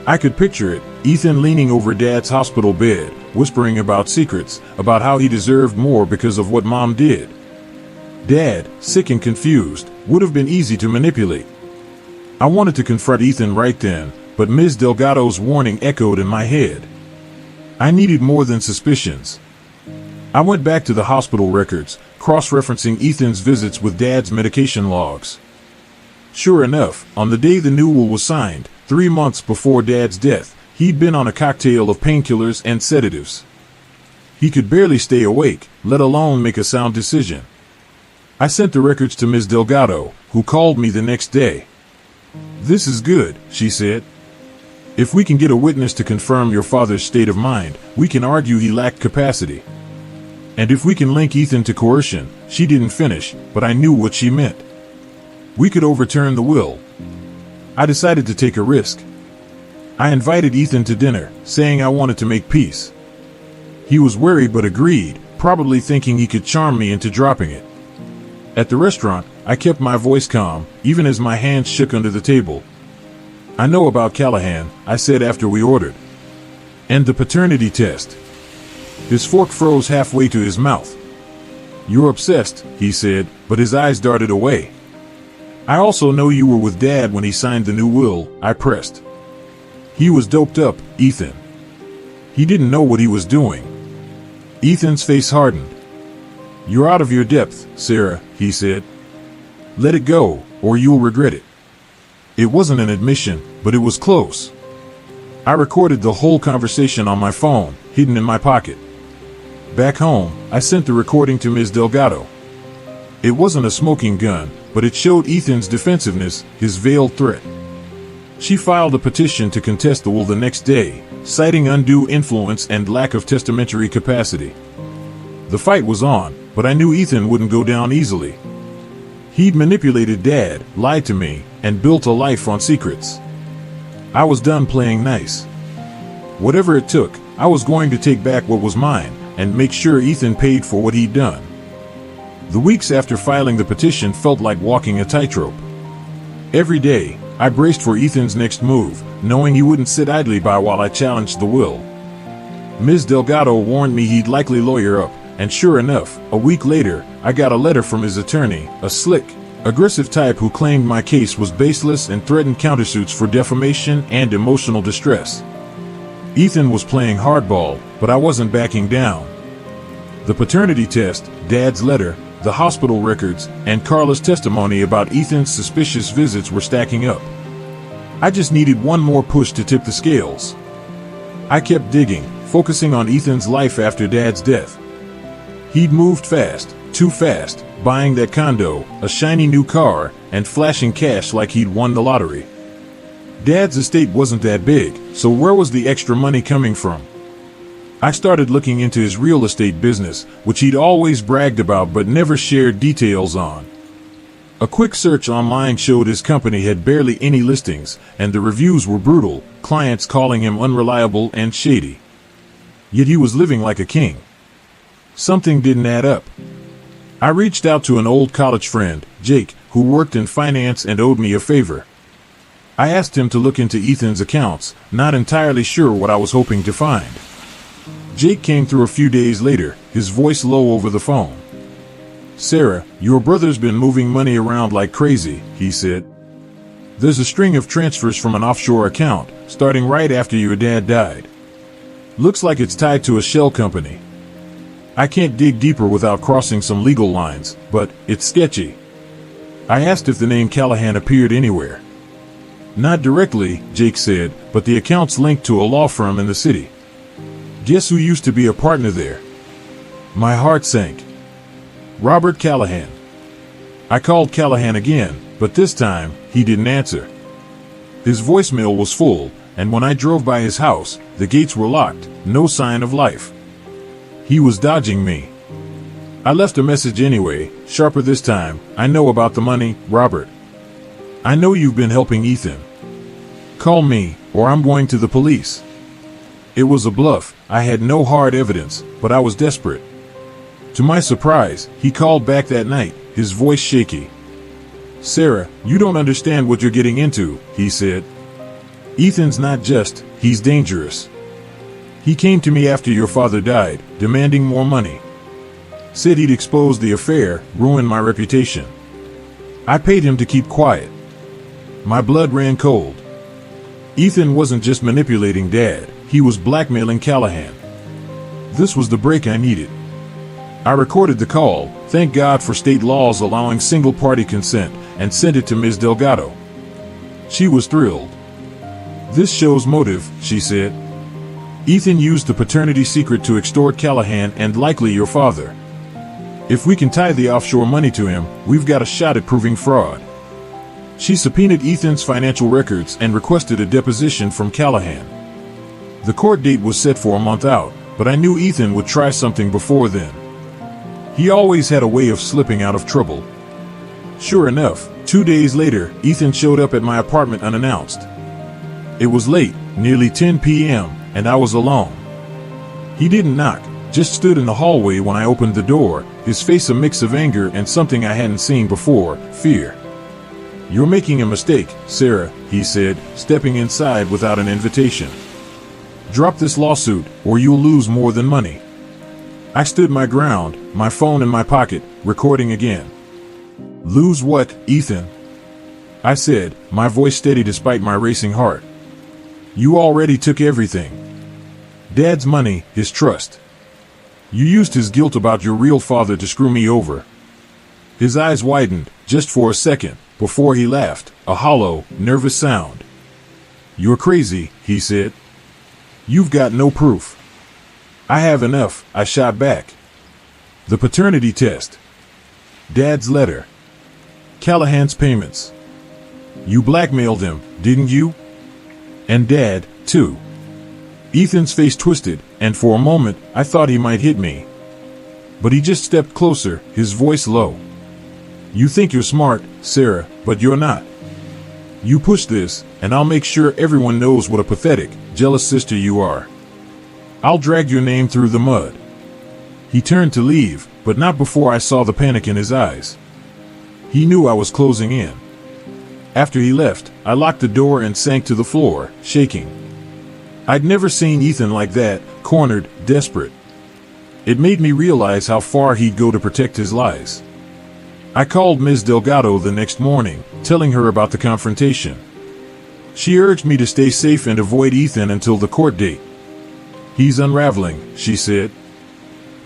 I could picture it, Ethan leaning over Dad's hospital bed, whispering about secrets, about how he deserved more because of what Mom did. Dad, sick and confused, would have been easy to manipulate. I wanted to confront Ethan right then, but Ms. Delgado's warning echoed in my head. I needed more than suspicions. I went back to the hospital records, cross-referencing Ethan's visits with Dad's medication logs. Sure enough, on the day the new will was signed, 3 months before Dad's death, he'd been on a cocktail of painkillers and sedatives. He could barely stay awake, let alone make a sound decision. I sent the records to Ms. Delgado, who called me the next day. "This is good," she said. "If we can get a witness to confirm your father's state of mind, we can argue he lacked capacity. And if we can link Ethan to coercion," she didn't finish, but I knew what she meant. "We could overturn the will." I decided to take a risk. I invited Ethan to dinner, saying I wanted to make peace. He was wary but agreed, probably thinking he could charm me into dropping it. At the restaurant, I kept my voice calm, even as my hands shook under the table. "I know about Callahan," I said after we ordered. "And the paternity test." His fork froze halfway to his mouth. "You're obsessed," he said, but his eyes darted away. "I also know you were with Dad when he signed the new will," I pressed. "He was doped up, Ethan. He didn't know what he was doing." Ethan's face hardened. "You're out of your depth, Sarah," he said. "Let it go, or you'll regret it." It wasn't an admission, but it was close. I recorded the whole conversation on my phone, hidden in my pocket. Back home, I sent the recording to Ms. Delgado. It wasn't a smoking gun, but it showed Ethan's defensiveness, his veiled threat. She filed a petition to contest the will the next day, citing undue influence and lack of testamentary capacity. The fight was on, but I knew Ethan wouldn't go down easily. He'd manipulated Dad, lied to me, and built a life on secrets. I was done playing nice. Whatever it took, I was going to take back what was mine, and make sure Ethan paid for what he'd done. The weeks after filing the petition felt like walking a tightrope. Every day, I braced for Ethan's next move, knowing he wouldn't sit idly by while I challenged the will. Ms. Delgado warned me he'd likely lawyer up, and sure enough, a week later, I got a letter from his attorney, a slick, Aggressive type who claimed my case was baseless and threatened countersuits for defamation and emotional distress. Ethan was playing hardball, but I wasn't backing down. The paternity test, Dad's letter, the hospital records, and Carla's testimony about Ethan's suspicious visits were stacking up. I just needed one more push to tip the scales. I kept digging, focusing on Ethan's life after Dad's death. He'd moved fast, too fast, buying that condo, a shiny new car, and flashing cash like he'd won the lottery. Dad's estate wasn't that big, so where was the extra money coming from? I started looking into his real estate business, which he'd always bragged about but never shared details on. A quick search online showed his company had barely any listings, and the reviews were brutal, clients calling him unreliable and shady. Yet he was living like a king. Something didn't add up. I reached out to an old college friend, Jake, who worked in finance and owed me a favor. I asked him to look into Ethan's accounts, not entirely sure what I was hoping to find. Jake came through a few days later, his voice low over the phone. "Sarah, your brother's been moving money around like crazy," he said. "There's a string of transfers from an offshore account, starting right after your dad died. Looks like it's tied to a shell company. I can't dig deeper without crossing some legal lines, but it's sketchy." I asked if the name Callahan appeared anywhere. "Not directly," Jake said, "but the account's linked to a law firm in the city. Guess who used to be a partner there?" My heart sank. Robert Callahan. I called Callahan again, but this time, he didn't answer. His voicemail was full, and when I drove by his house, the gates were locked, no sign of life. He was dodging me. I left a message anyway, sharper this time. "I know about the money, Robert. I know you've been helping Ethan. Call me, or I'm going to the police." It was a bluff. I had no hard evidence, but I was desperate. To my surprise, he called back that night, his voice shaky. "Sarah, you don't understand what you're getting into," he said. "Ethan's not just, he's dangerous. He came to me after your father died, demanding more money. Said he'd expose the affair, ruin my reputation. I paid him to keep quiet." My blood ran cold. Ethan wasn't just manipulating Dad, he was blackmailing Callahan. This was the break I needed. I recorded the call, thank God for state laws allowing single-party consent, and sent it to Ms. Delgado. She was thrilled. "This shows motive," she said. "Ethan used the paternity secret to extort Callahan and likely your father. If we can tie the offshore money to him, we've got a shot at proving fraud." She subpoenaed Ethan's financial records and requested a deposition from Callahan. The court date was set for a month out, but I knew Ethan would try something before then. He always had a way of slipping out of trouble. Sure enough, 2 days later, Ethan showed up at my apartment unannounced. It was late, nearly 10 p.m., and I was alone. He didn't knock, just stood in the hallway when I opened the door, his face a mix of anger and something I hadn't seen before, fear. "You're making a mistake, Sarah," he said, stepping inside without an invitation. "Drop this lawsuit, or you'll lose more than money." I stood my ground, my phone in my pocket, recording again. "Lose what, Ethan?" I said, my voice steady despite my racing heart. "You already took everything. Dad's money, his trust. You used his guilt about your real father to screw me over." His eyes widened, just for a second, before he laughed, a hollow, nervous sound. "You're crazy," he said. "You've got no proof." "I have enough," I shot back. The paternity test. Dad's letter. Callahan's payments. You blackmailed him, didn't you? And Dad, too. Ethan's face twisted, and for a moment, I thought he might hit me. But he just stepped closer, his voice low. "You think you're smart, Sarah, but you're not. You push this, and I'll make sure everyone knows what a pathetic, jealous sister you are. I'll drag your name through the mud." He turned to leave, but not before I saw the panic in his eyes. He knew I was closing in. After he left, I locked the door and sank to the floor, shaking. I'd never seen Ethan like that, cornered, desperate. It made me realize how far he'd go to protect his lies. I called Ms. Delgado the next morning, telling her about the confrontation. She urged me to stay safe and avoid Ethan until the court date. "He's unraveling," she said.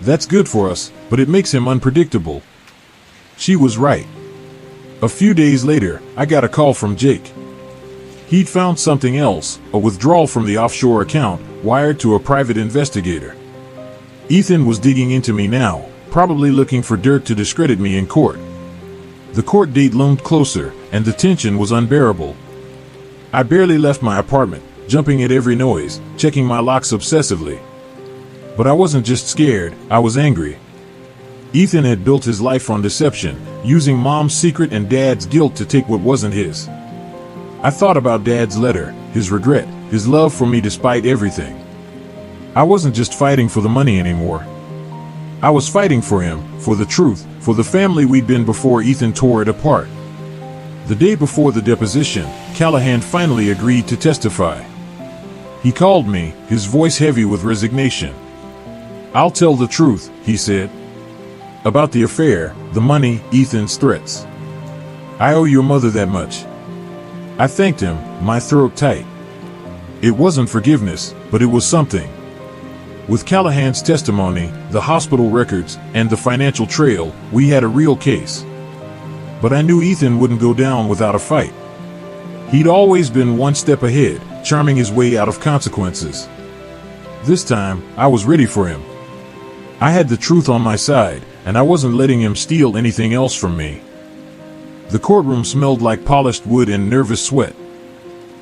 "That's good for us, but it makes him unpredictable." She was right. A few days later, I got a call from Jake. He'd found something else, a withdrawal from the offshore account, wired to a private investigator. Ethan was digging into me now, probably looking for dirt to discredit me in court. The court date loomed closer, and the tension was unbearable. I barely left my apartment, jumping at every noise, checking my locks obsessively. But I wasn't just scared, I was angry. Ethan had built his life on deception, using Mom's secret and Dad's guilt to take what wasn't his. I thought about Dad's letter, his regret, his love for me despite everything. I wasn't just fighting for the money anymore. I was fighting for him, for the truth, for the family we'd been before Ethan tore it apart. The day before the deposition, Callahan finally agreed to testify. He called me, his voice heavy with resignation. "I'll tell the truth," he said. "About the affair, the money, Ethan's threats. I owe your mother that much." I thanked him, my throat tight. It wasn't forgiveness, but it was something. With Callahan's testimony, the hospital records, and the financial trail, we had a real case. But I knew Ethan wouldn't go down without a fight. He'd always been one step ahead, charming his way out of consequences. This time, I was ready for him. I had the truth on my side, and I wasn't letting him steal anything else from me. The courtroom smelled like polished wood and nervous sweat.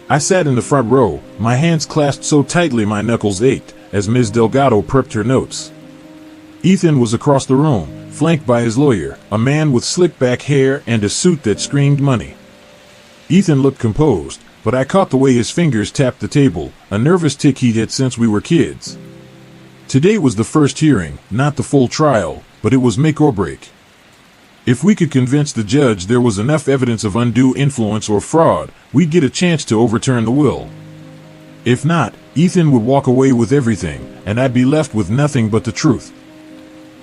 I sat in the front row, my hands clasped so tightly my knuckles ached, as Ms. Delgado prepped her notes. Ethan was across the room, flanked by his lawyer, a man with slick back hair and a suit that screamed money. Ethan looked composed, but I caught the way his fingers tapped the table, a nervous tic he'd had since we were kids. Today was the first hearing, not the full trial, but it was make or break. If we could convince the judge there was enough evidence of undue influence or fraud, we'd get a chance to overturn the will. If not, Ethan would walk away with everything, and I'd be left with nothing but the truth.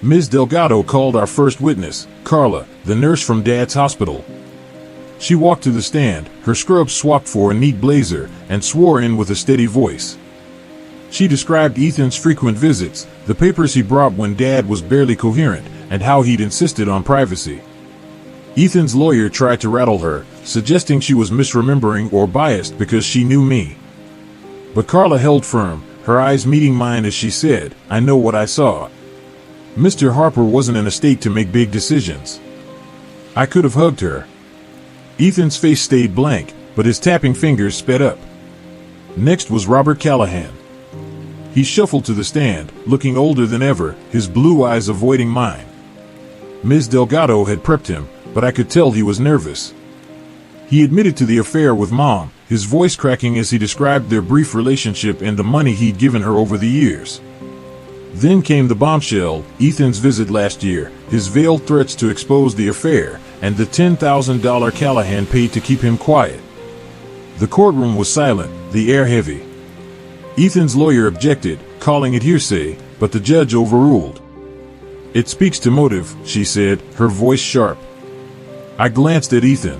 Ms. Delgado called our first witness, Carla, the nurse from Dad's hospital. She walked to the stand, her scrubs swapped for a neat blazer, and swore in with a steady voice. She described Ethan's frequent visits, the papers he brought when Dad was barely coherent, and how he'd insisted on privacy. Ethan's lawyer tried to rattle her, suggesting she was misremembering or biased because she knew me. But Carla held firm, her eyes meeting mine as she said, "I know what I saw." Mr. Harper wasn't in a state to make big decisions. I could have hugged her. Ethan's face stayed blank, but his tapping fingers sped up. Next was Robert Callahan. He shuffled to the stand, looking older than ever, his blue eyes avoiding mine. Ms. Delgado had prepped him, but I could tell he was nervous. He admitted to the affair with Mom, his voice cracking as he described their brief relationship and the money he'd given her over the years. Then came the bombshell, Ethan's visit last year, his veiled threats to expose the affair, and the $10,000 Callahan paid to keep him quiet. The courtroom was silent, the air heavy. Ethan's lawyer objected, calling it hearsay, but the judge overruled. "It speaks to motive," she said, her voice sharp. I glanced at Ethan.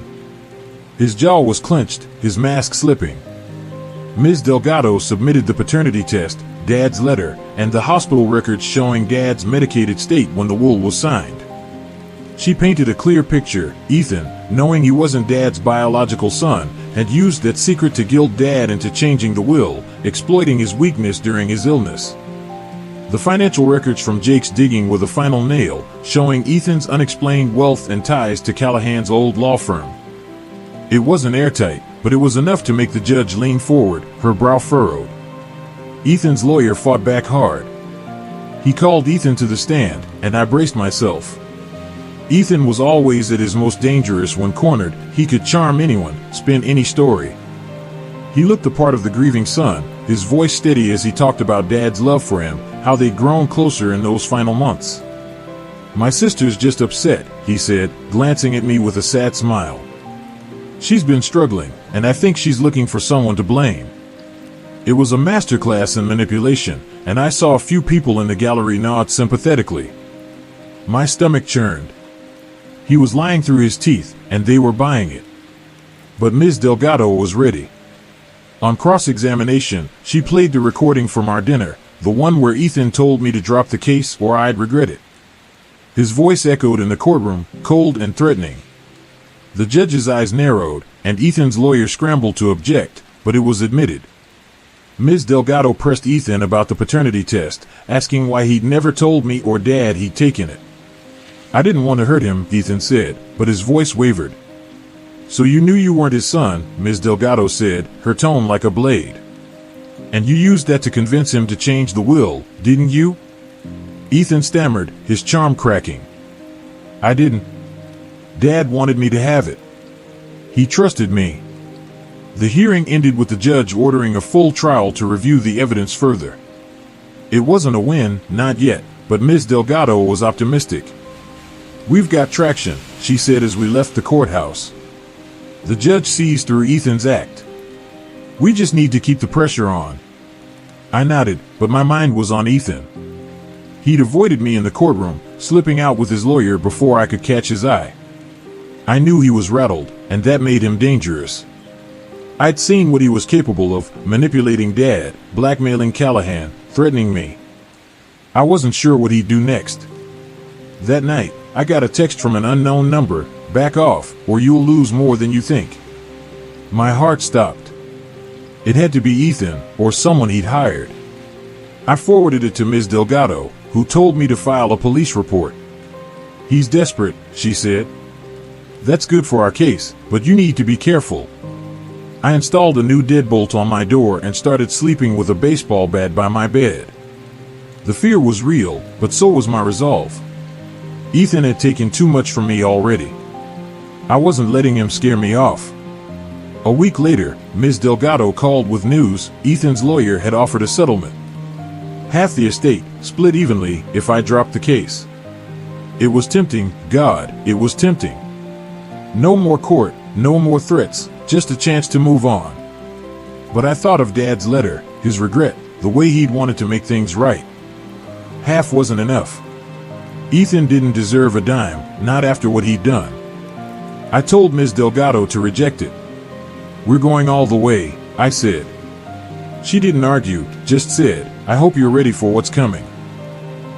His jaw was clenched, his mask slipping. Ms. Delgado submitted the paternity test, Dad's letter, and the hospital records showing Dad's medicated state when the will was signed. She painted a clear picture. Ethan, knowing he wasn't Dad's biological son, had used that secret to guilt Dad into changing the will, exploiting his weakness during his illness. The financial records from Jake's digging were the final nail, showing Ethan's unexplained wealth and ties to Callahan's old law firm. It wasn't airtight, but it was enough to make the judge lean forward, her brow furrowed. Ethan's lawyer fought back hard. He called Ethan to the stand, and I braced myself. Ethan was always at his most dangerous when cornered. He could charm anyone, spin any story. He looked the part of the grieving son, his voice steady as he talked about Dad's love for him, how they'd grown closer in those final months. "My sister's just upset," he said, glancing at me with a sad smile. "She's been struggling, and I think she's looking for someone to blame." It was a masterclass in manipulation, and I saw a few people in the gallery nod sympathetically. My stomach churned. He was lying through his teeth, and they were buying it. But Ms. Delgado was ready. On cross-examination, she played the recording from our dinner, the one where Ethan told me to drop the case or I'd regret it. His voice echoed in the courtroom, cold and threatening. The judge's eyes narrowed, and Ethan's lawyer scrambled to object, but it was admitted. Ms. Delgado pressed Ethan about the paternity test, asking why he'd never told me or Dad he'd taken it. I didn't want to hurt him, Ethan said, but his voice wavered. So you knew you weren't his son, Ms. Delgado said, her tone like a blade. And you used that to convince him to change the will, didn't you? Ethan stammered, his charm cracking. I didn't. Dad wanted me to have it. He trusted me. The hearing ended with the judge ordering a full trial to review the evidence further. It wasn't a win, not yet, but Ms. Delgado was optimistic. We've got traction, she said as we left the courthouse. The judge sees through Ethan's act. We just need to keep the pressure on. I nodded, but my mind was on Ethan. He'd avoided me in the courtroom, slipping out with his lawyer before I could catch his eye. I knew he was rattled, and that made him dangerous. I'd seen what he was capable of, manipulating Dad, blackmailing Callahan, threatening me. I wasn't sure what he'd do next. That night, I got a text from an unknown number, back off, or you'll lose more than you think. My heart stopped. It had to be Ethan, or someone he'd hired. I forwarded it to Ms. Delgado, who told me to file a police report. He's desperate, she said. That's good for our case, but you need to be careful. I installed a new deadbolt on my door and started sleeping with a baseball bat by my bed. The fear was real, but so was my resolve. Ethan had taken too much from me already. I wasn't letting him scare me off. A week later, Ms. Delgado called with news Ethan's lawyer had offered a settlement. Half the estate, split evenly, if I dropped the case. It was tempting, God, it was tempting. No more court, no more threats, just a chance to move on. But I thought of Dad's letter, his regret, the way he'd wanted to make things right. Half wasn't enough. Ethan didn't deserve a dime, not after what he'd done. I told Ms. Delgado to reject it. We're going all the way, I said. She didn't argue, just said, I hope you're ready for what's coming.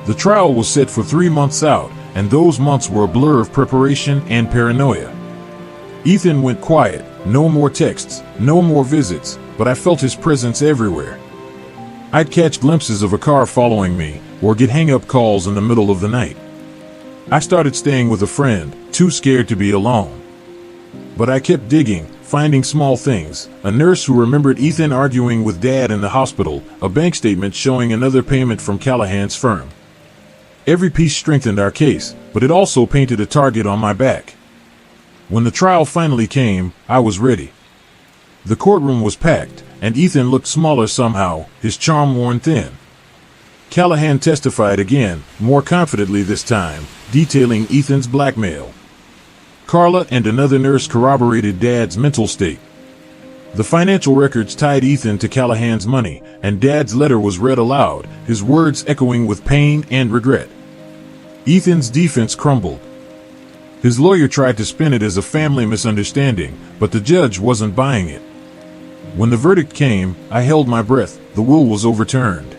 The trial was set for 3 months out, and those months were a blur of preparation and paranoia. Ethan went quiet, no more texts, no more visits, but I felt his presence everywhere. I'd catch glimpses of a car following me, or get hang-up calls in the middle of the night. I started staying with a friend, too scared to be alone. But I kept digging, finding small things, a nurse who remembered Ethan arguing with Dad in the hospital, a bank statement showing another payment from Callahan's firm. Every piece strengthened our case, but it also painted a target on my back. When the trial finally came, I was ready. The courtroom was packed, and Ethan looked smaller somehow, his charm worn thin. Callahan testified again, more confidently this time, detailing Ethan's blackmail. Carla and another nurse corroborated Dad's mental state. The financial records tied Ethan to Callahan's money, and Dad's letter was read aloud, his words echoing with pain and regret. Ethan's defense crumbled. His lawyer tried to spin it as a family misunderstanding, but the judge wasn't buying it. When the verdict came, I held my breath. The will was overturned.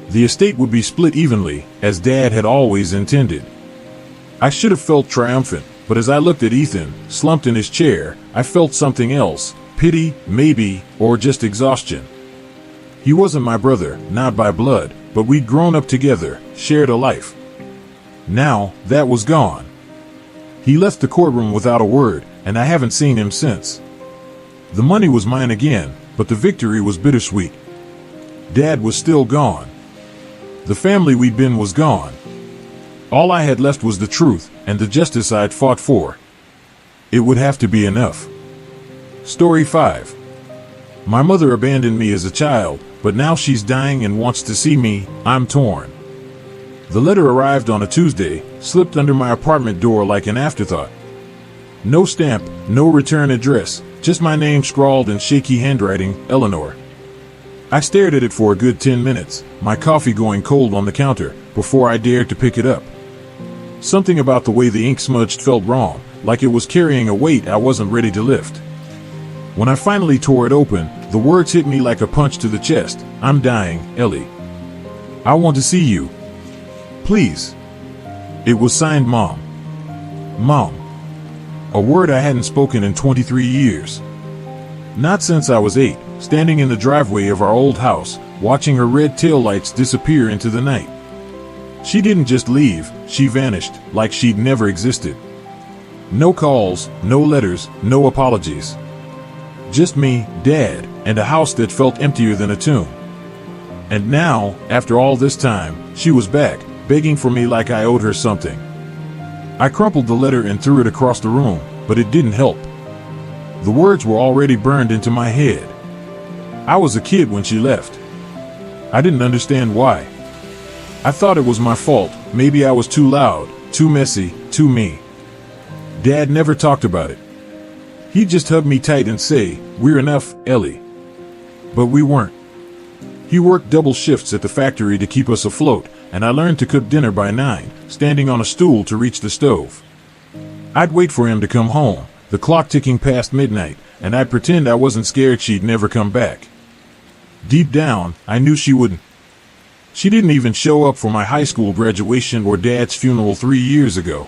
The estate would be split evenly, as Dad had always intended. I should have felt triumphant, but as I looked at Ethan, slumped in his chair, I felt something else, pity, maybe, or just exhaustion. He wasn't my brother, not by blood, but we'd grown up together, shared a life. Now, that was gone. He left the courtroom without a word, and I haven't seen him since. The money was mine again, but the victory was bittersweet. Dad was still gone. The family we'd been was gone. All I had left was the truth, and the justice I'd fought for. It would have to be enough. Story 5. My mother abandoned me as a child, but now she's dying and wants to see me. I'm torn. The letter arrived on a Tuesday, slipped under my apartment door like an afterthought. No stamp, no return address, just my name scrawled in shaky handwriting, Eleanor. I stared at it for a good 10 minutes, my coffee going cold on the counter, before I dared to pick it up. Something about the way the ink smudged felt wrong, like it was carrying a weight I wasn't ready to lift. When I finally tore it open, the words hit me like a punch to the chest. I'm dying, Ellie. I want to see you. Please. It was signed Mom. Mom. A word I hadn't spoken in 23 years. Not since I was 8, standing in the driveway of our old house, watching her red taillights disappear into the night. She didn't just leave, she vanished, like she'd never existed. No calls, no letters, no apologies. Just me, Dad, and a house that felt emptier than a tomb. And now, after all this time, she was back, begging for me like I owed her something. I crumpled the letter and threw it across the room, but it didn't help. The words were already burned into my head. I was a kid when she left. I didn't understand why. I thought it was my fault. Maybe I was too loud, too messy, too me. Dad never talked about it. He'd just hug me tight and say, "We're enough, Ellie." But we weren't. He worked double shifts at the factory to keep us afloat, and I learned to cook dinner by 9, standing on a stool to reach the stove. I'd wait for him to come home, the clock ticking past midnight, and I'd pretend I wasn't scared she'd never come back. Deep down, I knew she wouldn't. She didn't even show up for my high school graduation or Dad's funeral 3 years ago.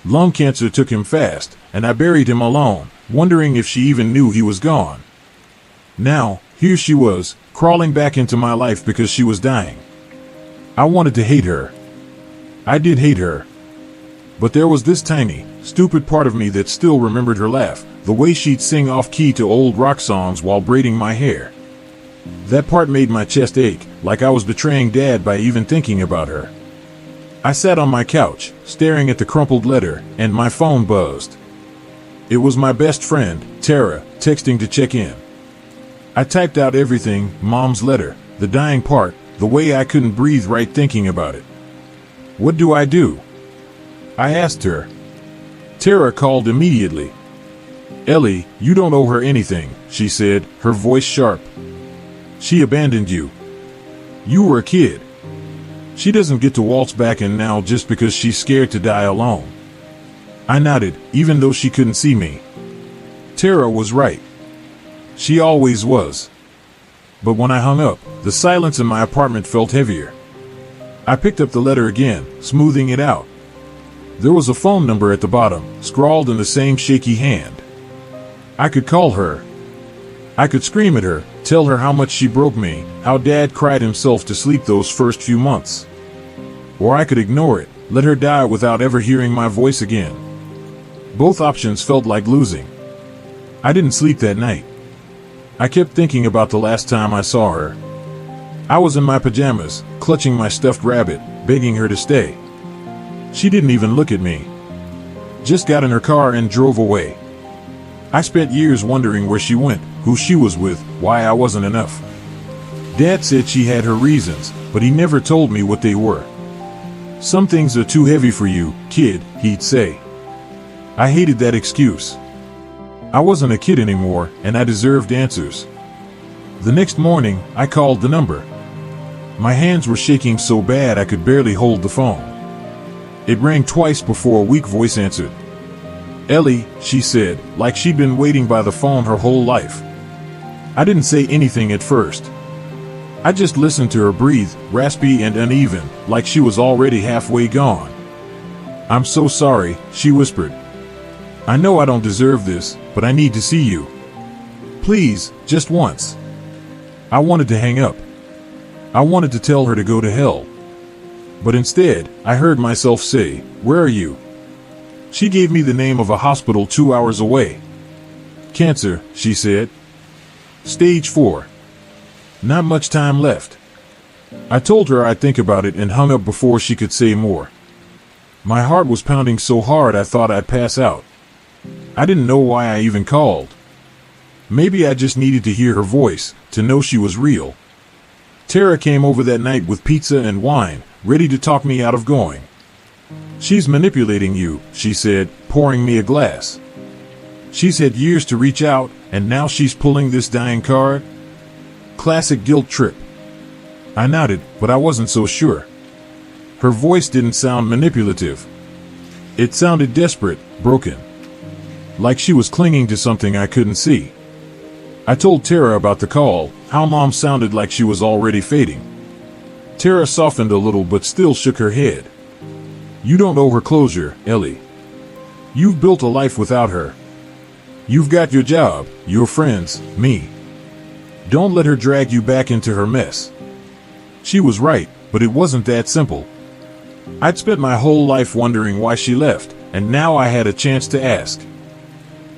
Lung cancer took him fast, and I buried him alone, wondering if she even knew he was gone. Now, here she was, crawling back into my life because she was dying. I wanted to hate her. I did hate her. But there was this tiny, stupid part of me that still remembered her laugh, the way she'd sing off-key to old rock songs while braiding my hair. That part made my chest ache, like I was betraying Dad by even thinking about her. I sat on my couch, staring at the crumpled letter, and my phone buzzed. It was my best friend, Tara, texting to check in. I typed out everything, Mom's letter, the dying part, the way I couldn't breathe right thinking about it. What do I do? I asked her. Tara called immediately. Ellie, you don't owe her anything, she said, her voice sharp. She abandoned you. You were a kid. She doesn't get to waltz back in now just because she's scared to die alone. I nodded, even though she couldn't see me. Tara was right. She always was. But when I hung up, the silence in my apartment felt heavier. I picked up the letter again, smoothing it out. There was a phone number at the bottom, scrawled in the same shaky hand. I could call her. I could scream at her, tell her how much she broke me, how Dad cried himself to sleep those first few months. Or I could ignore it, let her die without ever hearing my voice again. Both options felt like losing. I didn't sleep that night. I kept thinking about the last time I saw her. I was in my pajamas, clutching my stuffed rabbit, begging her to stay. She didn't even look at me. Just got in her car and drove away. I spent years wondering where she went, who she was with, why I wasn't enough. Dad said she had her reasons, but he never told me what they were. Some things are too heavy for you, kid, he'd say. I hated that excuse. I wasn't a kid anymore, and I deserved answers. The next morning, I called the number. My hands were shaking so bad I could barely hold the phone. It rang twice before a weak voice answered. Ellie, she said, like she'd been waiting by the phone her whole life. I didn't say anything at first. I just listened to her breathe, raspy and uneven, like she was already halfway gone. I'm so sorry, she whispered. I know I don't deserve this, but I need to see you. Please, just once. I wanted to hang up. I wanted to tell her to go to hell. But instead, I heard myself say, "Where are you?" She gave me the name of a hospital 2 hours away. Cancer, she said. Stage 4. Not much time left. I told her I'd think about it and hung up before she could say more. My heart was pounding so hard I thought I'd pass out. I didn't know why I even called. Maybe I just needed to hear her voice, to know she was real. Tara came over that night with pizza and wine, ready to talk me out of going. She's manipulating you, she said, pouring me a glass. She's had years to reach out, and now she's pulling this dying card? Classic guilt trip. I nodded, but I wasn't so sure. Her voice didn't sound manipulative, It sounded desperate, broken. Like she was clinging to something I couldn't see. I told Tara about the call, how Mom sounded like she was already fading. Tara softened a little but still shook her head. You don't owe her closure, Ellie. You've built a life without her. You've got your job, your friends, me. Don't let her drag you back into her mess. She was right, but it wasn't that simple. I'd spent my whole life wondering why she left, and now I had a chance to ask.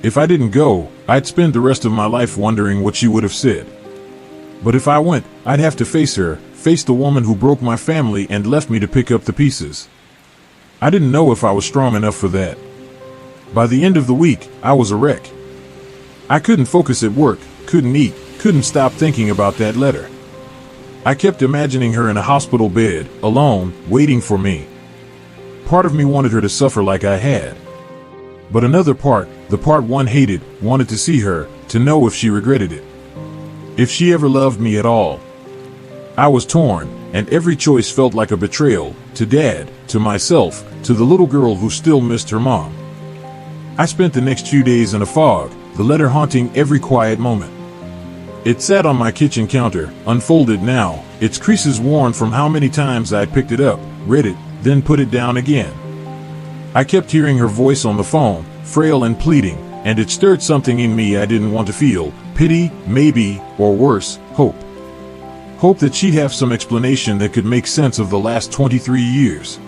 If I didn't go, I'd spend the rest of my life wondering what she would have said. But if I went, I'd have to face her, face the woman who broke my family and left me to pick up the pieces. I didn't know if I was strong enough for that. By the end of the week, I was a wreck. I couldn't focus at work, couldn't eat, couldn't stop thinking about that letter. I kept imagining her in a hospital bed, alone, waiting for me. Part of me wanted her to suffer like I had. But another part, the part one hated, wanted to see her, to know if she regretted it. If she ever loved me at all. I was torn, and every choice felt like a betrayal, to Dad, to myself, to the little girl who still missed her mom. I spent the next few days in a fog, the letter haunting every quiet moment. It sat on my kitchen counter, unfolded now, its creases worn from how many times I'd picked it up, read it, then put it down again. I kept hearing her voice on the phone, frail and pleading, and it stirred something in me I didn't want to feel, pity, maybe, or worse, hope. Hope that she'd have some explanation that could make sense of the last 23 years.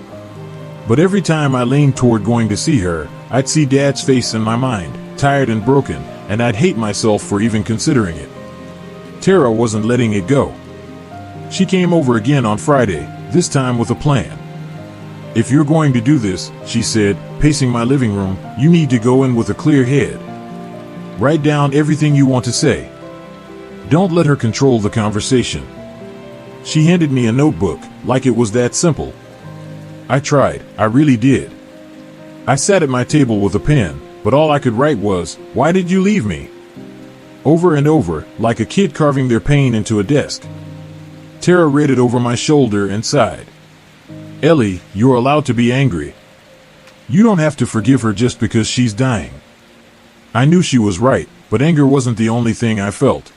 But every time I leaned toward going to see her, I'd see Dad's face in my mind, tired and broken, and I'd hate myself for even considering it. Tara wasn't letting it go. She came over again on Friday, this time with a plan. If you're going to do this, she said, pacing my living room, you need to go in with a clear head. Write down everything you want to say. Don't let her control the conversation. She handed me a notebook, like it was that simple. I tried, I really did. I sat at my table with a pen, but all I could write was, "Why did you leave me?" Over and over, like a kid carving their pain into a desk. Tara read it over my shoulder and sighed. Ellie, you're allowed to be angry. You don't have to forgive her just because she's dying. I knew she was right, but anger wasn't the only thing I felt.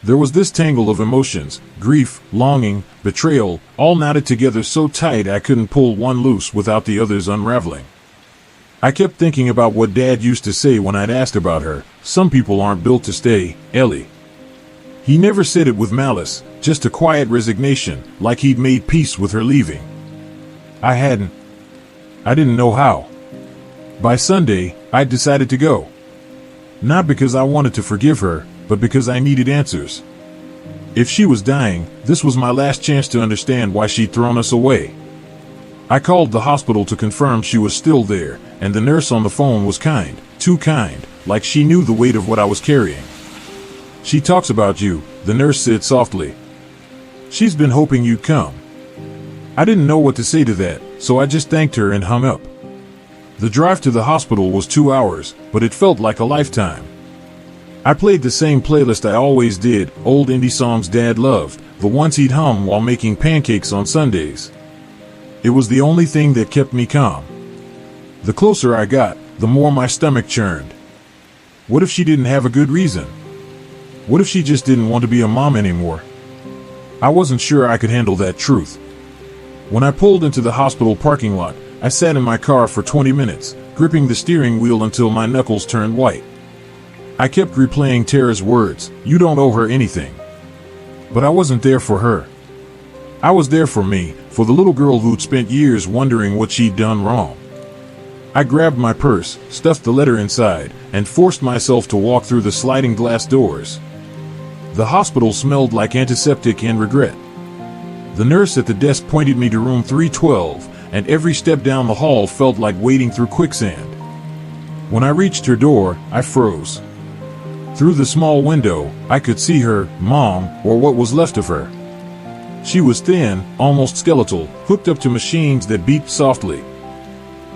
There was this tangle of emotions, grief, longing, betrayal, all knotted together so tight I couldn't pull one loose without the others unraveling. I kept thinking about what Dad used to say when I'd asked about her, some people aren't built to stay, Ellie. He never said it with malice, just a quiet resignation, like he'd made peace with her leaving. I hadn't. I didn't know how. By Sunday, I'd decided to go. Not because I wanted to forgive her, but because I needed answers. If she was dying, this was my last chance to understand why she'd thrown us away. I called the hospital to confirm she was still there, and the nurse on the phone was kind, too kind, like she knew the weight of what I was carrying. She talks about you, the nurse said softly. She's been hoping you'd come. I didn't know what to say to that, so I just thanked her and hung up. The drive to the hospital was 2 hours, but it felt like a lifetime. I played the same playlist I always did, old indie songs Dad loved, the ones he'd hum while making pancakes on Sundays. It was the only thing that kept me calm. The closer I got, the more my stomach churned. What if she didn't have a good reason? What if she just didn't want to be a mom anymore? I wasn't sure I could handle that truth. When I pulled into the hospital parking lot, I sat in my car for 20 minutes, gripping the steering wheel until my knuckles turned white. I kept replaying Tara's words, "You don't owe her anything." But I wasn't there for her. I was there for me, for the little girl who'd spent years wondering what she'd done wrong. I grabbed my purse, stuffed the letter inside, and forced myself to walk through the sliding glass doors. The hospital smelled like antiseptic and regret. The nurse at the desk pointed me to room 312, and every step down the hall felt like wading through quicksand. When I reached her door, I froze. Through the small window, I could see her, Mom, or what was left of her. She was thin, almost skeletal, hooked up to machines that beeped softly.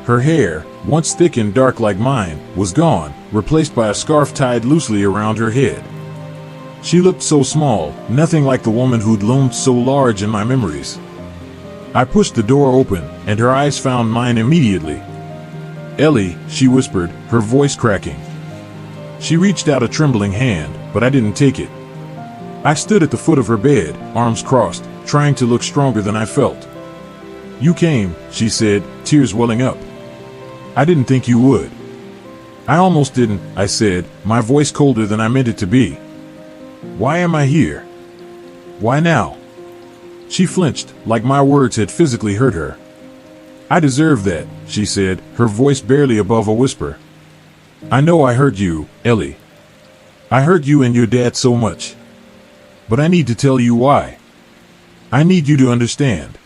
Her hair, once thick and dark like mine, was gone, replaced by a scarf tied loosely around her head. She looked so small, nothing like the woman who'd loomed so large in my memories. I pushed the door open, and her eyes found mine immediately. Ellie, she whispered, her voice cracking. She reached out a trembling hand, but I didn't take it. I stood at the foot of her bed, arms crossed, trying to look stronger than I felt. You came, she said, tears welling up. I didn't think you would. I almost didn't, I said, my voice colder than I meant it to be. Why am I here? Why now? She flinched, like my words had physically hurt her. I deserve that, she said, her voice barely above a whisper. I know I hurt you, Ellie. I hurt you and your dad so much. But I need to tell you why. I need you to understand.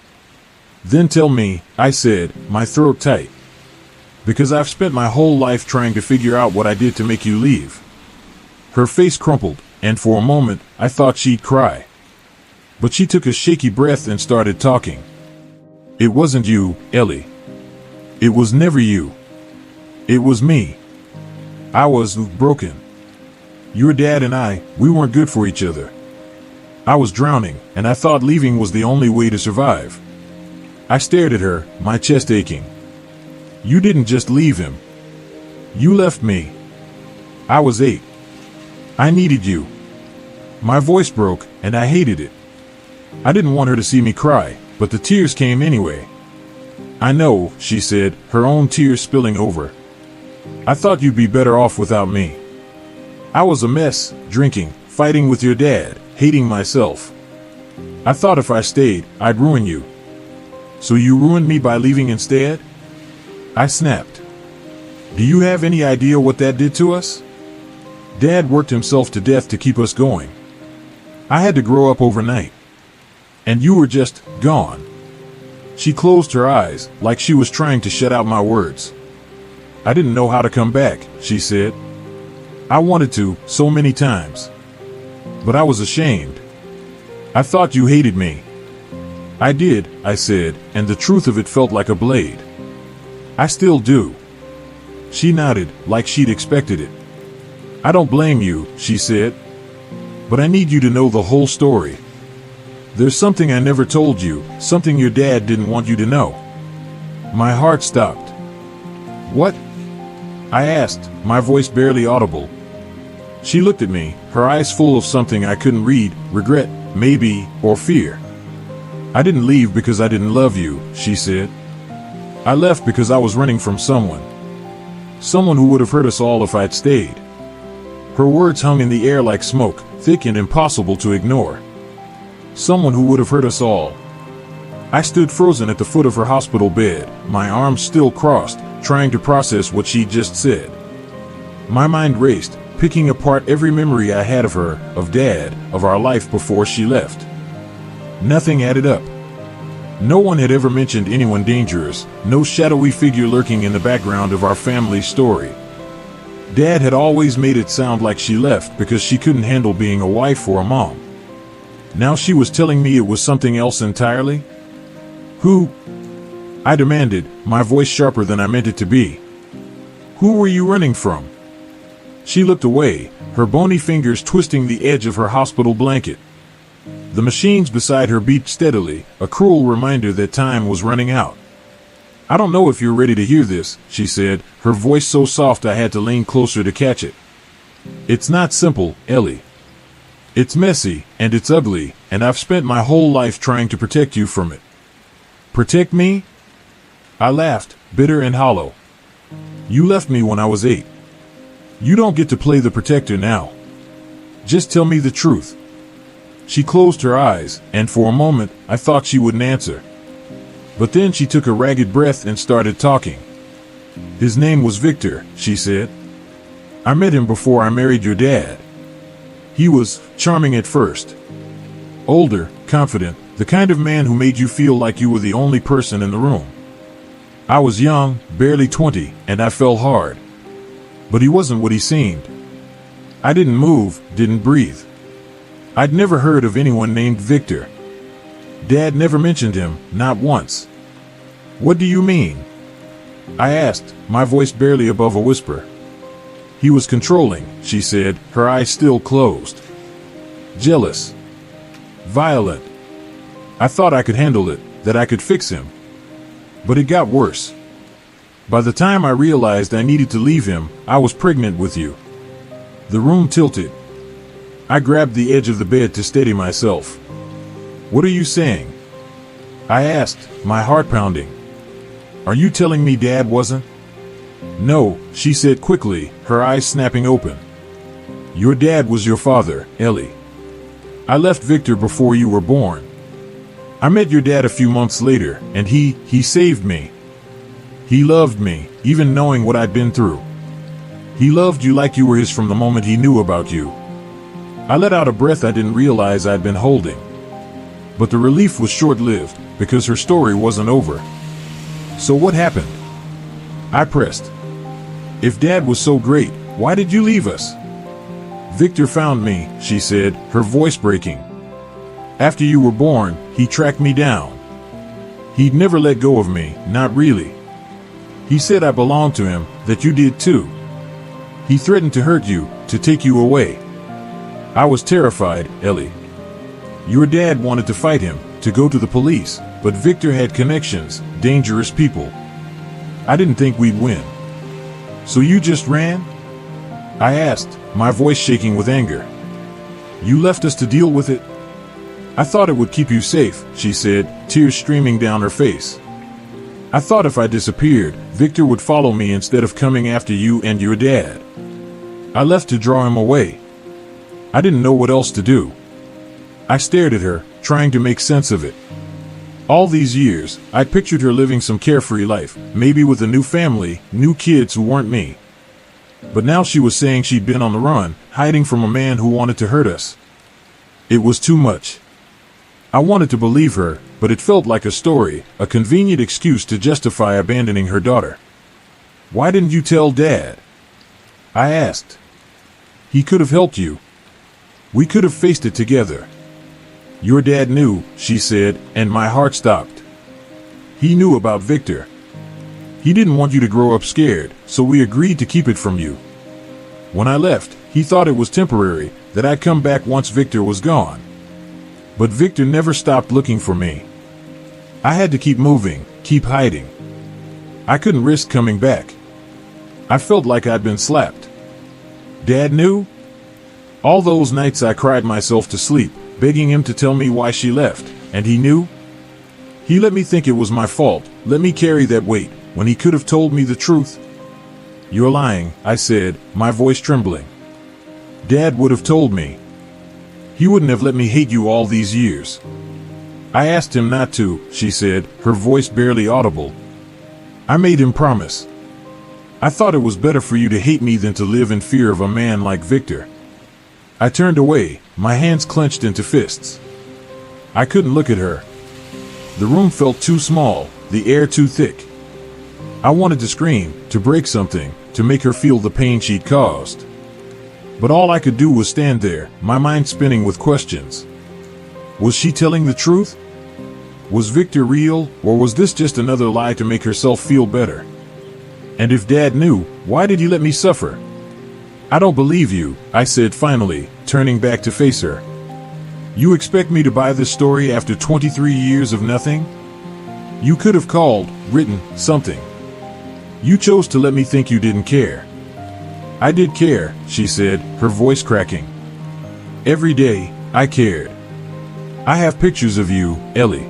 Then tell me, I said, my throat tight. Because I've spent my whole life trying to figure out what I did to make you leave. Her face crumpled, and for a moment, I thought she'd cry. But she took a shaky breath and started talking. It wasn't you, Ellie. It was never you. It was me. I was broken. Your dad and I, we weren't good for each other. I was drowning, and I thought leaving was the only way to survive. I stared at her, my chest aching. You didn't just leave him. You left me. I was 8. I needed you. My voice broke, and I hated it. I didn't want her to see me cry, but the tears came anyway. I know, she said, her own tears spilling over. I thought you'd be better off without me. I was a mess, drinking, fighting with your dad, hating myself. I thought if I stayed, I'd ruin you. So you ruined me by leaving instead? I snapped. Do you have any idea what that did to us? Dad worked himself to death to keep us going. I had to grow up overnight. And you were just gone. She closed her eyes, like she was trying to shut out my words. I didn't know how to come back, she said. I wanted to, so many times. But I was ashamed. I thought you hated me. I did, I said, and the truth of it felt like a blade. I still do. She nodded, like she'd expected it. I don't blame you, she said. But I need you to know the whole story. There's something I never told you, something your dad didn't want you to know. My heart stopped. What? I asked, my voice barely audible. She looked at me, her eyes full of something I couldn't read, regret, maybe, or fear. I didn't leave because I didn't love you, she said. I left because I was running from someone. Someone who would have hurt us all if I'd stayed. Her words hung in the air like smoke, thick and impossible to ignore. Someone who would have hurt us all. I stood frozen at the foot of her hospital bed, my arms still crossed, trying to process what she'd just said. My mind raced, picking apart every memory I had of her, of Dad, of our life before she left. Nothing added up. No one had ever mentioned anyone dangerous, no shadowy figure lurking in the background of our family's story. Dad had always made it sound like she left because she couldn't handle being a wife or a mom. Now she was telling me it was something else entirely? Who? I demanded, my voice sharper than I meant it to be. Who were you running from? She looked away, her bony fingers twisting the edge of her hospital blanket. The machines beside her beeped steadily, a cruel reminder that time was running out. I don't know if you're ready to hear this, she said, her voice so soft I had to lean closer to catch it. It's not simple, Ellie. It's messy, and it's ugly, and I've spent my whole life trying to protect you from it. Protect me? I laughed, bitter and hollow. You left me when I was 8. You don't get to play the protector now. Just tell me the truth. She closed her eyes, and for a moment, I thought she wouldn't answer. But then she took a ragged breath and started talking. His name was Victor, she said. I met him before I married your dad. He was charming at first. Older, confident, the kind of man who made you feel like you were the only person in the room. I was young, barely 20, and I fell hard. But he wasn't what he seemed. I didn't move, didn't breathe. I'd never heard of anyone named Victor. Dad never mentioned him, not once. What do you mean? I asked, my voice barely above a whisper. He was controlling, she said, her eyes still closed. Jealous. Violent. I thought I could handle it, that I could fix him. But it got worse. By the time I realized I needed to leave him, I was pregnant with you. The room tilted. I grabbed the edge of the bed to steady myself. What are you saying? I asked, my heart pounding. Are you telling me Dad wasn't? No, she said quickly, her eyes snapping open. Your dad was your father, Ellie. I left Victor before you were born. I met your dad a few months later, and he saved me. He loved me, even knowing what I'd been through. He loved you like you were his from the moment he knew about you. I let out a breath I didn't realize I'd been holding. But the relief was short-lived, because her story wasn't over. So what happened? I pressed. If Dad was so great, why did you leave us? Victor found me, she said, her voice breaking. After you were born, he tracked me down. He'd never let go of me, not really. He said I belonged to him, that you did too. He threatened to hurt you, to take you away. I was terrified, Ellie. Your dad wanted to fight him, to go to the police, but Victor had connections, dangerous people. I didn't think we'd win. So you just ran? I asked, my voice shaking with anger. You left us to deal with it? I thought it would keep you safe, she said, tears streaming down her face. I thought if I disappeared, Victor would follow me instead of coming after you and your dad. I left to draw him away. I didn't know what else to do. I stared at her, trying to make sense of it. All these years, I pictured her living some carefree life, maybe with a new family, new kids who weren't me. But now she was saying she'd been on the run, hiding from a man who wanted to hurt us. It was too much. I wanted to believe her, but it felt like a story, a convenient excuse to justify abandoning her daughter. Why didn't you tell Dad? I asked. He could have helped you. We could have faced it together. Your dad knew, she said, and my heart stopped. He knew about Victor. He didn't want you to grow up scared, so we agreed to keep it from you. When I left, he thought it was temporary, that I'd come back once Victor was gone. But Victor never stopped looking for me. I had to keep moving, keep hiding. I couldn't risk coming back. I felt like I'd been slapped. Dad knew? All those nights I cried myself to sleep, begging him to tell me why she left, and he knew? He let me think it was my fault, let me carry that weight, when he could have told me the truth. You're lying, I said, my voice trembling. Dad would have told me. He wouldn't have let me hate you all these years. I asked him not to, she said, her voice barely audible. I made him promise. I thought it was better for you to hate me than to live in fear of a man like Victor. I turned away, my hands clenched into fists. I couldn't look at her. The room felt too small, the air too thick. I wanted to scream, to break something, to make her feel the pain she'd caused. But all I could do was stand there, my mind spinning with questions. Was she telling the truth? Was Victor real, or was this just another lie to make herself feel better? And if Dad knew, why did he let me suffer? I don't believe you, I said finally, turning back to face her. You expect me to buy this story after 23 years of nothing? You could have called, written, something. You chose to let me think you didn't care. I did care, she said, her voice cracking. Every day, I cared. I have pictures of you, Ellie.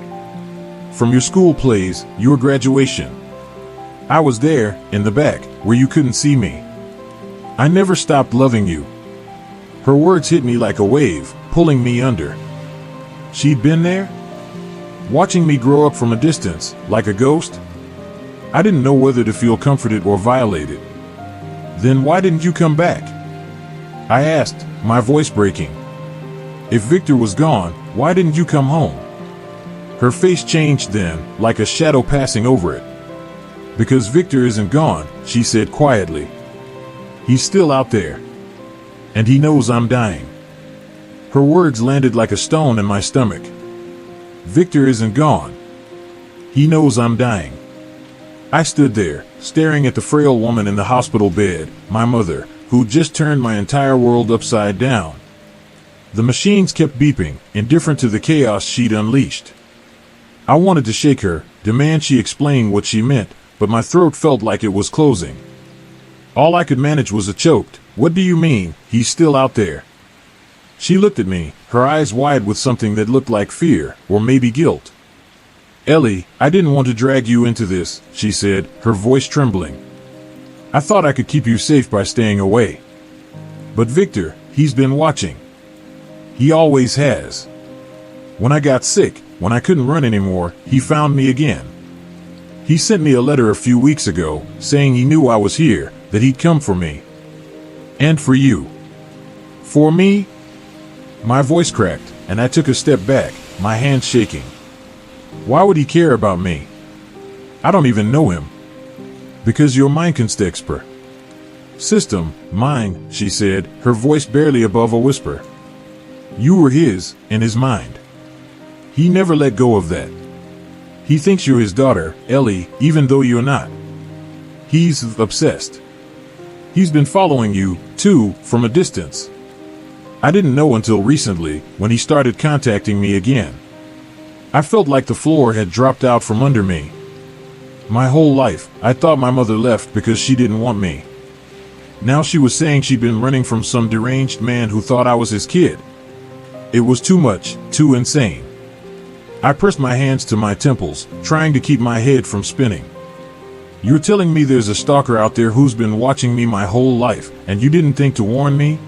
From your school plays, your graduation. I was there, in the back, where you couldn't see me. I never stopped loving you. Her words hit me like a wave, pulling me under. She'd been there? Watching me grow up from a distance, like a ghost? I didn't know whether to feel comforted or violated. Then why didn't you come back? I asked, my voice breaking. If Victor was gone, why didn't you come home? Her face changed then, like a shadow passing over it. Because Victor isn't gone, she said quietly. He's still out there. And he knows I'm dying. Her words landed like a stone in my stomach. Victor isn't gone. He knows I'm dying. I stood there, staring at the frail woman in the hospital bed, my mother, who'd just turned my entire world upside down. The machines kept beeping, indifferent to the chaos she'd unleashed. I wanted to shake her, demand she explain what she meant, but my throat felt like it was closing. All I could manage was a choked, "What do you mean, he's still out there?" She looked at me, her eyes wide with something that looked like fear, or maybe guilt. "Ellie, I didn't want to drag you into this," she said, her voice trembling. "I thought I could keep you safe by staying away. But Victor, he's been watching. He always has. When I got sick, when I couldn't run anymore, he found me again. He sent me a letter a few weeks ago, saying he knew I was here, that he'd come for me. And for you." "For me?" My voice cracked, and I took a step back, my hands shaking. "Why would he care about me? I don't even know him." "Because you're mind expert." "System, mind," she said, her voice barely above a whisper. "You were his, in his mind. He never let go of that. He thinks you're his daughter, Ellie, even though you're not. He's obsessed. He's been following you, too, from a distance. I didn't know until recently, when he started contacting me again. I felt like the floor had dropped out from under me. My whole life, I thought my mother left because she didn't want me. Now she was saying she'd been running from some deranged man who thought I was his kid. It was too much, too insane. I pressed my hands to my temples, trying to keep my head from spinning. "You're telling me there's a stalker out there who's been watching me my whole life, and you didn't think to warn me?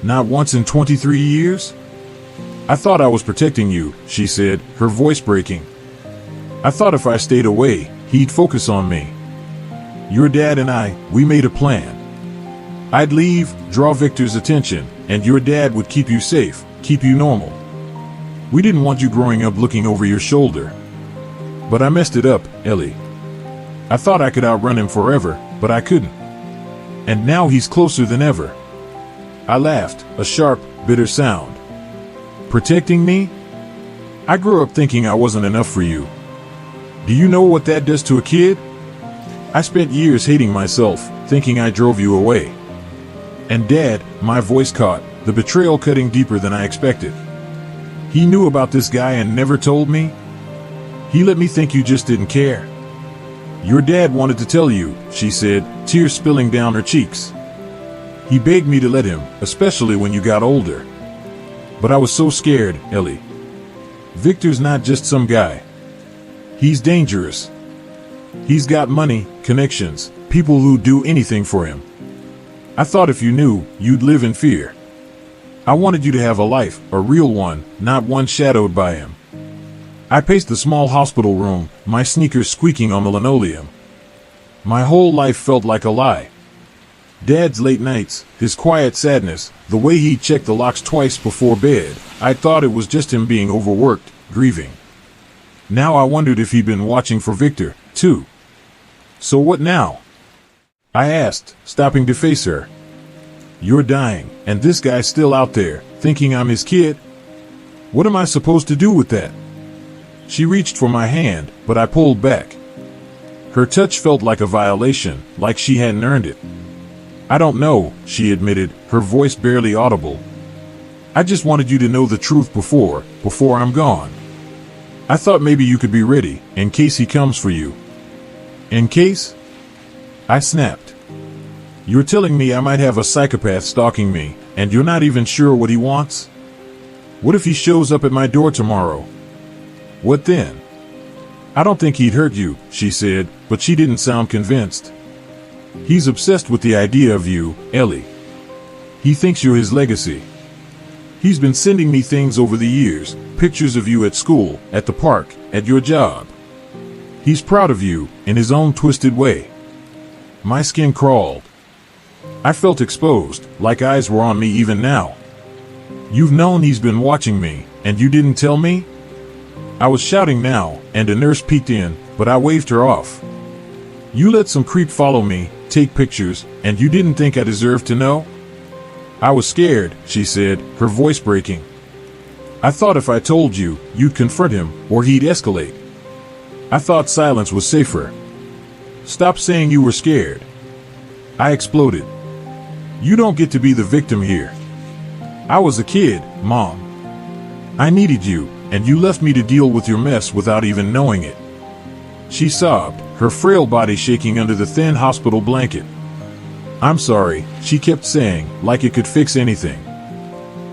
Not once in 23 years? I thought I was protecting you," she said, her voice breaking. "I thought if I stayed away, he'd focus on me. Your dad and I, we made a plan. I'd leave, draw Victor's attention, and your dad would keep you safe, keep you normal. We didn't want you growing up looking over your shoulder. But I messed it up, Ellie. I thought I could outrun him forever, but I couldn't. And now he's closer than ever." I laughed, a sharp, bitter sound. "Protecting me? I grew up thinking I wasn't enough for you. Do you know what that does to a kid? I spent years hating myself, thinking I drove you away. And Dad," my voice caught, the betrayal cutting deeper than I expected. "He knew about this guy and never told me? He let me think you just didn't care." "Your dad wanted to tell you," she said, tears spilling down her cheeks. "He begged me to let him, especially when you got older. But I was so scared, Ellie. Victor's not just some guy. He's dangerous. He's got money, connections, people who do anything for him. I thought if you knew, you'd live in fear. I wanted you to have a life, a real one, not one shadowed by him." I paced the small hospital room, my sneakers squeaking on the linoleum. My whole life felt like a lie. Dad's late nights, his quiet sadness, the way he checked the locks twice before bed, I thought it was just him being overworked, grieving. Now I wondered if he'd been watching for Victor, too. "So what now?" I asked, stopping to face her. "You're dying, and this guy's still out there, thinking I'm his kid? What am I supposed to do with that?" She reached for my hand, but I pulled back. Her touch felt like a violation, like she hadn't earned it. "I don't know," she admitted, her voice barely audible. "I just wanted you to know the truth before I'm gone. I thought maybe you could be ready, in case he comes for you." "In case?" I snapped. "You're telling me I might have a psychopath stalking me, and you're not even sure what he wants? What if he shows up at my door tomorrow? What then?" "I don't think he'd hurt you," she said, but she didn't sound convinced. "He's obsessed with the idea of you, Ellie. He thinks you're his legacy. He's been sending me things over the years, pictures of you at school, at the park, at your job. He's proud of you, in his own twisted way." My skin crawled. I felt exposed, like eyes were on me even now. "You've known he's been watching me, and you didn't tell me?" I was shouting now, and a nurse peeked in, but I waved her off. "You let some creep follow me, take pictures, and you didn't think I deserved to know?" "I was scared," she said, her voice breaking. "I thought if I told you, you'd confront him, or he'd escalate. I thought silence was safer." "Stop saying you were scared." I exploded. "You don't get to be the victim here. I was a kid, Mom. I needed you, and you left me to deal with your mess without even knowing it." She sobbed, her frail body shaking under the thin hospital blanket. "I'm sorry," she kept saying, like it could fix anything.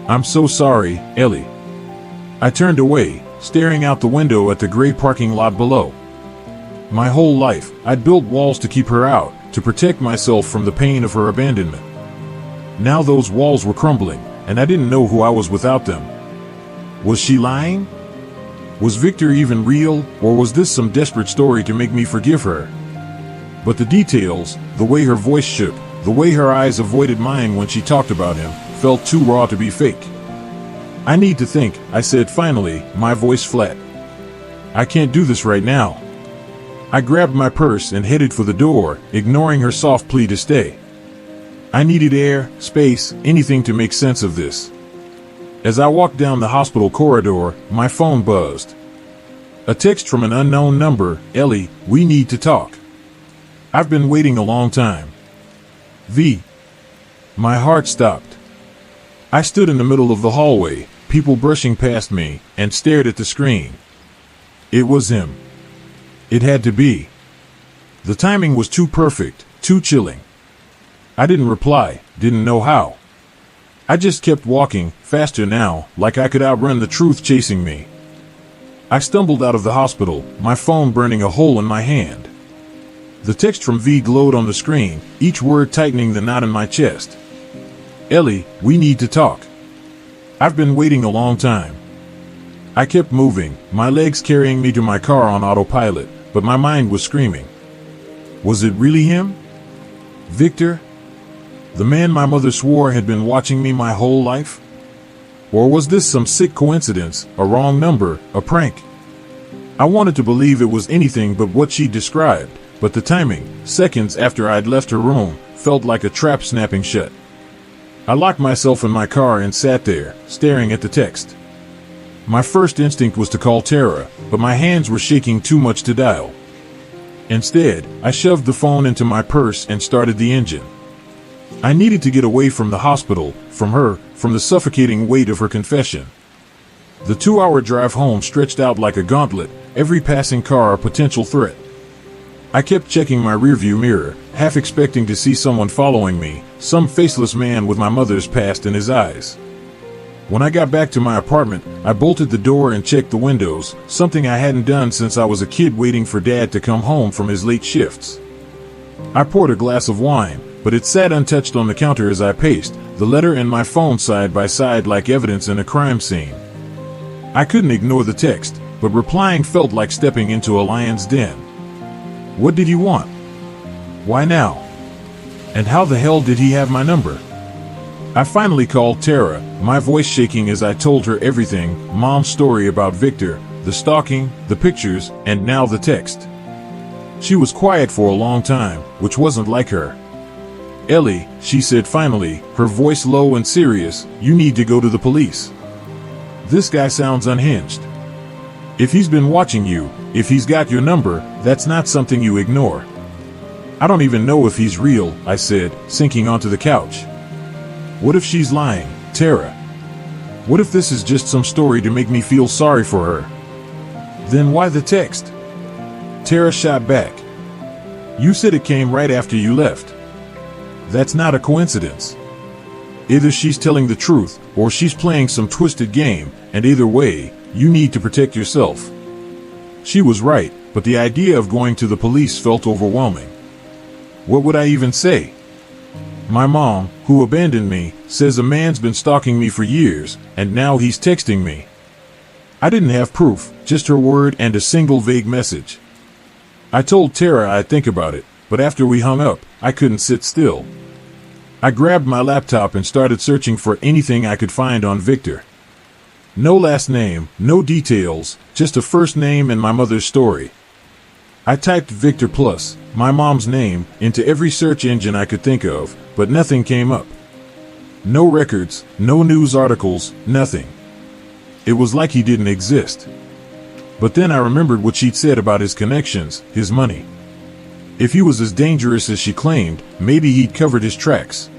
"I'm so sorry, Ellie." I turned away, staring out the window at the gray parking lot below. My whole life, I'd built walls to keep her out, to protect myself from the pain of her abandonment. Now those walls were crumbling, and I didn't know who I was without them. Was she lying? Was Victor even real, or was this some desperate story to make me forgive her? But the details, the way her voice shook, the way her eyes avoided mine when she talked about him, felt too raw to be fake. "I need to think," I said finally, my voice flat. "I can't do this right now." I grabbed my purse and headed for the door, ignoring her soft plea to stay. I needed air, space, anything to make sense of this. As I walked down the hospital corridor, my phone buzzed. A text from an unknown number. "Ellie, we need to talk. I've been waiting a long time. V." My heart stopped. I stood in the middle of the hallway, people brushing past me, and stared at the screen. It was him. It had to be. The timing was too perfect, too chilling. I didn't reply, didn't know how. I just kept walking, faster now, like I could outrun the truth chasing me. I stumbled out of the hospital, my phone burning a hole in my hand. The text from V glowed on the screen, each word tightening the knot in my chest. "Ellie, we need to talk. I've been waiting a long time." I kept moving, my legs carrying me to my car on autopilot, but my mind was screaming. Was it really him? Victor? The man my mother swore had been watching me my whole life? Or was this some sick coincidence, a wrong number, a prank? I wanted to believe it was anything but what she described, but the timing, seconds after I'd left her room, felt like a trap snapping shut. I locked myself in my car and sat there, staring at the text. My first instinct was to call Tara, but my hands were shaking too much to dial. Instead, I shoved the phone into my purse and started the engine. I needed to get away from the hospital, from her, from the suffocating weight of her confession. The 2-hour drive home stretched out like a gauntlet, every passing car a potential threat. I kept checking my rearview mirror, half expecting to see someone following me, some faceless man with my mother's past in his eyes. When I got back to my apartment, I bolted the door and checked the windows, something I hadn't done since I was a kid waiting for Dad to come home from his late shifts. I poured a glass of wine, but it sat untouched on the counter as I paced, the letter and my phone side by side like evidence in a crime scene. I couldn't ignore the text, but replying felt like stepping into a lion's den. What did he want? Why now? And how the hell did he have my number? I finally called Tara, my voice shaking as I told her everything, Mom's story about Victor, the stalking, the pictures, and now the text. She was quiet for a long time, which wasn't like her. "Ellie," she said finally, her voice low and serious, "you need to go to the police. This guy sounds unhinged. If he's been watching you, if he's got your number, that's not something you ignore." "I don't even know if he's real," I said, sinking onto the couch. What if she's lying, Tara? What if this is just some story to make me feel sorry for her? Then why the text? Tara shot back. "You said it came right after you left. That's not a coincidence. Either she's telling the truth, or she's playing some twisted game, and either way, you need to protect yourself." She was right, but the idea of going to the police felt overwhelming. What would I even say? My mom, who abandoned me, says a man's been stalking me for years, and now he's texting me. I didn't have proof, just her word and a single vague message. I told Tara I'd think about it, but after we hung up, I couldn't sit still. I grabbed my laptop and started searching for anything I could find on Victor. No last name, no details, just a first name and my mother's story. I typed Victor plus, my mom's name, into every search engine I could think of, but nothing came up. No records, no news articles, nothing. It was like he didn't exist. But then I remembered what she'd said about his connections, his money. If he was as dangerous as she claimed, maybe he'd covered his tracks.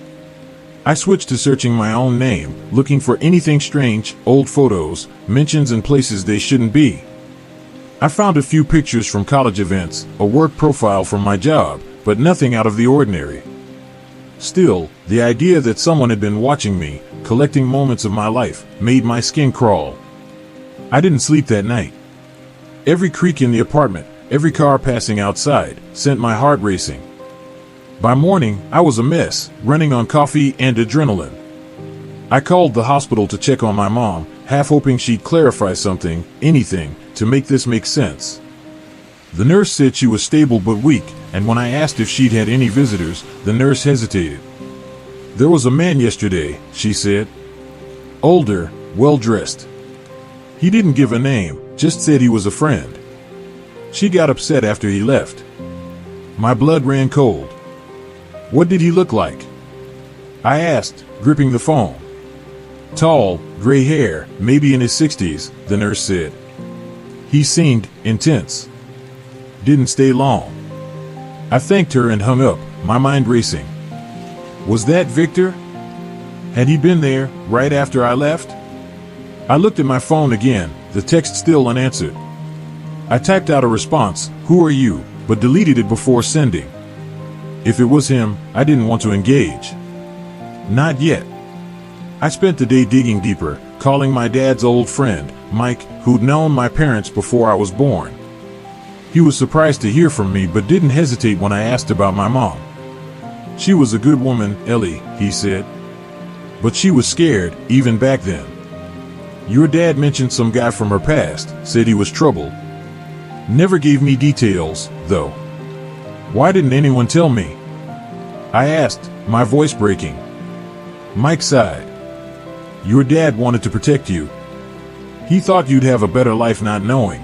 I switched to searching my own name, looking for anything strange, old photos, mentions in places they shouldn't be. I found a few pictures from college events, a work profile from my job, but nothing out of the ordinary. Still, the idea that someone had been watching me, collecting moments of my life, made my skin crawl. I didn't sleep that night. Every creak in the apartment, every car passing outside, sent my heart racing. By morning, I was a mess, running on coffee and adrenaline. I called the hospital to check on my mom, half hoping she'd clarify something, anything, to make this make sense. The nurse said she was stable but weak, and when I asked if she'd had any visitors, the nurse hesitated. "There was a man yesterday," she said. "Older, well-dressed. He didn't give a name, just said he was a friend." She got upset after he left. My blood ran cold. "What did he look like?" I asked, gripping the phone. "Tall, gray hair, maybe in his 60s, the nurse said. He seemed intense. Didn't stay long." I thanked her and hung up, my mind racing. Was that Victor? Had he been there, right after I left? I looked at my phone again, the text still unanswered. I typed out a response, "Who are you?" but deleted it before sending. If it was him, I didn't want to engage. Not yet. I spent the day digging deeper, calling my dad's old friend, Mike, who'd known my parents before I was born. He was surprised to hear from me but didn't hesitate when I asked about my mom. "She was a good woman, Ellie," he said. "But she was scared, even back then. Your dad mentioned some guy from her past, said he was troubled. Never gave me details, though. Why didn't anyone tell me?" I asked, my voice breaking. Mike sighed. "Your dad wanted to protect you. He thought you'd have a better life not knowing.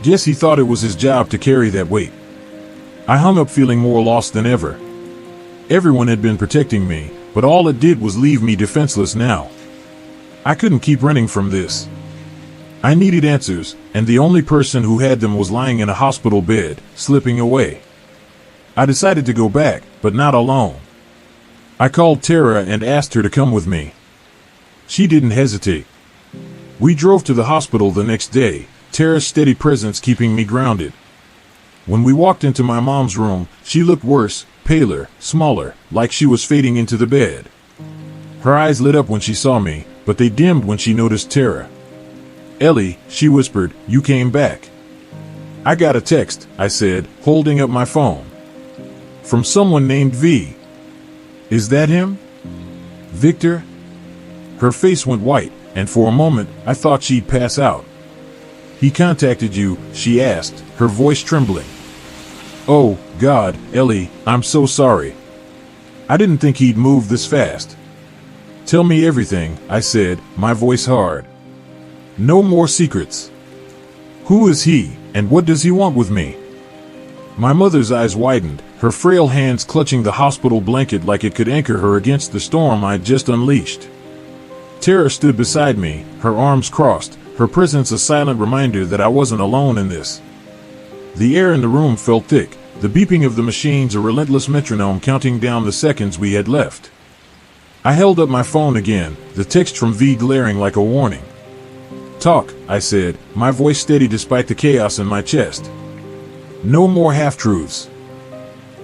Guess he thought it was his job to carry that weight." I hung up feeling more lost than ever. Everyone had been protecting me, but all it did was leave me defenseless now. I couldn't keep running from this. I needed answers, and the only person who had them was lying in a hospital bed, slipping away. I decided to go back, but not alone. I called Tara and asked her to come with me. She didn't hesitate. We drove to the hospital the next day, Tara's steady presence keeping me grounded. When we walked into my mom's room, she looked worse, paler, smaller, like she was fading into the bed. Her eyes lit up when she saw me, but they dimmed when she noticed Tara. "Ellie," she whispered, "you came back." "I got a text," I said, holding up my phone. "From someone named V." "Is that him? Victor?" Her face went white, and for a moment, I thought she'd pass out. "He contacted you?" she asked, her voice trembling. "Oh, God, Ellie, I'm so sorry. I didn't think he'd move this fast." "Tell me everything," I said, my voice hard. "No more secrets. Who is he, and what does he want with me?" My mother's eyes widened, her frail hands clutching the hospital blanket like it could anchor her against the storm I'd just unleashed. Tara stood beside me, her arms crossed, her presence a silent reminder that I wasn't alone in this. The air in the room felt thick, the beeping of the machines a relentless metronome counting down the seconds we had left. I held up my phone again, the text from V glaring like a warning. "Talk," I said, my voice steady despite the chaos in my chest. "No more half-truths.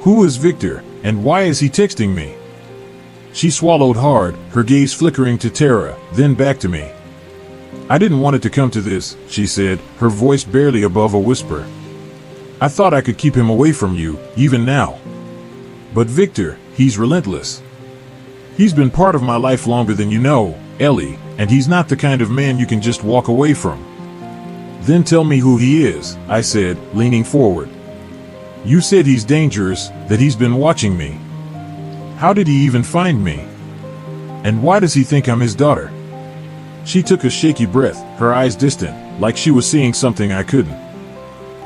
Who is Victor, and why is he texting me?" She swallowed hard, her gaze flickering to Tara, then back to me. "I didn't want it to come to this," she said, her voice barely above a whisper. "I thought I could keep him away from you, even now. But Victor, he's relentless. He's been part of my life longer than you know, Ellie, and he's not the kind of man you can just walk away from." "Then tell me who he is," I said, leaning forward. "You said he's dangerous, that he's been watching me. How did he even find me? And why does he think I'm his daughter?" She took a shaky breath, her eyes distant, like she was seeing something I couldn't.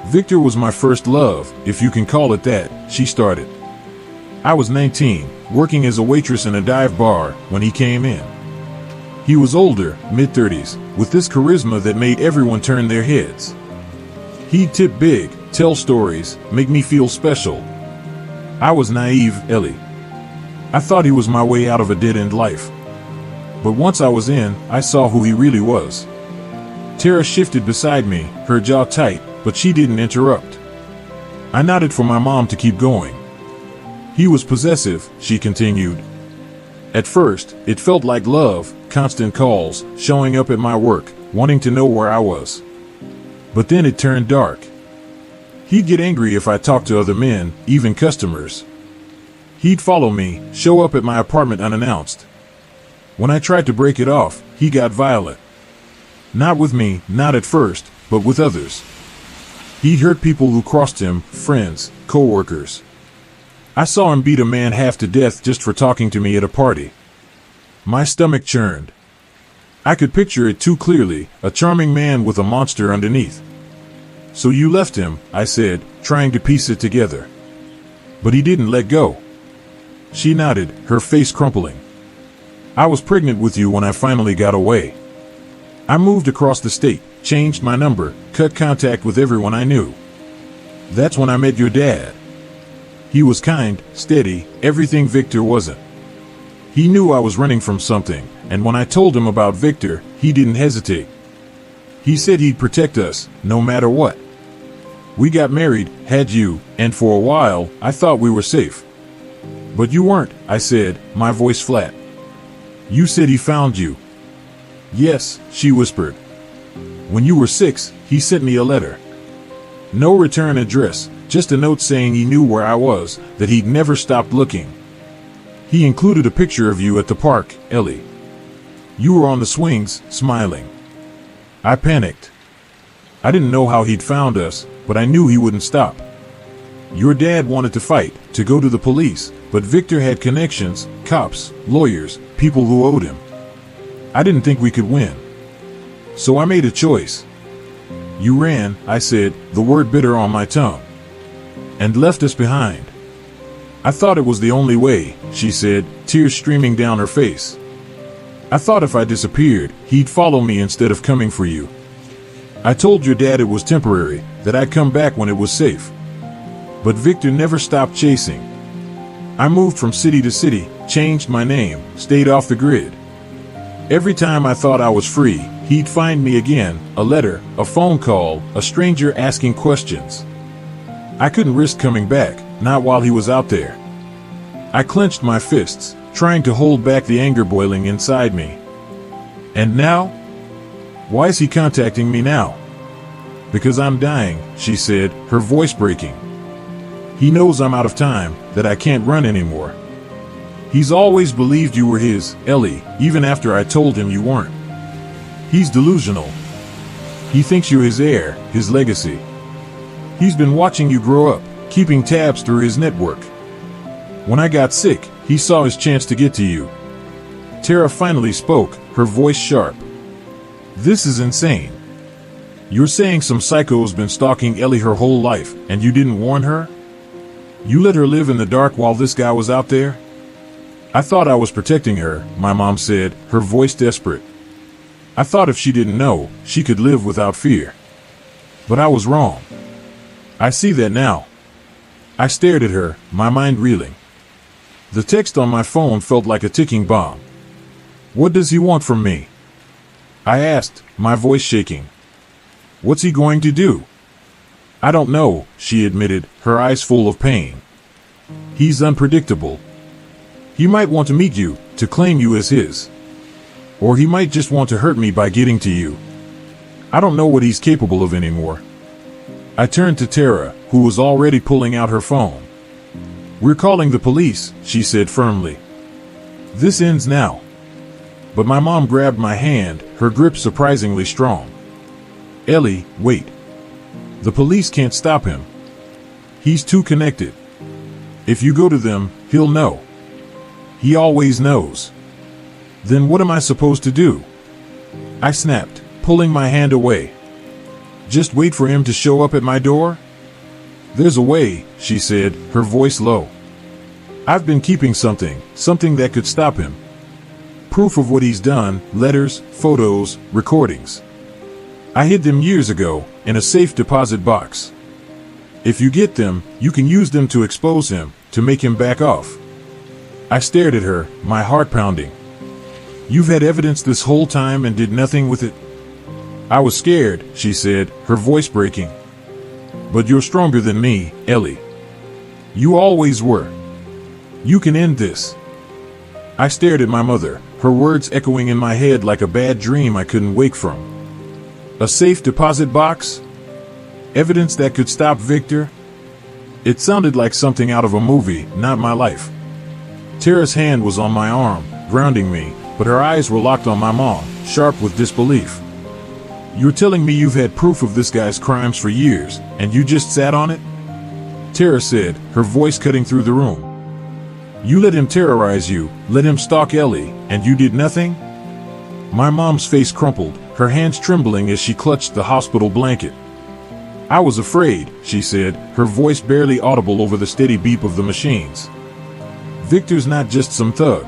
"Victor was my first love, if you can call it that," she started. "I was 19, working as a waitress in a dive bar, when he came in. He was older, mid-30s, with this charisma that made everyone turn their heads. He'd tip big, tell stories, make me feel special. I was naive, Ellie. I thought he was my way out of a dead-end life. But once I was in, I saw who he really was. Tara shifted beside me, her jaw tight, but she didn't interrupt. I nodded for my mom to keep going. He was possessive, she continued. At first, it felt like love, constant calls, showing up at my work, wanting to know where I was. But then it turned dark. He'd get angry if I talked to other men, even customers. He'd follow me, show up at my apartment unannounced. When I tried to break it off, he got violent. Not with me, not at first, but with others. He'd hurt people who crossed him, friends, co-workers. I saw him beat a man half to death just for talking to me at a party. My stomach churned. I could picture it too clearly, a charming man with a monster underneath. So you left him, I said, trying to piece it together. But he didn't let go. She nodded, her face crumpling. I was pregnant with you when I finally got away. I moved across the state, changed my number, cut contact with everyone I knew. That's when I met your dad. He was kind, steady, everything Victor wasn't. He knew I was running from something, and when I told him about Victor, he didn't hesitate. He said he'd protect us, no matter what. We got married, had you, and for a while, I thought we were safe. But you weren't, I said, my voice flat. You said he found you. Yes, she whispered. When you were 6, he sent me a letter. No return address, just a note saying he knew where I was, that he'd never stopped looking. He included a picture of you at the park, Ellie. You were on the swings, smiling. I panicked. I didn't know how he'd found us, but I knew he wouldn't stop. Your dad wanted to fight, to go to the police, but Victor had connections, cops, lawyers, people who owed him. I didn't think we could win. So I made a choice. You ran, I said, the word bitter on my tongue. And left us behind. I thought it was the only way, she said, tears streaming down her face. I thought if I disappeared, he'd follow me instead of coming for you. I told your dad it was temporary, that I'd come back when it was safe. But Victor never stopped chasing. I moved from city to city, changed my name, stayed off the grid. Every time I thought I was free, he'd find me again, a letter, a phone call, a stranger asking questions. I couldn't risk coming back, not while he was out there. I clenched my fists, trying to hold back the anger boiling inside me. And now? Why is he contacting me now? Because I'm dying, she said, her voice breaking. He knows I'm out of time, that I can't run anymore. He's always believed you were his, Ellie, even after I told him you weren't. He's delusional. He thinks you're his heir, his legacy. He's been watching you grow up, keeping tabs through his network. When I got sick, he saw his chance to get to you. Tara finally spoke, her voice sharp. This is insane. You're saying some psycho's been stalking Ellie her whole life, and you didn't warn her? You let her live in the dark while this guy was out there? I thought I was protecting her, my mom said, her voice desperate. I thought if she didn't know, she could live without fear. But I was wrong. I see that now. I stared at her, my mind reeling. The text on my phone felt like a ticking bomb. What does he want from me? I asked, my voice shaking. What's he going to do? I don't know, she admitted, her eyes full of pain. He's unpredictable. He might want to meet you, to claim you as his. Or he might just want to hurt me by getting to you. I don't know what he's capable of anymore. I turned to Tara, who was already pulling out her phone. We're calling the police, she said firmly. This ends now. But my mom grabbed my hand, her grip surprisingly strong. Ellie, wait. The police can't stop him. He's too connected. If you go to them, he'll know. He always knows. Then what am I supposed to do? I snapped, pulling my hand away. Just wait for him to show up at my door? There's a way, she said, her voice low. I've been keeping something that could stop him. Proof of what he's done, letters, photos, recordings. I hid them years ago, in a safe deposit box. If you get them, you can use them to expose him, to make him back off. I stared at her, my heart pounding. You've had evidence this whole time and did nothing with it? I was scared, she said, her voice breaking. But you're stronger than me, Ellie. You always were. You can end this. I stared at my mother, her words echoing in my head like a bad dream I couldn't wake from. A safe deposit box? Evidence that could stop Victor? It sounded like something out of a movie, not my life. Tara's hand was on my arm, grounding me, but her eyes were locked on my mom, sharp with disbelief. You're telling me you've had proof of this guy's crimes for years, and you just sat on it? Tara said, her voice cutting through the room. You let him terrorize you, let him stalk Ellie, and you did nothing? My mom's face crumpled, her hands trembling as she clutched the hospital blanket. I was afraid, she said, her voice barely audible over the steady beep of the machines. Victor's not just some thug.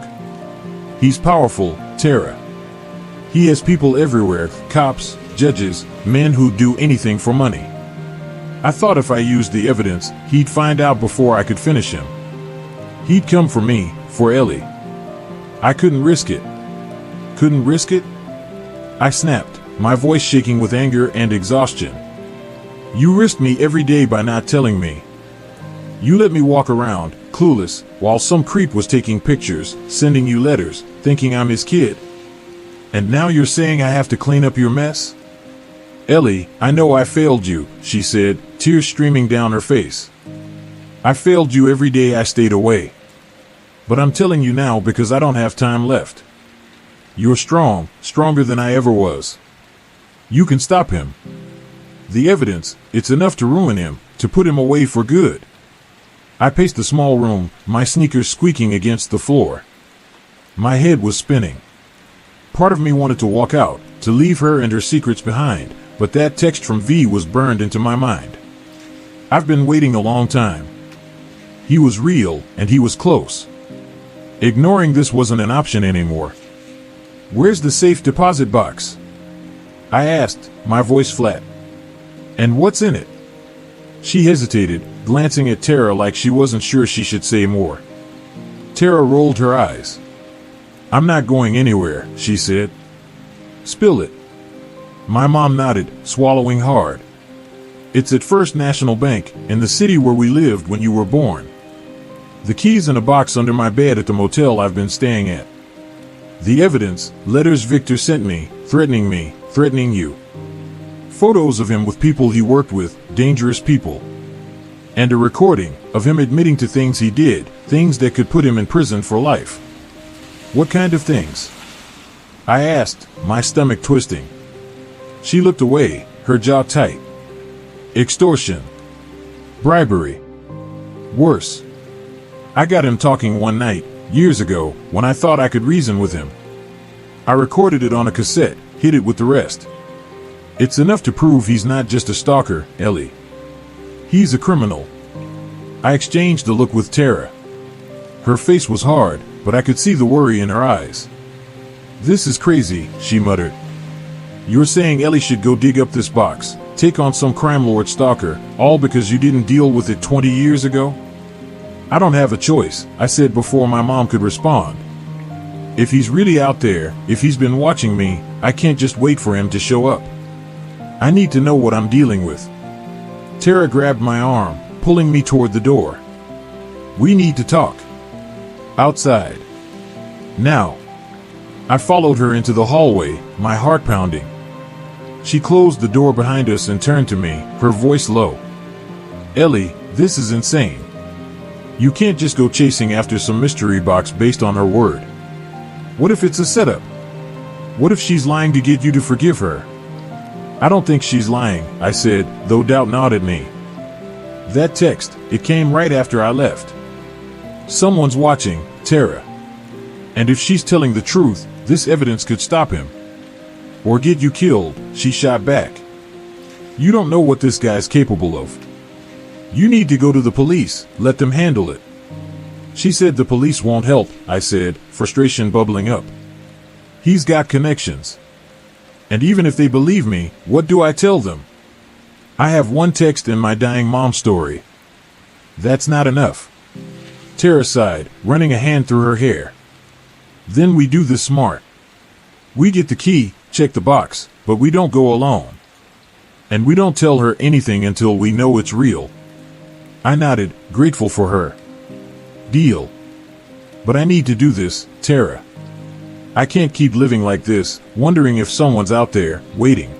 He's powerful, Tara. He has people everywhere, cops, judges, men who'd do anything for money. I thought if I used the evidence, he'd find out before I could finish him. He'd come for me, for Ellie. I couldn't risk it. Couldn't risk it? I snapped, my voice shaking with anger and exhaustion. You risked me every day by not telling me. You let me walk around, clueless, while some creep was taking pictures, sending you letters, thinking I'm his kid. And now you're saying I have to clean up your mess? Ellie, I know I failed you, she said, tears streaming down her face. I failed you every day I stayed away. But I'm telling you now because I don't have time left. You're strong, stronger than I ever was. You can stop him. The evidence, it's enough to ruin him, to put him away for good. I paced the small room, my sneakers squeaking against the floor. My head was spinning. Part of me wanted to walk out, to leave her and her secrets behind, but that text from V was burned into my mind. I've been waiting a long time. He was real, and he was close. Ignoring this wasn't an option anymore. Where's the safe deposit box? I asked, my voice flat. And what's in it? She hesitated, glancing at Tara like she wasn't sure she should say more. Tara rolled her eyes. I'm not going anywhere, she said. Spill it. My mom nodded, swallowing hard. It's at First National Bank, in the city where we lived when you were born. The key's in a box under my bed at the motel I've been staying at. The evidence, letters Victor sent me, threatening you. Photos of him with people he worked with, dangerous people. And a recording of him admitting to things he did, things that could put him in prison for life. What kind of things? I asked, my stomach twisting. She looked away, her jaw tight. Extortion. Bribery. Worse. I got him talking one night, years ago, when I thought I could reason with him. I recorded it on a cassette, hid it with the rest. It's enough to prove he's not just a stalker, Ellie. He's a criminal. I exchanged a look with Tara. Her face was hard, but I could see the worry in her eyes. This is crazy, she muttered. You're saying Ellie should go dig up this box, take on some crime lord stalker, all because you didn't deal with it 20 years ago? I don't have a choice, I said before my mom could respond. If he's really out there, if he's been watching me, I can't just wait for him to show up. I need to know what I'm dealing with. Tara grabbed my arm, pulling me toward the door. We need to talk. Outside. Now. I followed her into the hallway, my heart pounding. She closed the door behind us and turned to me, her voice low. Ellie, this is insane. You can't just go chasing after some mystery box based on her word. What if it's a setup? What if she's lying to get you to forgive her? I don't think she's lying, I said, though doubt gnawed at me. That text, it came right after I left. Someone's watching, Tara. And if she's telling the truth, this evidence could stop him. Or get you killed, she shot back. You don't know what this guy's capable of. You need to go to the police, let them handle it. She said the police won't help, I said, frustration bubbling up. He's got connections. And even if they believe me, what do I tell them? I have one text in my dying mom story. That's not enough. Tara sighed, running a hand through her hair. Then we do this smart. We get the key, check the box, But we don't go alone. And we don't tell her anything until we know it's real. I nodded, grateful for her. Deal. But I need to do this, Tara. I can't keep living like this, wondering if someone's out there, waiting.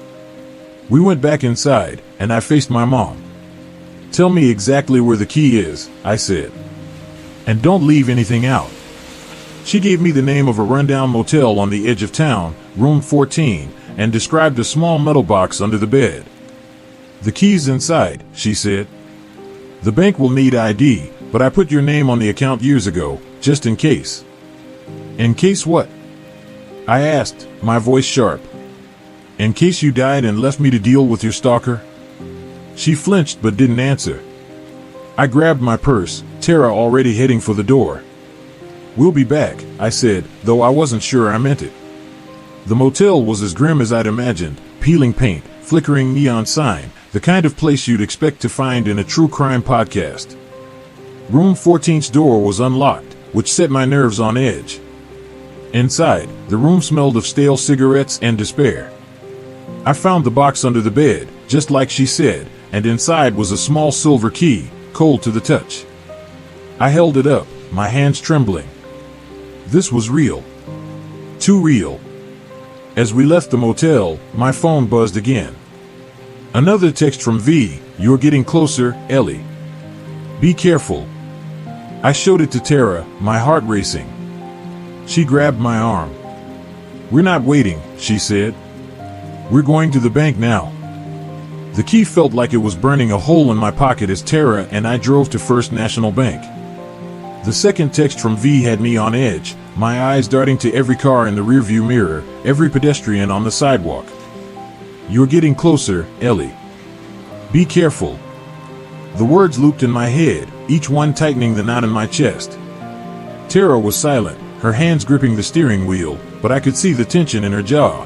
We went back inside, and I faced my mom. Tell me exactly where the key is, I said. And don't leave anything out. She gave me the name of a rundown motel on the edge of town, room 14, and described a small metal box under the bed. The key's inside, she said. The bank will need ID, but I put your name on the account years ago, just in case. In case what? I asked, my voice sharp. In case you died and left me to deal with your stalker? She flinched but didn't answer. I grabbed my purse, Tara already heading for the door. We'll be back, I said, though I wasn't sure I meant it. The motel was as grim as I'd imagined, peeling paint, flickering neon sign, the kind of place you'd expect to find in a true crime podcast. Room 14's door was unlocked, which set my nerves on edge. Inside, the room smelled of stale cigarettes and despair. I found the box under the bed, just like she said, and inside was a small silver key, cold to the touch. I held it up, my hands trembling. This was real. Too real. As we left the motel, my phone buzzed again. Another text from V, "You're getting closer, Ellie. Be careful." I showed it to Tara, my heart racing. She grabbed my arm. "We're not waiting," she said. "We're going to the bank now." The key felt like it was burning a hole in my pocket as Tara and I drove to First National Bank. The second text from V had me on edge, my eyes darting to every car in the rearview mirror, every pedestrian on the sidewalk. "You're getting closer, Ellie. Be careful." The words looped in my head, each one tightening the knot in my chest. Tara was silent, her hands gripping the steering wheel, but I could see the tension in her jaw.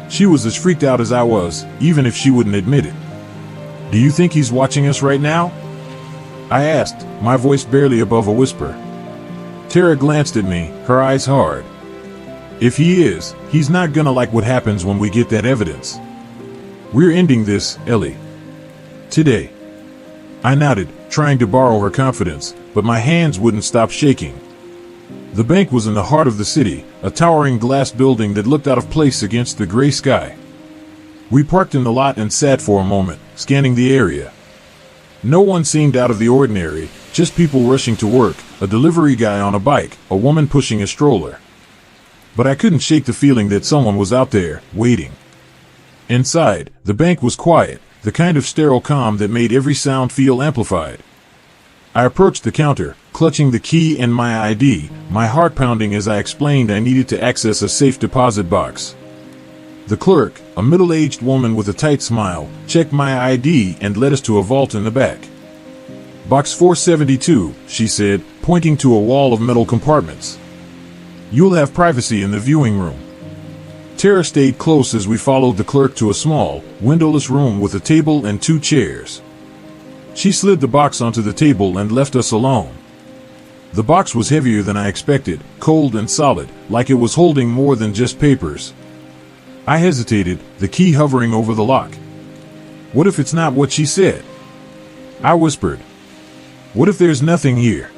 She was as freaked out as I was, even if she wouldn't admit it. "Do you think he's watching us right now?" I asked, my voice barely above a whisper. Tara glanced at me, her eyes hard. "If he is, he's not gonna like what happens when we get that evidence. We're ending this, Ellie. Today." I nodded, trying to borrow her confidence, but my hands wouldn't stop shaking. The bank was in the heart of the city, a towering glass building that looked out of place against the gray sky. We parked in the lot and sat for a moment, scanning the area. No one seemed out of the ordinary, just people rushing to work, a delivery guy on a bike, a woman pushing a stroller. But I couldn't shake the feeling that someone was out there, waiting. Inside, the bank was quiet, the kind of sterile calm that made every sound feel amplified. I approached the counter, clutching the key and my ID, my heart pounding as I explained I needed to access a safe deposit box. The clerk, a middle-aged woman with a tight smile, checked my ID and led us to a vault in the back. "Box 472, she said, pointing to a wall of metal compartments. "You'll have privacy in the viewing room." Tara stayed close as we followed the clerk to a small, windowless room with a table and 2 chairs. She slid the box onto the table and left us alone. The box was heavier than I expected, cold and solid, like it was holding more than just papers. I hesitated, the key hovering over the lock. "What if it's not what she said?" I whispered. "What if there's nothing here?"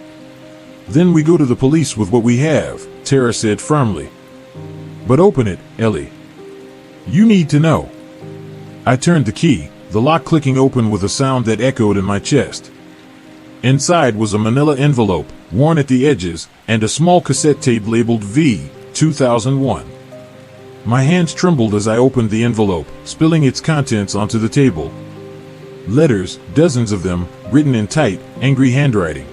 "Then we go to the police with what we have," Tara said firmly. "But open it, Ellie. You need to know." I turned the key, the lock clicking open with a sound that echoed in my chest. Inside was a manila envelope, worn at the edges, and a small cassette tape labeled V, 2001. My hands trembled as I opened the envelope, spilling its contents onto the table. Letters, dozens of them, written in tight, angry handwriting.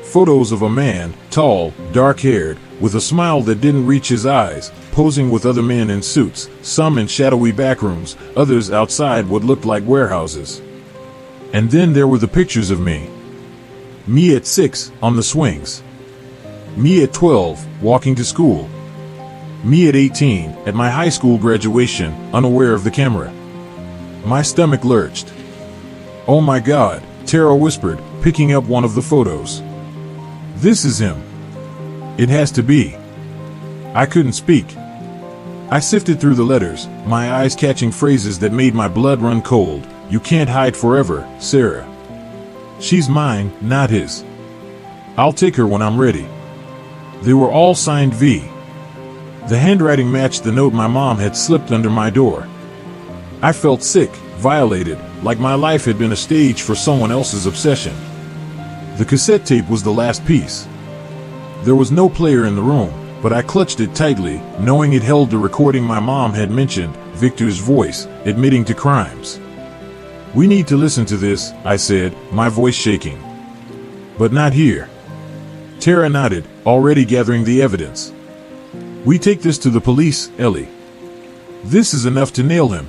Photos of a man, tall, dark-haired, with a smile that didn't reach his eyes, posing with other men in suits, some in shadowy backrooms, others outside what looked like warehouses. And then there were the pictures of me. Me at 6, on the swings. Me at 12, walking to school. Me at 18, at my high school graduation, unaware of the camera. My stomach lurched. "Oh my God," Tara whispered, picking up one of the photos. "This is him. It has to be." I couldn't speak. I sifted through the letters, my eyes catching phrases that made my blood run cold. You can't hide forever, Sarah. She's mine, not his. I'll take her when I'm ready. They were all signed V. The handwriting matched the note my mom had slipped under my door. I felt sick, violated, like my life had been a stage for someone else's obsession. The cassette tape was the last piece. There was no player in the room, but I clutched it tightly, knowing it held the recording my mom had mentioned, Victor's voice, admitting to crimes. We need to listen to this, I said, my voice shaking. But not here. Tara nodded, already gathering the evidence. We take this to the police, Ellie. This is enough to nail him.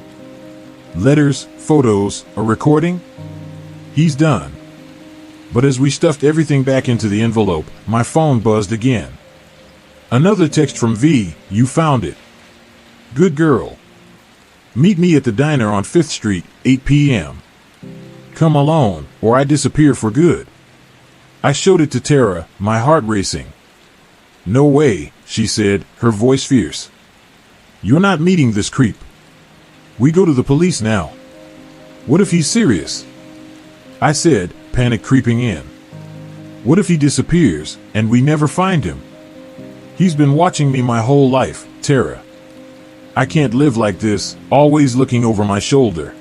Letters, photos, a recording? He's done. But as we stuffed everything back into the envelope, my phone buzzed again. Another text from V, you found it. Good girl. Meet me at the diner on 5th Street, 8 p.m. Come alone, or I disappear for good. I showed it to Tara, my heart racing. No way, she said, her voice fierce. You're not meeting this creep. We go to the police now. What if he's serious? I said, panic creeping in. What if he disappears, and we never find him? He's been watching me my whole life, Tara. I can't live like this, always looking over my shoulder.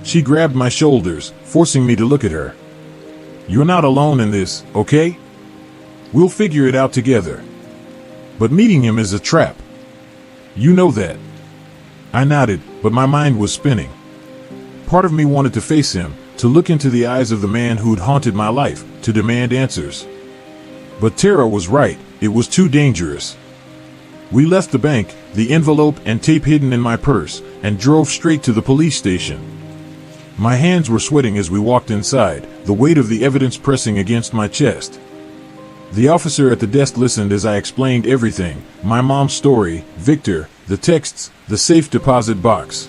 She grabbed my shoulders, forcing me to look at her. You're not alone in this, okay? We'll figure it out together. But meeting him is a trap. You know that. I nodded, but my mind was spinning. Part of me wanted to face him, to look into the eyes of the man who'd haunted my life, to demand answers. But Tara was right, it was too dangerous. We left the bank, the envelope and tape hidden in my purse, and drove straight to the police station. My hands were sweating as we walked inside, the weight of the evidence pressing against my chest. The officer at the desk listened as I explained everything, my mom's story, Victor, the texts, the safe deposit box.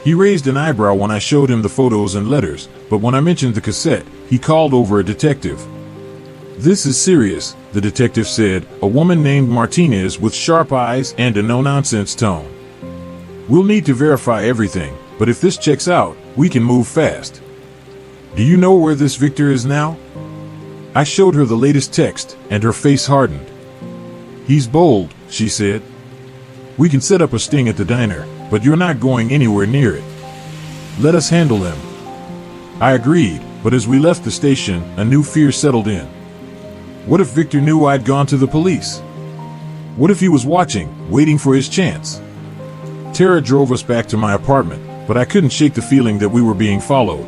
He raised an eyebrow when I showed him the photos and letters, but when I mentioned the cassette, he called over a detective. This is serious, the detective said, a woman named Martinez with sharp eyes and a no-nonsense tone. We'll need to verify everything, but if this checks out, we can move fast. Do you know where this Victor is now? I showed her the latest text, and her face hardened. He's bold, she said. We can set up a sting at the diner, but you're not going anywhere near it. Let us handle him. I agreed, but as we left the station, a new fear settled in. What if Victor knew I'd gone to the police? What if he was watching, waiting for his chance? Tara drove us back to my apartment, but I couldn't shake the feeling that we were being followed.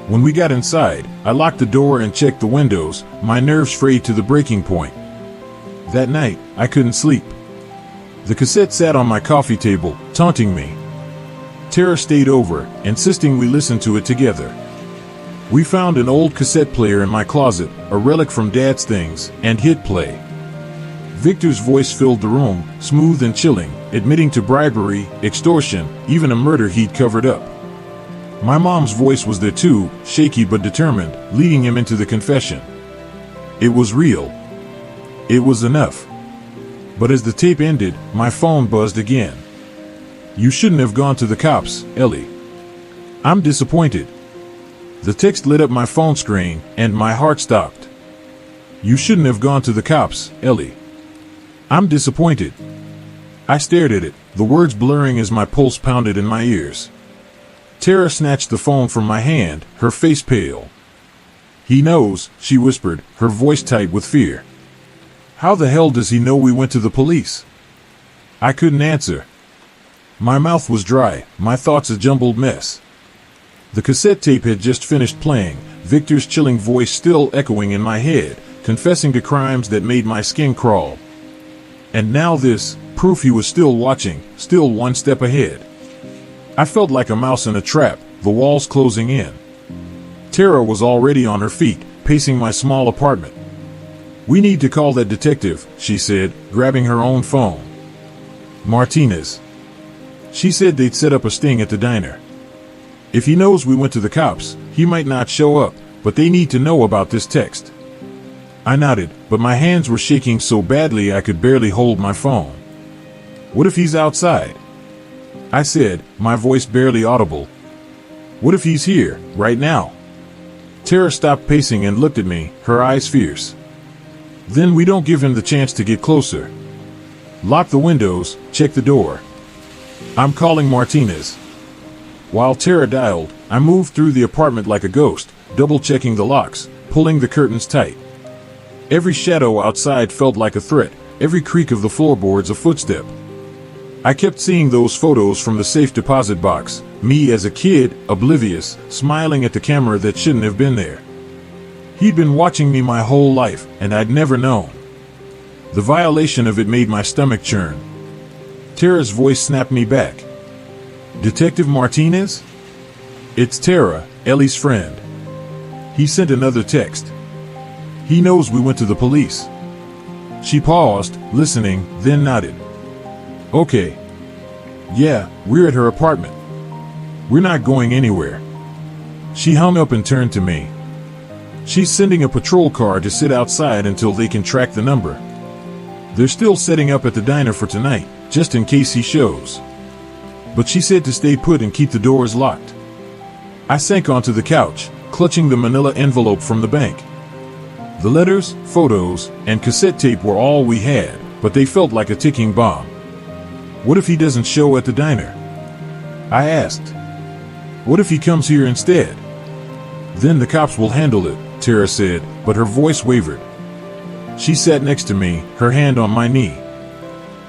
When we got inside, I locked the door and checked the windows, my nerves frayed to the breaking point. That night, I couldn't sleep. The cassette sat on my coffee table, taunting me. Tara stayed over, insisting we listen to it together. We found an old cassette player in my closet, a relic from Dad's things, and hit play. Victor's voice filled the room, smooth and chilling, admitting to bribery, extortion, even a murder he'd covered up. My mom's voice was there too, shaky but determined, leading him into the confession. It was real. It was enough. But as the tape ended, my phone buzzed again. You shouldn't have gone to the cops, Ellie. I'm disappointed. The text lit up my phone screen, and my heart stopped. You shouldn't have gone to the cops, Ellie. I'm disappointed. I stared at it, the words blurring as my pulse pounded in my ears. Tara snatched the phone from my hand, her face pale. He knows, she whispered, her voice tight with fear. How the hell does he know we went to the police? I couldn't answer. My mouth was dry, my thoughts a jumbled mess. The cassette tape had just finished playing, Victor's chilling voice still echoing in my head, confessing to crimes that made my skin crawl. And now this, proof he was still watching, still one step ahead. I felt like a mouse in a trap, the walls closing in. Tara was already on her feet, pacing my small apartment. We need to call that detective, she said, grabbing her own phone. Martinez. She said they'd set up a sting at the diner. If he knows we went to the cops, he might not show up, but they need to know about this text. I nodded, but my hands were shaking so badly I could barely hold my phone. What if he's outside? I said, my voice barely audible. What if he's here, right now? Tara stopped pacing and looked at me, her eyes fierce. Then we don't give him the chance to get closer. Lock the windows, check the door. I'm calling Martinez. While Tara dialed, I moved through the apartment like a ghost, double-checking the locks, pulling the curtains tight. Every shadow outside felt like a threat, every creak of the floorboards a footstep. I kept seeing those photos from the safe deposit box, me as a kid, oblivious, smiling at the camera that shouldn't have been there. He'd been watching me my whole life, and I'd never known. The violation of it made my stomach churn. Tara's voice snapped me back. Detective Martinez? It's Tara, Ellie's friend. He sent another text. He knows we went to the police. She paused, listening, then nodded. Okay. Yeah, we're at her apartment. We're not going anywhere. She hung up and turned to me. She's sending a patrol car to sit outside until they can track the number. They're still setting up at the diner for tonight, just in case he shows. But she said to stay put and keep the doors locked. I sank onto the couch, clutching the manila envelope from the bank. The letters, photos, and cassette tape were all we had, but they felt like a ticking bomb. What if he doesn't show at the diner? I asked. What if he comes here instead? Then the cops will handle it, Tara said, but her voice wavered. She sat next to me, her hand on my knee.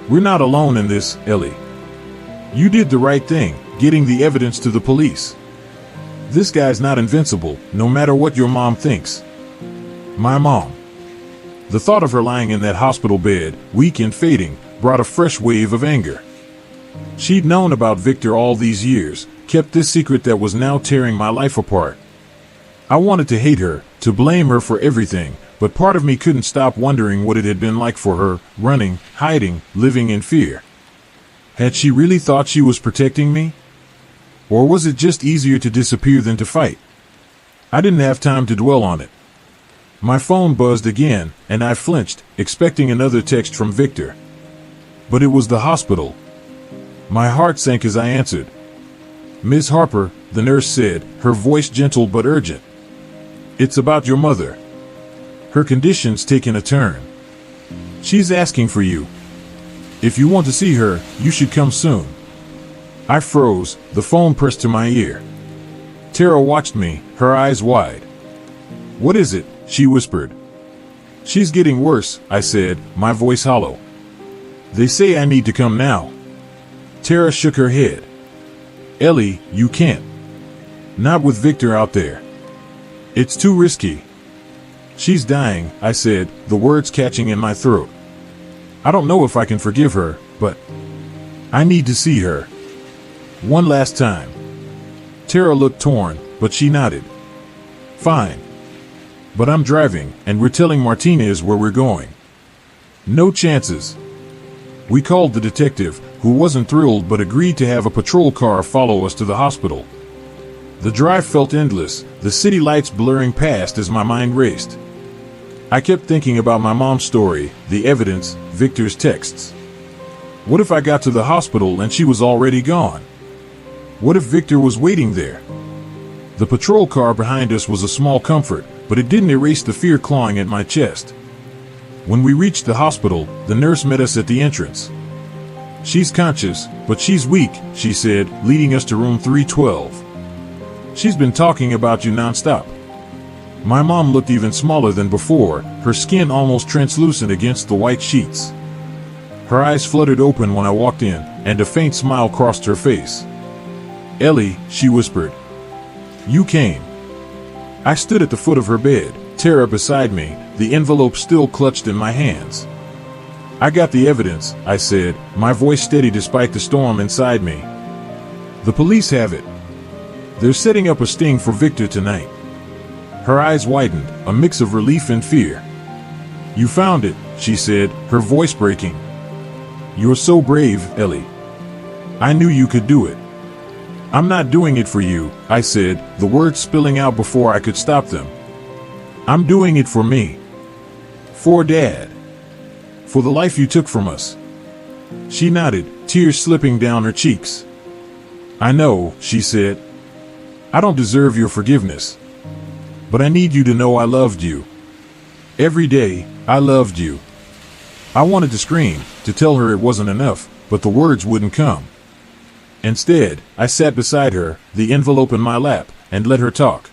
We're not alone in this, Ellie. You did the right thing, getting the evidence to the police. This guy's not invincible, no matter what your mom thinks. My mom. The thought of her lying in that hospital bed, weak and fading, brought a fresh wave of anger. She'd known about Victor all these years, kept this secret that was now tearing my life apart. I wanted to hate her, to blame her for everything, but part of me couldn't stop wondering what it had been like for her, running, hiding, living in fear. Had she really thought she was protecting me? Or was it just easier to disappear than to fight? I didn't have time to dwell on it. My phone buzzed again, and I flinched, expecting another text from Victor. But it was the hospital. My heart sank as I answered. Miss Harper, the nurse said, her voice gentle but urgent. It's about your mother. Her condition's taken a turn. She's asking for you. If you want to see her, you should come soon. I froze, the phone pressed to my ear. Tara watched me, her eyes wide. What is it? She whispered. She's getting worse, I said, my voice hollow. They say I need to come now. Tara shook her head. Ellie, you can't. Not with Victor out there. It's too risky. She's dying, I said, the words catching in my throat. I don't know if I can forgive her, but I need to see her. One last time. Tara looked torn, but she nodded. Fine. But I'm driving, and we're telling Martinez where we're going. No chances. We called the detective, who wasn't thrilled but agreed to have a patrol car follow us to the hospital. The drive felt endless, the city lights blurring past as my mind raced. I kept thinking about my mom's story, the evidence, Victor's texts. What if I got to the hospital and she was already gone? What if Victor was waiting there? The patrol car behind us was a small comfort, but it didn't erase the fear clawing at my chest. When we reached the hospital, the nurse met us at the entrance. She's conscious, but she's weak, she said, leading us to room 312. She's been talking about you nonstop. My mom looked even smaller than before, her skin almost translucent against the white sheets. Her eyes fluttered open when I walked in, and a faint smile crossed her face. Ellie, she whispered. You came. I stood at the foot of her bed, Tara beside me, the envelope still clutched in my hands. I got the evidence, I said, my voice steady despite the storm inside me. The police have it. They're setting up a sting for Victor tonight. Her eyes widened, a mix of relief and fear. You found it, she said, her voice breaking. You're so brave, Ellie. I knew you could do it. I'm not doing it for you, I said, the words spilling out before I could stop them. I'm doing it for me. For Dad. For the life you took from us. She nodded, tears slipping down her cheeks. I know, she said. I don't deserve your forgiveness. But I need you to know I loved you. Every day, I loved you. I wanted to scream, to tell her it wasn't enough, but the words wouldn't come. Instead, I sat beside her, the envelope in my lap, and let her talk.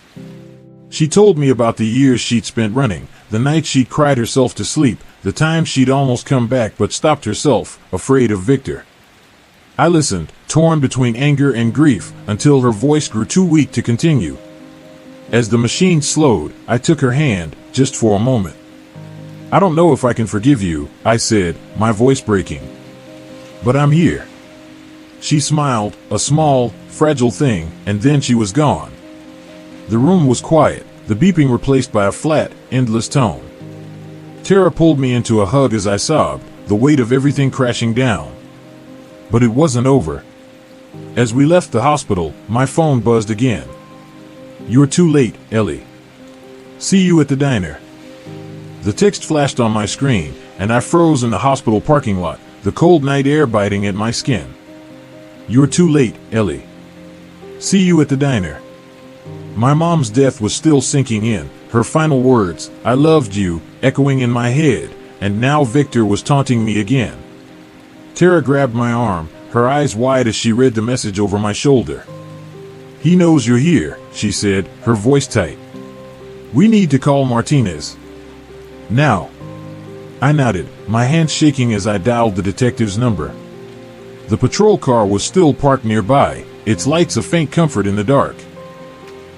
She told me about the years she'd spent running, the nights she'd cried herself to sleep, the times she'd almost come back but stopped herself, afraid of Victor. I listened, torn between anger and grief, until her voice grew too weak to continue. As the machine slowed, I took her hand, just for a moment. I don't know if I can forgive you, I said, my voice breaking. But I'm here. She smiled, a small, fragile thing, and then she was gone. The room was quiet, the beeping replaced by a flat, endless tone. Tara pulled me into a hug as I sobbed, the weight of everything crashing down. But it wasn't over. As we left the hospital, my phone buzzed again. You're too late, Ellie. See you at the diner. The text flashed on my screen, and I froze in the hospital parking lot, the cold night air biting at my skin. You're too late, Ellie. See you at the diner. My mom's death was still sinking in, her final words, I loved you, echoing in my head, and now Victor was taunting me again. Tara grabbed my arm, her eyes wide as she read the message over my shoulder. He knows you're here, she said, her voice tight. We need to call Martinez. Now. I nodded, my hands shaking as I dialed the detective's number. The patrol car was still parked nearby, its lights a faint comfort in the dark.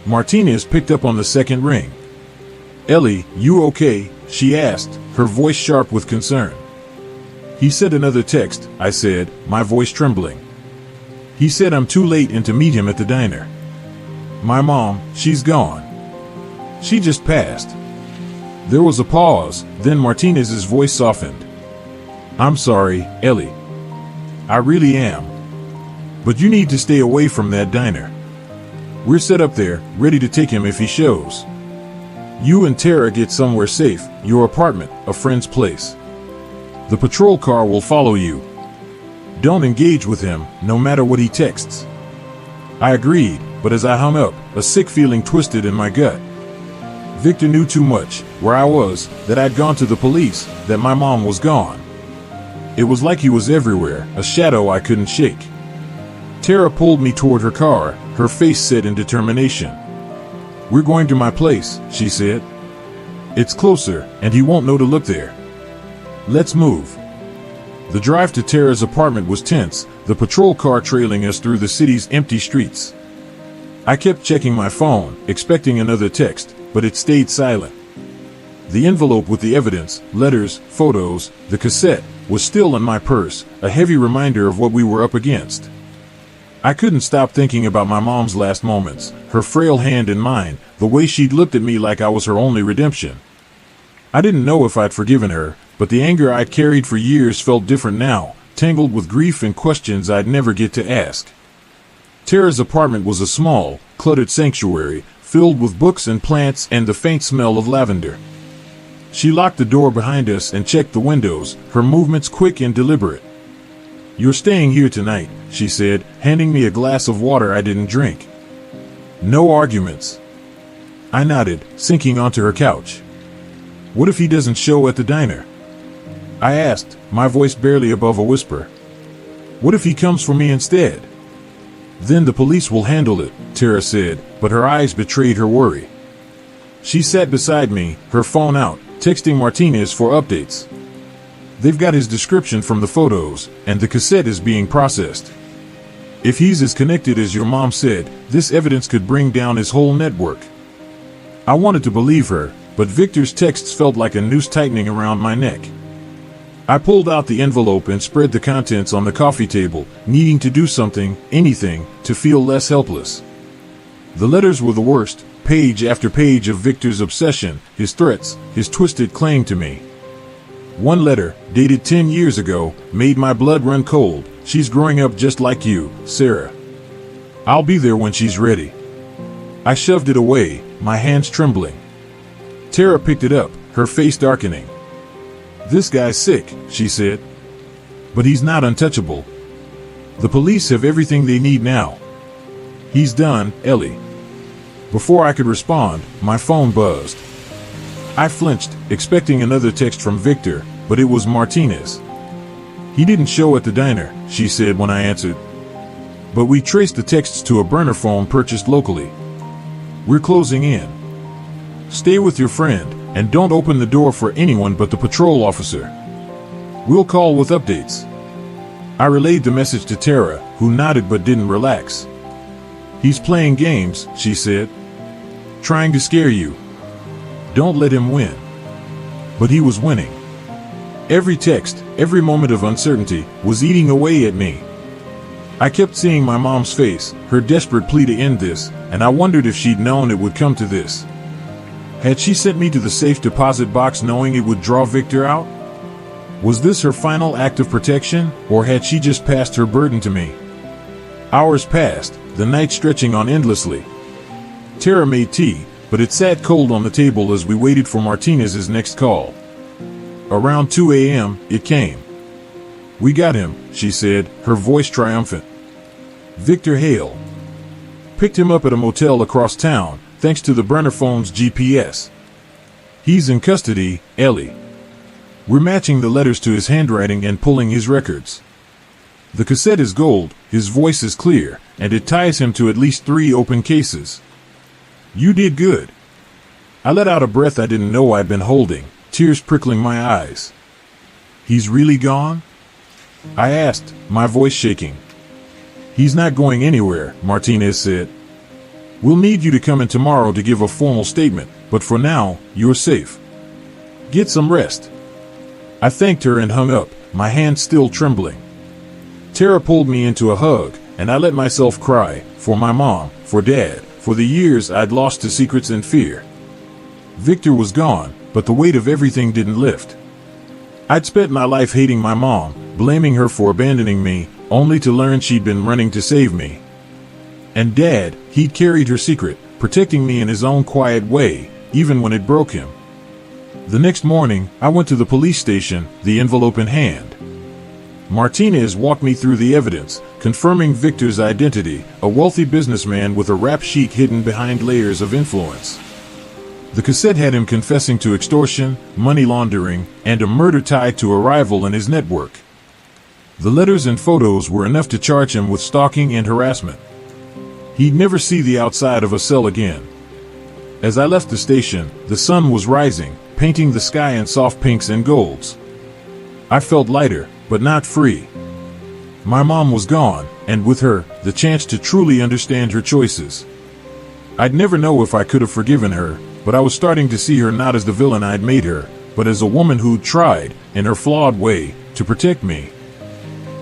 Martinez picked up on the second ring. Ellie, you okay? She asked, her voice sharp with concern. He sent another text, I said, my voice trembling. He said I'm too late and to meet him at the diner. My mom, she's gone. She just passed. There was a pause, then Martinez's voice softened. I'm sorry, Ellie. I really am. But you need to stay away from that diner. We're set up there, ready to take him if he shows. You and Tara get somewhere safe, your apartment, a friend's place. The patrol car will follow you. Don't engage with him, no matter what he texts. I agreed, but as I hung up, a sick feeling twisted in my gut. Victor knew too much, where I was, that I'd gone to the police, that my mom was gone. It was like he was everywhere, a shadow I couldn't shake. Tara pulled me toward her car, her face set in determination. We're going to my place, she said. It's closer, and he won't know to look there. Let's move. The drive to Tara's apartment was tense, the patrol car trailing us through the city's empty streets. I kept checking my phone, expecting another text, but it stayed silent. The envelope with the evidence, letters, photos, the cassette, was still in my purse, a heavy reminder of what we were up against. I couldn't stop thinking about my mom's last moments, her frail hand in mine, the way she'd looked at me like I was her only redemption. I didn't know if I'd forgiven her, but the anger I'd carried for years felt different now, tangled with grief and questions I'd never get to ask. Tara's apartment was a small, cluttered sanctuary, filled with books and plants and the faint smell of lavender. She locked the door behind us and checked the windows, her movements quick and deliberate. You're staying here tonight, she said, handing me a glass of water I didn't drink. No arguments. I nodded, sinking onto her couch. What if he doesn't show at the diner? I asked, my voice barely above a whisper. What if he comes for me instead? Then the police will handle it, Tara said, but her eyes betrayed her worry. She sat beside me, her phone out, texting Martinez for updates. They've got his description from the photos, and the cassette is being processed. If he's as connected as your mom said, this evidence could bring down his whole network. I wanted to believe her, but Victor's texts felt like a noose tightening around my neck. I pulled out the envelope and spread the contents on the coffee table, needing to do something, anything, to feel less helpless. The letters were the worst, page after page of Victor's obsession, his threats, his twisted claim to me. One letter, dated 10 years ago, made my blood run cold. She's growing up just like you, Sarah. I'll be there when she's ready. I shoved it away, my hands trembling. Tara picked it up, her face darkening. This guy's sick, she said. But he's not untouchable. The police have everything they need now. He's done, Ellie. Before I could respond, my phone buzzed. I flinched, expecting another text from Victor, but it was Martinez. He didn't show at the diner, she said when I answered. But we traced the texts to a burner phone purchased locally. We're closing in. Stay with your friend, and don't open the door for anyone but the patrol officer. We'll call with updates. I relayed the message to Tara, who nodded but didn't relax. He's playing games, she said. Trying to scare you. Don't let him win. But he was winning. Every text, every moment of uncertainty, was eating away at me. I kept seeing my mom's face, her desperate plea to end this, and I wondered if she'd known it would come to this. Had she sent me to the safe deposit box knowing it would draw Victor out? Was this her final act of protection, or had she just passed her burden to me? Hours passed, the night stretching on endlessly. Tara made tea, but it sat cold on the table as we waited for Martinez's next call. Around 2 a.m., it came. We got him, she said, her voice triumphant. Victor Hale. Picked him up at a motel across town, thanks to the burner phone's GPS. He's in custody, Ellie. We're matching the letters to his handwriting and pulling his records. The cassette is gold, his voice is clear, and it ties him to at least 3 open cases. You did good. I let out a breath I didn't know I'd been holding, tears prickling my eyes. He's really gone? I asked, my voice shaking. He's not going anywhere, Martinez said. We'll need you to come in tomorrow to give a formal statement, but for now, you're safe. Get some rest. I thanked her and hung up, my hand still trembling. Tara pulled me into a hug, and I let myself cry, for my mom, for Dad, for the years I'd lost to secrets and fear. Victor was gone, but the weight of everything didn't lift. I'd spent my life hating my mom, blaming her for abandoning me, only to learn she'd been running to save me. And Dad, he'd carried her secret, protecting me in his own quiet way, even when it broke him. The next morning, I went to the police station, the envelope in hand. Martinez walked me through the evidence, confirming Victor's identity, a wealthy businessman with a rap sheet hidden behind layers of influence. The cassette had him confessing to extortion, money laundering, and a murder tied to a rival in his network. The letters and photos were enough to charge him with stalking and harassment. He'd never see the outside of a cell again. As I left the station, the sun was rising, painting the sky in soft pinks and golds. I felt lighter, but not free. My mom was gone, and with her, the chance to truly understand her choices. I'd never know if I could have forgiven her, but I was starting to see her not as the villain I'd made her, but as a woman who'd tried, in her flawed way, to protect me.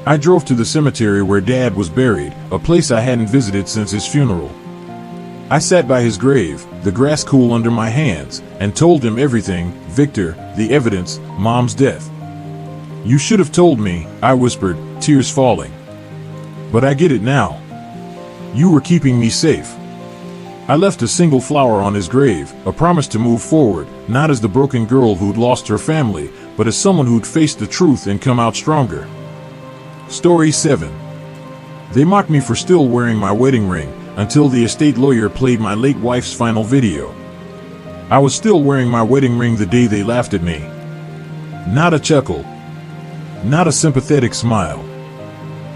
I drove to the cemetery where Dad was buried, a place I hadn't visited since his funeral. I sat by his grave, the grass cool under my hands, and told him everything, Victor, the evidence, Mom's death. You should have told me, I whispered, tears falling. But I get it now. You were keeping me safe. I left a single flower on his grave, a promise to move forward, not as the broken girl who'd lost her family, but as someone who'd faced the truth and come out stronger. Story 7. They mocked me for still wearing my wedding ring, until the estate lawyer played my late wife's final video. I was still wearing my wedding ring the day they laughed at me. Not a chuckle. Not a sympathetic smile.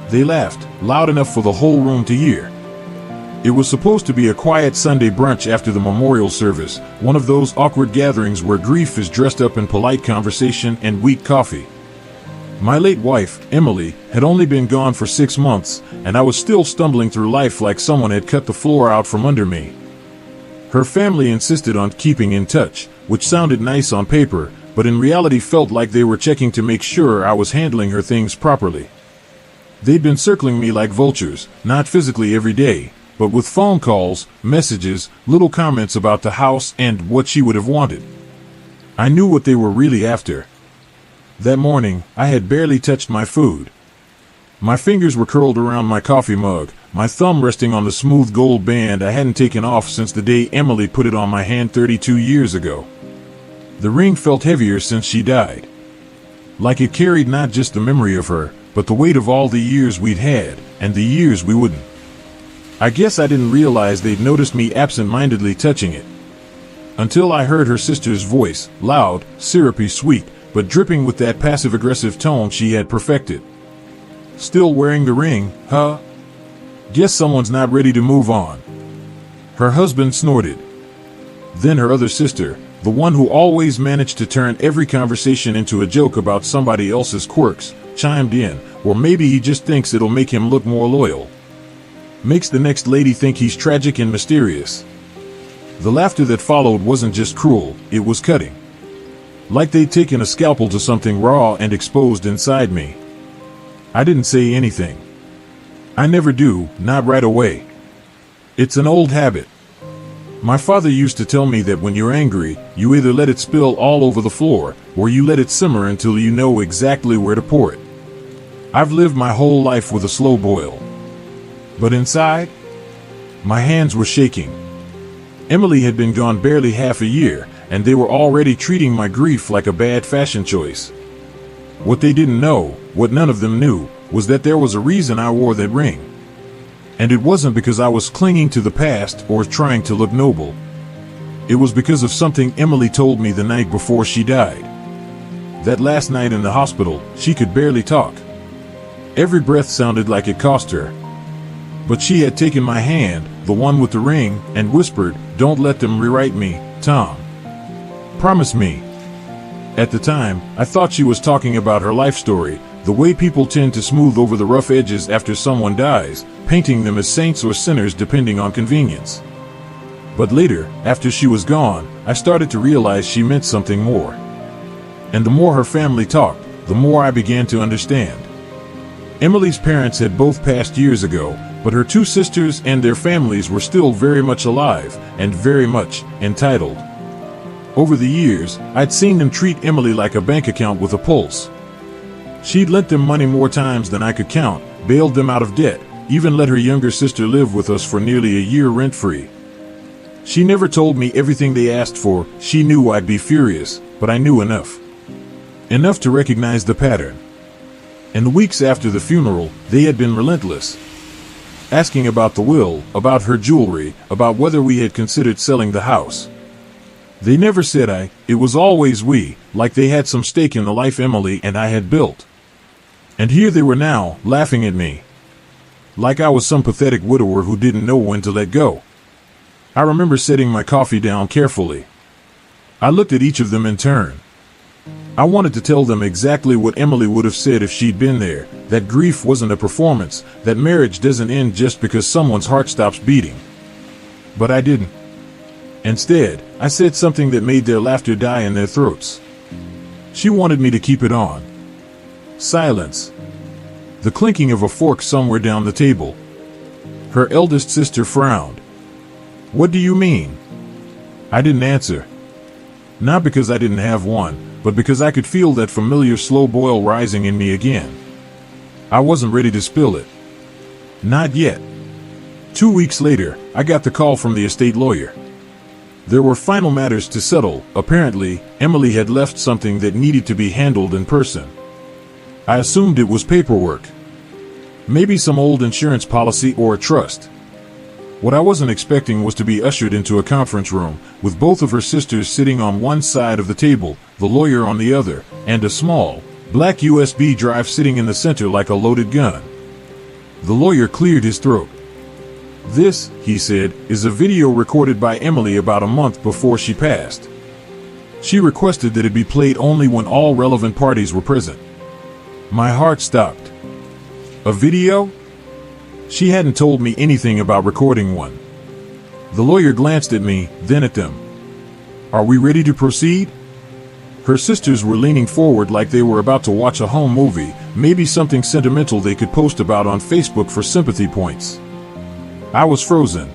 They laughed, loud enough for the whole room to hear. It was supposed to be a quiet Sunday brunch after the memorial service, one of those awkward gatherings where grief is dressed up in polite conversation and weak coffee. My late wife, Emily, had only been gone for 6 months, and I was still stumbling through life like someone had cut the floor out from under me. Her family insisted on keeping in touch, which sounded nice on paper, but in reality felt like they were checking to make sure I was handling her things properly. They'd been circling me like vultures, not physically every day, but with phone calls, messages, little comments about the house and what she would have wanted. I knew what they were really after. That morning, I had barely touched my food. My fingers were curled around my coffee mug, my thumb resting on the smooth gold band I hadn't taken off since the day Emily put it on my hand 32 years ago. The ring felt heavier since she died. Like it carried not just the memory of her, but the weight of all the years we'd had, and the years we wouldn't. I guess I didn't realize they'd noticed me absent-mindedly touching it. Until I heard her sister's voice, loud, syrupy sweet, but dripping with that passive-aggressive tone she had perfected. "Still wearing the ring, huh? Guess someone's not ready to move on." Her husband snorted. Then her other sister, the one who always managed to turn every conversation into a joke about somebody else's quirks, chimed in, "Or maybe he just thinks it'll make him look more loyal. Makes the next lady think he's tragic and mysterious." The laughter that followed wasn't just cruel, it was cutting. Like they'd taken a scalpel to something raw and exposed inside me. I didn't say anything. I never do, not right away. It's an old habit. My father used to tell me that when you're angry, you either let it spill all over the floor, or you let it simmer until you know exactly where to pour it. I've lived my whole life with a slow boil. But inside, my hands were shaking. Emily had been gone barely half a year, and they were already treating my grief like a bad fashion choice. What they didn't know, what none of them knew, was that there was a reason I wore that ring. And it wasn't because I was clinging to the past or trying to look noble. It was because of something Emily told me the night before she died. That last night in the hospital, she could barely talk. Every breath sounded like it cost her. But she had taken my hand, the one with the ring, and whispered, "Don't let them rewrite me, Tom. Promise me." At the time, I thought she was talking about her life story, the way people tend to smooth over the rough edges after someone dies, painting them as saints or sinners depending on convenience. But later, after she was gone, I started to realize she meant something more. And the more her family talked, the more I began to understand. Emily's parents had both passed years ago, but her two sisters and their families were still very much alive, and very much entitled. Over the years, I'd seen them treat Emily like a bank account with a pulse. She'd lent them money more times than I could count, bailed them out of debt, even let her younger sister live with us for nearly a year rent-free. She never told me everything they asked for. She knew I'd be furious, but I knew enough. Enough to recognize the pattern. In the weeks after the funeral, they had been relentless. Asking about the will, about her jewelry, about whether we had considered selling the house. They never said it was always we, like they had some stake in the life Emily and I had built. And here they were now, laughing at me. Like I was some pathetic widower who didn't know when to let go. I remember setting my coffee down carefully. I looked at each of them in turn. I wanted to tell them exactly what Emily would have said if she'd been there, that grief wasn't a performance, that marriage doesn't end just because someone's heart stops beating. But I didn't. Instead, I said something that made their laughter die in their throats. She wanted me to keep it on. Silence. The clinking of a fork somewhere down the table. Her eldest sister frowned. "What do you mean?" I didn't answer. Not because I didn't have one, but because I could feel that familiar slow boil rising in me again. I wasn't ready to spill it. Not yet. 2 weeks later, I got the call from the estate lawyer. There were final matters to settle. Apparently, Emily had left something that needed to be handled in person. I assumed it was paperwork. Maybe some old insurance policy or a trust. What I wasn't expecting was to be ushered into a conference room, with both of her sisters sitting on one side of the table, the lawyer on the other, and a small, black USB drive sitting in the center like a loaded gun. The lawyer cleared his throat. "This," he said, "is a video recorded by Emily about a month before she passed. She requested that it be played only when all relevant parties were present." My heart stopped. A video? She hadn't told me anything about recording one. The lawyer glanced at me, then at them. "Are we ready to proceed?" Her sisters were leaning forward like they were about to watch a home movie, maybe something sentimental they could post about on Facebook for sympathy points. I was frozen.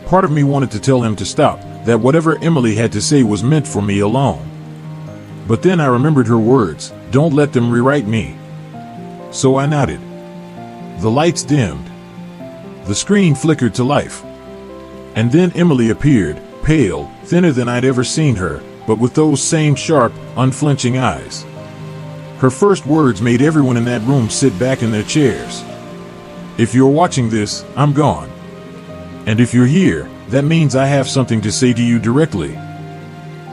Part of me wanted to tell him to stop, that whatever Emily had to say was meant for me alone. But then I remembered her words, "Don't let them rewrite me." So I nodded. The lights dimmed. The screen flickered to life. And then Emily appeared, pale, thinner than I'd ever seen her, but with those same sharp, unflinching eyes. Her first words made everyone in that room sit back in their chairs. "If you're watching this, I'm gone. And if you're here, that means I have something to say to you directly."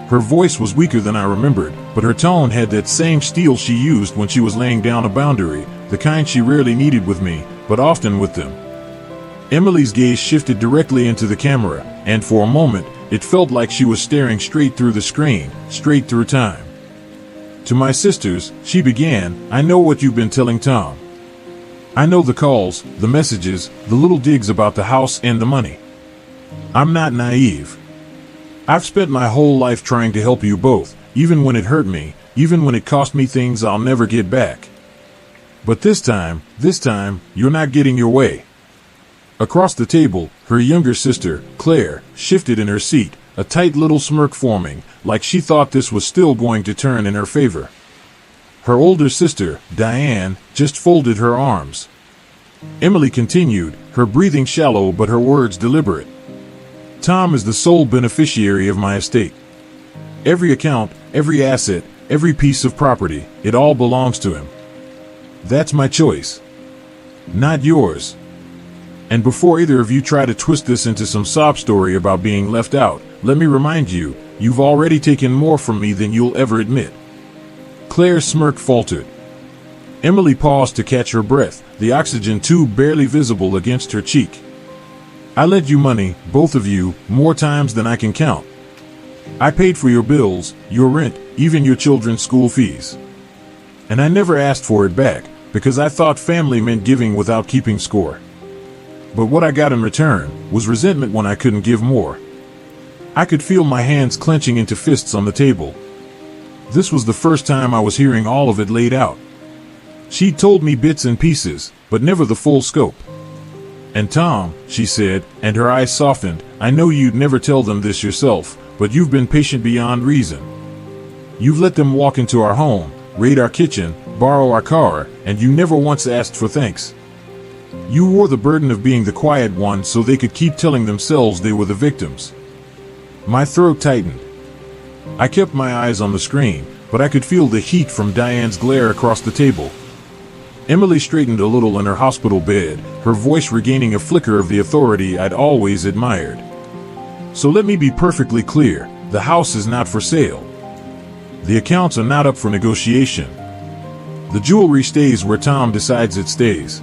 Her voice was weaker than I remembered, but her tone had that same steel she used when she was laying down a boundary, the kind she rarely needed with me, but often with them. Emily's gaze shifted directly into the camera, and for a moment, it felt like she was staring straight through the screen, straight through time. "To my sisters," she began, "I know what you've been telling Tom. I know the calls, the messages, the little digs about the house and the money. I'm not naive. I've spent my whole life trying to help you both, even when it hurt me, even when it cost me things I'll never get back. But this time, you're not getting your way." Across the table, her younger sister, Claire, shifted in her seat, a tight little smirk forming, like she thought this was still going to turn in her favor. Her older sister, Diane, just folded her arms. Emily continued, her breathing shallow but her words deliberate. "Tom is the sole beneficiary of my estate. Every account, every asset, every piece of property, it all belongs to him. That's my choice. Not yours. And before either of you try to twist this into some sob story about being left out, let me remind you, you've already taken more from me than you'll ever admit." Claire's smirk faltered. Emily paused to catch her breath, the oxygen tube barely visible against her cheek. "I lent you money, both of you, more times than I can count. I paid for your bills, your rent, even your children's school fees. And I never asked for it back, because I thought family meant giving without keeping score. But what I got in return was resentment when I couldn't give more. I could feel my hands clenching into fists on the table. This was the first time I was hearing all of it laid out. She'd told me bits and pieces, but never the full scope. And Tom," she said, and her eyes softened, "I know you'd never tell them this yourself, but you've been patient beyond reason. You've let them walk into our home, raid our kitchen, borrow our car, and you never once asked for thanks. You wore the burden of being the quiet one so they could keep telling themselves they were the victims." My throat tightened. I kept my eyes on the screen, but I could feel the heat from Diane's glare across the table. Emily straightened a little in her hospital bed, her voice regaining a flicker of the authority I'd always admired. "So let me be perfectly clear, the house is not for sale. The accounts are not up for negotiation. The jewelry stays where Tom decides it stays.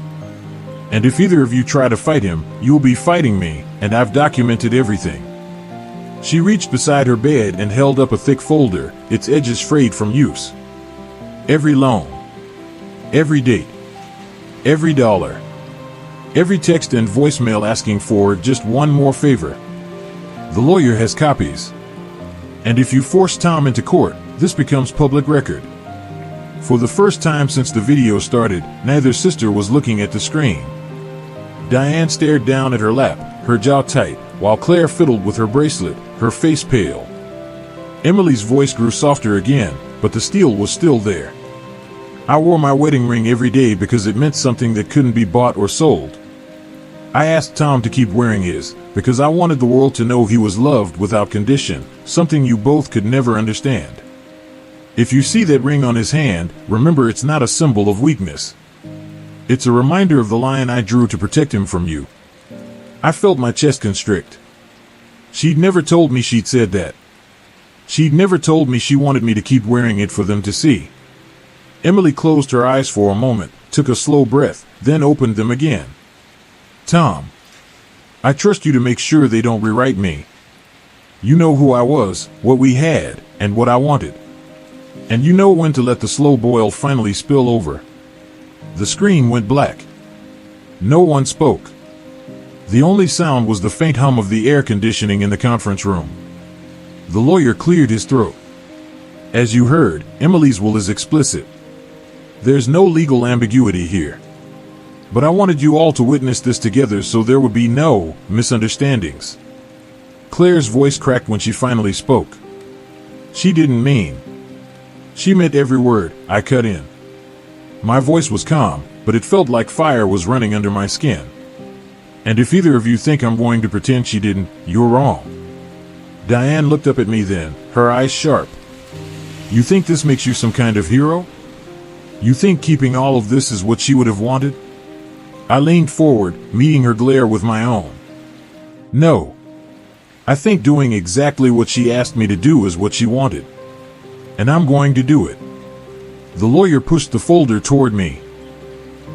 And if either of you try to fight him, you'll be fighting me, and I've documented everything." She reached beside her bed and held up a thick folder, its edges frayed from use. "Every loan, every date, every dollar, every text and voicemail asking for just one more favor. The lawyer has copies. And if you force Tom into court, this becomes public record." For the first time since the video started, neither sister was looking at the screen. Diane stared down at her lap, her jaw tight, while Claire fiddled with her bracelet, her face pale. Emily's voice grew softer again, but the steel was still there. "I wore my wedding ring every day because it meant something that couldn't be bought or sold. I asked Tom to keep wearing his, because I wanted the world to know he was loved without condition, something you both could never understand. If you see that ring on his hand, remember it's not a symbol of weakness. It's a reminder of the line I drew to protect him from you." I felt my chest constrict. She'd never told me she'd said that. She'd never told me she wanted me to keep wearing it for them to see. Emily closed her eyes for a moment, took a slow breath, then opened them again. "Tom, I trust you to make sure they don't rewrite me. You know who I was, what we had, and what I wanted. And you know when to let the slow boil finally spill over." The screen went black. No one spoke. The only sound was the faint hum of the air conditioning in the conference room. The lawyer cleared his throat. "As you heard, Emily's will is explicit. There's no legal ambiguity here. But I wanted you all to witness this together so there would be no misunderstandings." Claire's voice cracked when she finally spoke. "She didn't mean. She meant every word," I cut in. My voice was calm, but it felt like fire was running under my skin. "And if either of you think I'm going to pretend she didn't, you're wrong." Diane looked up at me then, her eyes sharp. "You think this makes you some kind of hero?" You think keeping all of this is what she would have wanted? I leaned forward, meeting her glare with my own. No. I think doing exactly what she asked me to do is what she wanted. And I'm going to do it. The lawyer pushed the folder toward me.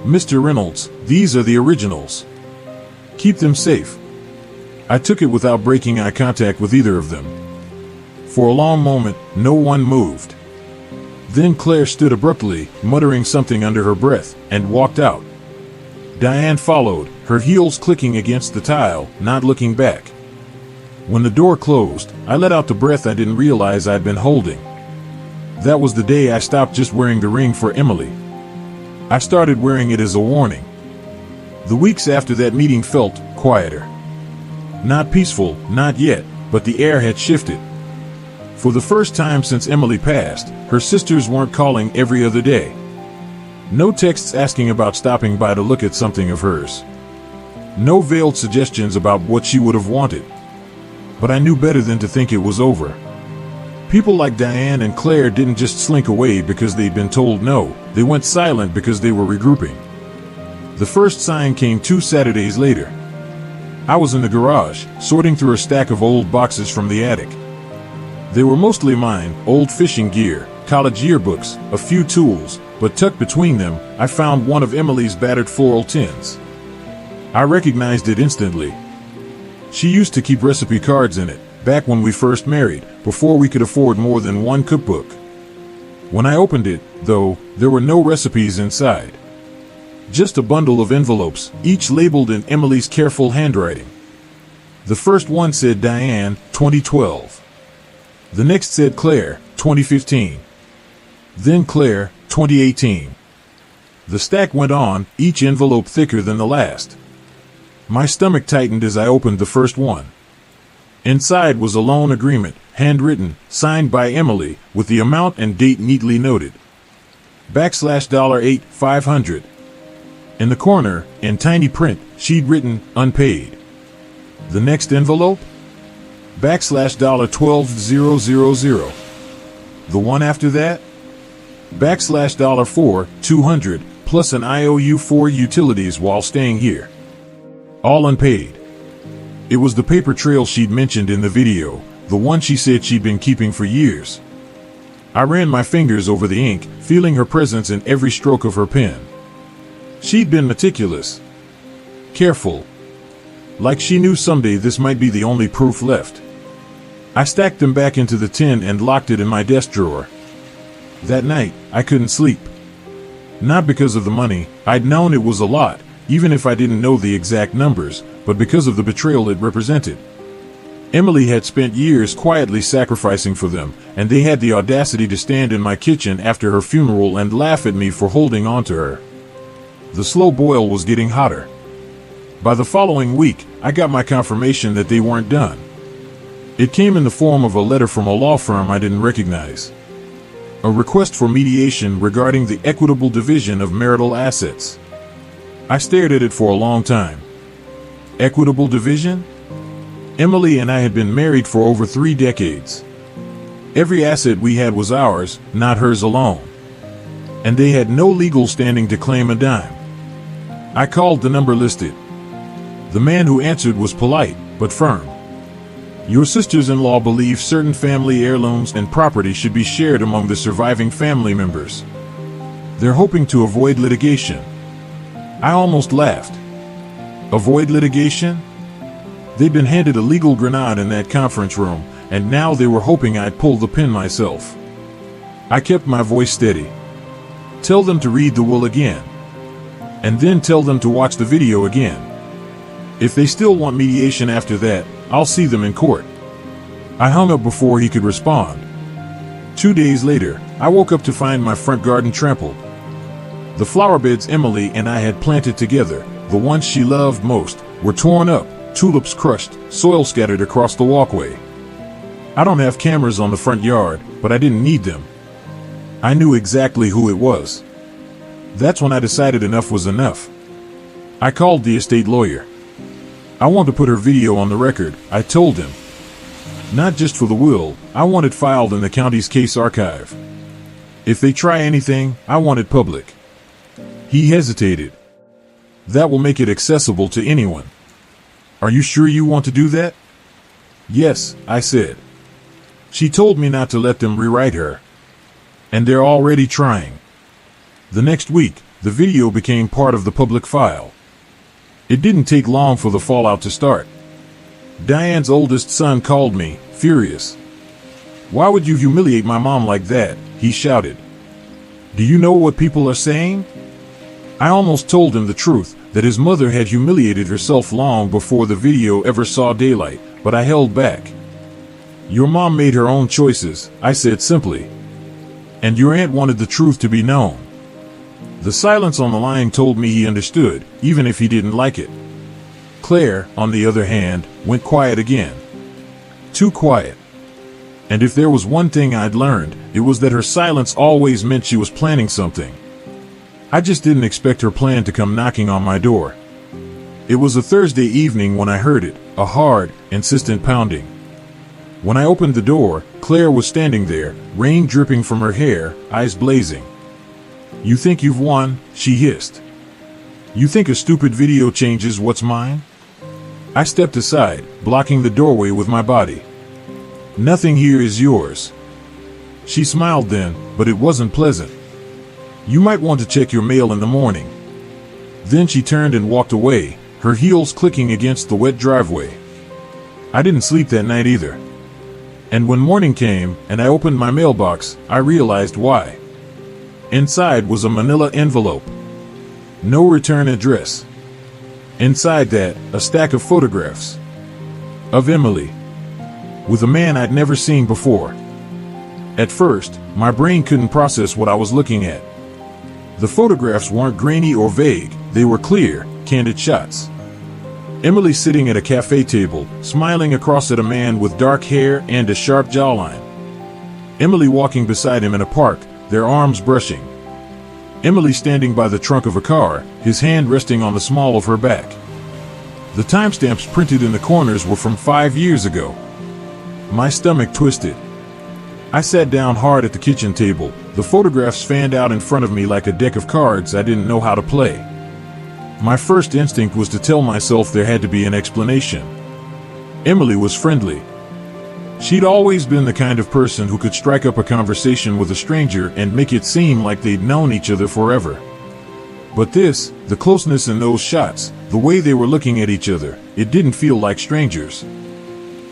Mr. Reynolds, these are the originals. Keep them safe. I took it without breaking eye contact with either of them. For a long moment, no one moved. Then Claire stood abruptly, muttering something under her breath, and walked out. Diane followed, her heels clicking against the tile, not looking back. When the door closed, I let out the breath I didn't realize I'd been holding. That was the day I stopped just wearing the ring for Emily. I started wearing it as a warning. The weeks after that meeting felt quieter. Not peaceful, not yet, but the air had shifted. For the first time since Emily passed, her sisters weren't calling every other day. No texts asking about stopping by to look at something of hers. No veiled suggestions about what she would have wanted. But I knew better than to think it was over. People like Diane and Claire didn't just slink away because they'd been told no, they went silent because they were regrouping. The first sign came 2 Saturdays later. I was in the garage, sorting through a stack of old boxes from the attic. They were mostly mine, old fishing gear, college yearbooks, a few tools, but tucked between them, I found one of Emily's battered floral tins. I recognized it instantly. She used to keep recipe cards in it, back when we first married, before we could afford more than one cookbook. When I opened it, though, there were no recipes inside. Just a bundle of envelopes, each labeled in Emily's careful handwriting. The first one said Diane, 2012. The next said Claire, 2015. Then Claire, 2018. The stack went on, each envelope thicker than the last. My stomach tightened as I opened the first one. Inside was a loan agreement, handwritten, signed by Emily, with the amount and date neatly noted. $8 500. In the corner, in tiny print, she'd written, unpaid. The next envelope? $12,000. The one after that? $4 200, plus an IOU for utilities while staying here. All unpaid. It was the paper trail she'd mentioned in the video, the one she said she'd been keeping for years. I ran my fingers over the ink, feeling her presence in every stroke of her pen. She'd been meticulous. Careful. Like she knew someday this might be the only proof left. I stacked them back into the tin and locked it in my desk drawer. That night, I couldn't sleep. Not because of the money, I'd known it was a lot, even if I didn't know the exact numbers, but because of the betrayal it represented. Emily had spent years quietly sacrificing for them, and they had the audacity to stand in my kitchen after her funeral and laugh at me for holding on to her. The slow boil was getting hotter. By the following week, I got my confirmation that they weren't done. It came in the form of a letter from a law firm I didn't recognize. A request for mediation regarding the equitable division of marital assets. I stared at it for a long time. Equitable division? Emily and I had been married for over 3 decades. Every asset we had was ours, not hers alone. And they had no legal standing to claim a dime. I called the number listed. The man who answered was polite, but firm. Your sisters-in-law believe certain family heirlooms and property should be shared among the surviving family members. They're hoping to avoid litigation. I almost laughed. Avoid litigation? They'd been handed a legal grenade in that conference room, and now they were hoping I'd pull the pin myself. I kept my voice steady. Tell them to read the will again. And then tell them to watch the video again. If they still want mediation after that, I'll see them in court. I hung up before he could respond. 2 days later, I woke up to find my front garden trampled. The flower beds Emily and I had planted together, the ones she loved most, were torn up, tulips crushed, soil scattered across the walkway. I don't have cameras on the front yard, but I didn't need them. I knew exactly who it was. That's when I decided enough was enough. I called the estate lawyer. I want to put her video on the record, I told him. Not just for the will, I want it filed in the county's case archive. If they try anything, I want it public. He hesitated. That will make it accessible to anyone. Are you sure you want to do that? Yes, I said. She told me not to let them rewrite her. And they're already trying. The next week, the video became part of the public file. It didn't take long for the fallout to start. Diane's oldest son called me, furious. "Why would you humiliate my mom like that?" he shouted. "Do you know what people are saying?" I almost told him the truth, that his mother had humiliated herself long before the video ever saw daylight, but I held back. "Your mom made her own choices," I said simply. "And your aunt wanted the truth to be known." The silence on the line told me he understood, even if he didn't like it. Claire, on the other hand, went quiet again. Too quiet. And if there was one thing I'd learned, it was that her silence always meant she was planning something. I just didn't expect her plan to come knocking on my door. It was a Thursday evening when I heard it, a hard, insistent pounding. When I opened the door, Claire was standing there, rain dripping from her hair, eyes blazing. "You think you've won?" she hissed. "You think a stupid video changes what's mine?" I stepped aside, blocking the doorway with my body. "Nothing here is yours." She smiled then, but it wasn't pleasant. "You might want to check your mail in the morning." Then she turned and walked away, her heels clicking against the wet driveway. I didn't sleep that night either. And when morning came, and I opened my mailbox, I realized why. Inside was a manila envelope. No return address. Inside that, a stack of photographs. Of Emily. With a man I'd never seen before. At first, my brain couldn't process what I was looking at. The photographs weren't grainy or vague, they were clear, candid shots. Emily sitting at a cafe table, smiling across at a man with dark hair and a sharp jawline. Emily walking beside him in a park, their arms brushing. Emily standing by the trunk of a car, his hand resting on the small of her back. The timestamps printed in the corners were from 5 years ago. My stomach twisted. I sat down hard at the kitchen table, the photographs fanned out in front of me like a deck of cards I didn't know how to play. My first instinct was to tell myself there had to be an explanation. Emily was friendly. She'd always been the kind of person who could strike up a conversation with a stranger and make it seem like they'd known each other forever. But this, the closeness in those shots, the way they were looking at each other, it didn't feel like strangers.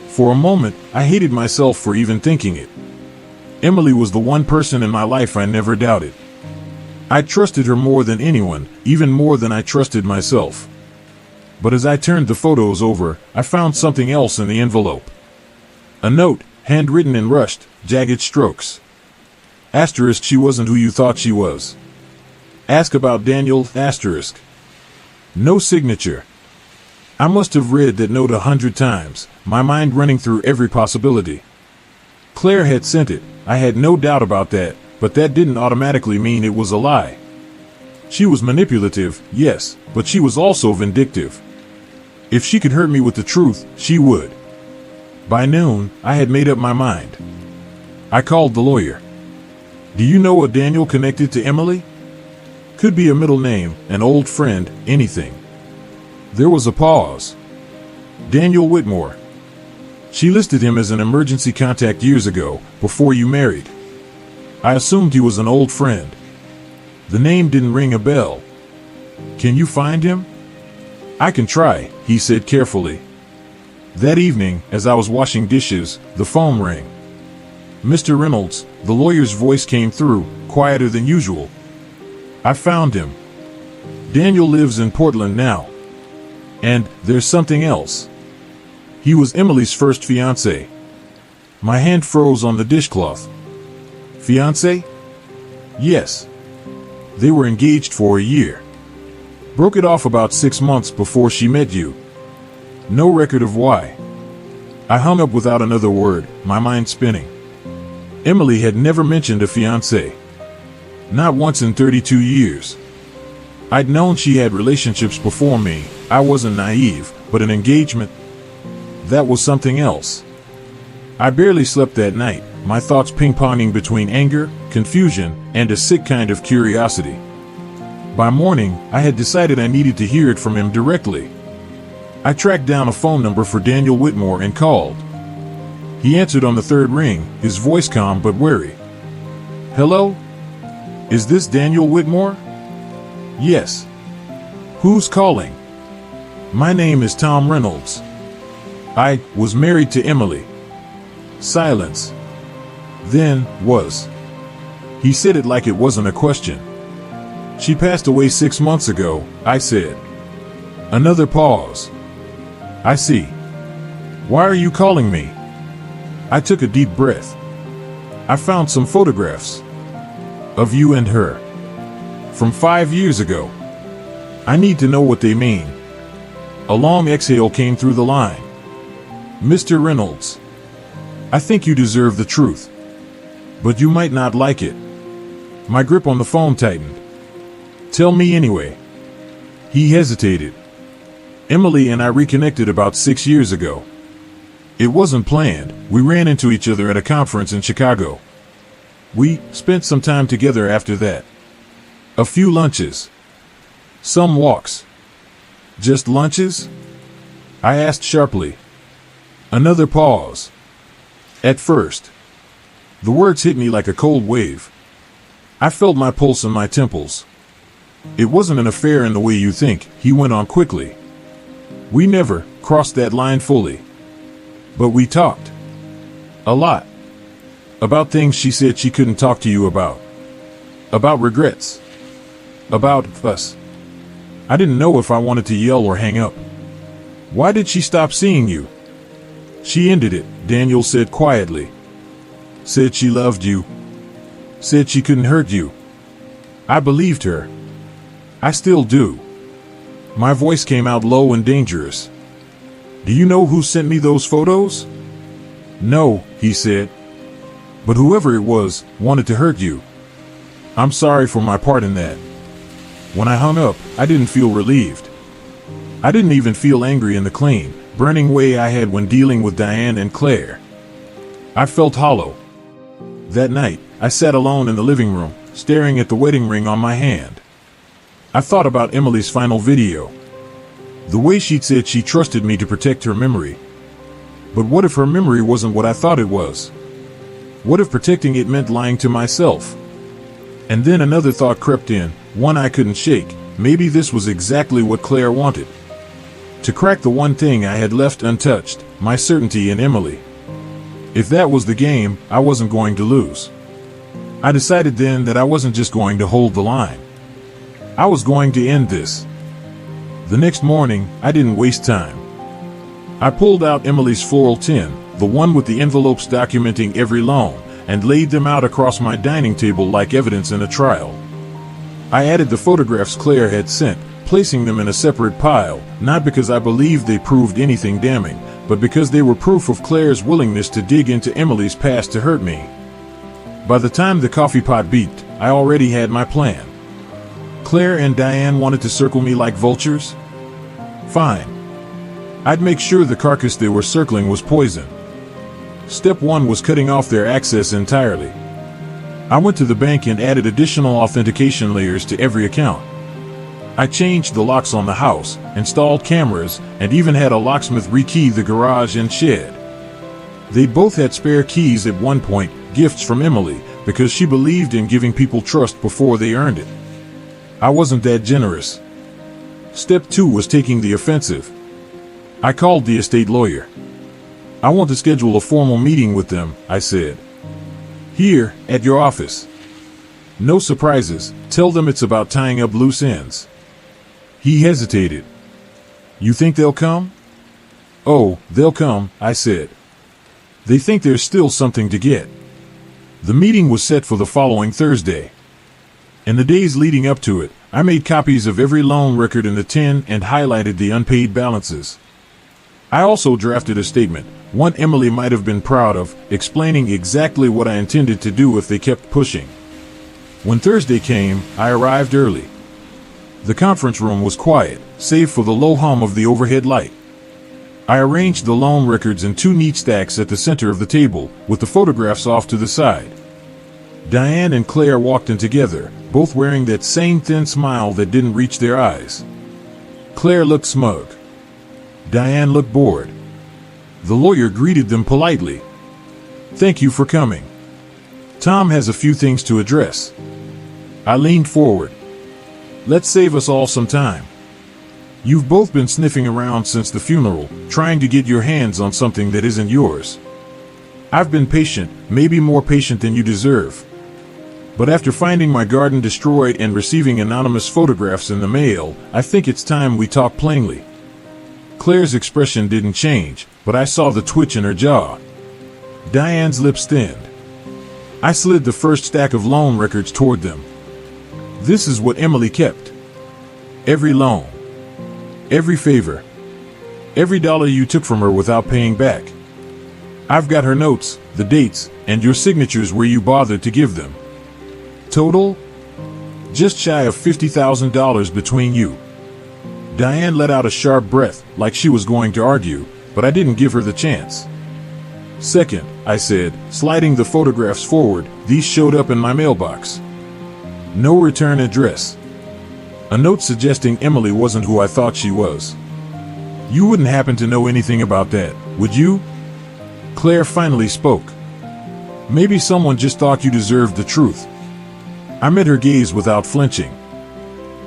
For a moment, I hated myself for even thinking it. Emily was the one person in my life I never doubted. I trusted her more than anyone, even more than I trusted myself. But as I turned the photos over, I found something else in the envelope. A note, handwritten in rushed, jagged strokes. Asterisk, she wasn't who you thought she was. Ask about Daniel, asterisk. No signature. I must have read that note 100 times, my mind running through every possibility. Claire had sent it, I had no doubt about that, but that didn't automatically mean it was a lie. She was manipulative, yes, but she was also vindictive. If she could hurt me with the truth, she would. By noon, I had made up my mind. I called the lawyer. "Do you know a Daniel connected to Emily?" Could be a middle name, an old friend, anything. There was a pause. "Daniel Whitmore. She listed him as an emergency contact years ago, before you married." I assumed he was an old friend. The name didn't ring a bell. "Can you find him?" "I can try," he said carefully. That evening, as I was washing dishes, the phone rang. "Mr. Reynolds," the lawyer's voice came through, quieter than usual. "I found him. Daniel lives in Portland now. And there's something else. He was Emily's first fiancé." My hand froze on the dishcloth. "Fiancé?" "Yes. They were engaged for a year. Broke it off about 6 months before she met you. No record of why." I hung up without another word, my mind spinning. Emily had never mentioned a fiancé. Not once in 32 years. I'd known she had relationships before me, I wasn't naive, but an engagement? That was something else. I barely slept that night, my thoughts ping-ponging between anger, confusion, and a sick kind of curiosity. By morning, I had decided I needed to hear it from him directly. I tracked down a phone number for Daniel Whitmore and called. He answered on the third ring, his voice calm but wary. "Hello? Is this Daniel Whitmore?" "Yes." "Who's calling?" "My name is Tom Reynolds. I was married to Emily." Silence. Then, was. He said it like it wasn't a question. "She passed away 6 months ago," I said. Another pause. "I see. Why are you calling me?" I took a deep breath. "I found some photographs of you and her from 5 years ago. I need to know what they mean." A long exhale came through the line. "Mr. Reynolds, I think you deserve the truth, but you might not like it." My grip on the phone tightened. "Tell me anyway." He hesitated. "Emily and I reconnected about 6 years ago. It wasn't planned. We ran into each other at a conference in Chicago. We spent some time together after that. A few lunches. Some walks." "Just lunches?" I asked sharply. Another pause. "At first." The words hit me like a cold wave. I felt my pulse in my temples. "It wasn't an affair in the way you think," he went on quickly. "We never crossed that line fully. But we talked. A lot. About things she said she couldn't talk to you about. About regrets. About us." I didn't know if I wanted to yell or hang up. "Why did she stop seeing you?" "She ended it," Daniel said quietly. "Said she loved you. Said she couldn't hurt you." I believed her. I still do. My voice came out low and dangerous. "Do you know who sent me those photos?" "No," he said. "But whoever it was wanted to hurt you. I'm sorry for my part in that." When I hung up, I didn't feel relieved. I didn't even feel angry in the clean, burning way I had when dealing with Diane and Claire. I felt hollow. That night, I sat alone in the living room, staring at the wedding ring on my hand. I thought about Emily's final video. The way she'd said she trusted me to protect her memory. But what if her memory wasn't what I thought it was? What if protecting it meant lying to myself? And then another thought crept in, one I couldn't shake. Maybe this was exactly what Claire wanted. To crack the one thing I had left untouched, my certainty in Emily. If that was the game, I wasn't going to lose. I decided then that I wasn't just going to hold the line. I was going to end this. The next morning, I didn't waste time. I pulled out Emily's floral tin, the one with the envelopes documenting every loan, and laid them out across my dining table like evidence in a trial. I added the photographs Claire had sent, placing them in a separate pile, not because I believed they proved anything damning, but because they were proof of Claire's willingness to dig into Emily's past to hurt me. By the time the coffee pot beeped, I already had my plan. Claire and Diane wanted to circle me like vultures? Fine. I'd make sure the carcass they were circling was poison. Step 1 was cutting off their access entirely. I went to the bank and added additional authentication layers to every account. I changed the locks on the house, installed cameras, and even had a locksmith rekey the garage and shed. They both had spare keys at one point, gifts from Emily, because she believed in giving people trust before they earned it. I wasn't that generous. Step 2 was taking the offensive. I called the estate lawyer. "I want to schedule a formal meeting with them," I said. "Here, at your office. No surprises, tell them it's about tying up loose ends." He hesitated. "You think they'll come?" "Oh, they'll come," I said. "They think there's still something to get." The meeting was set for the following Thursday. In the days leading up to it, I made copies of every loan record in the 10 and highlighted the unpaid balances. I also drafted a statement, one Emily might have been proud of, explaining exactly what I intended to do if they kept pushing. When Thursday came, I arrived early. The conference room was quiet, save for the low hum of the overhead light. I arranged the loan records in 2 neat stacks at the center of the table, with the photographs off to the side. Diane and Claire walked in together, both wearing that same thin smile that didn't reach their eyes. Claire looked smug. Diane looked bored. The lawyer greeted them politely. "Thank you for coming. Tom has a few things to address." I leaned forward. "Let's save us all some time. You've both been sniffing around since the funeral, trying to get your hands on something that isn't yours. I've been patient, maybe more patient than you deserve. But after finding my garden destroyed and receiving anonymous photographs in the mail, I think it's time we talk plainly." Claire's expression didn't change, but I saw the twitch in her jaw. Diane's lips thinned. I slid the first stack of loan records toward them. This is what Emily kept. Every loan. Every favor. Every dollar you took from her without paying back. I've got her notes, the dates, and your signatures where you bothered to give them. Total? Just shy of $50,000 between you. Diane let out a sharp breath, like she was going to argue, but I didn't give her the chance. "Second," I said, sliding the photographs forward, "these showed up in my mailbox. No return address. A note suggesting Emily wasn't who I thought she was. You wouldn't happen to know anything about that, would you?" Claire finally spoke. "Maybe someone just thought you deserved the truth." I met her gaze without flinching.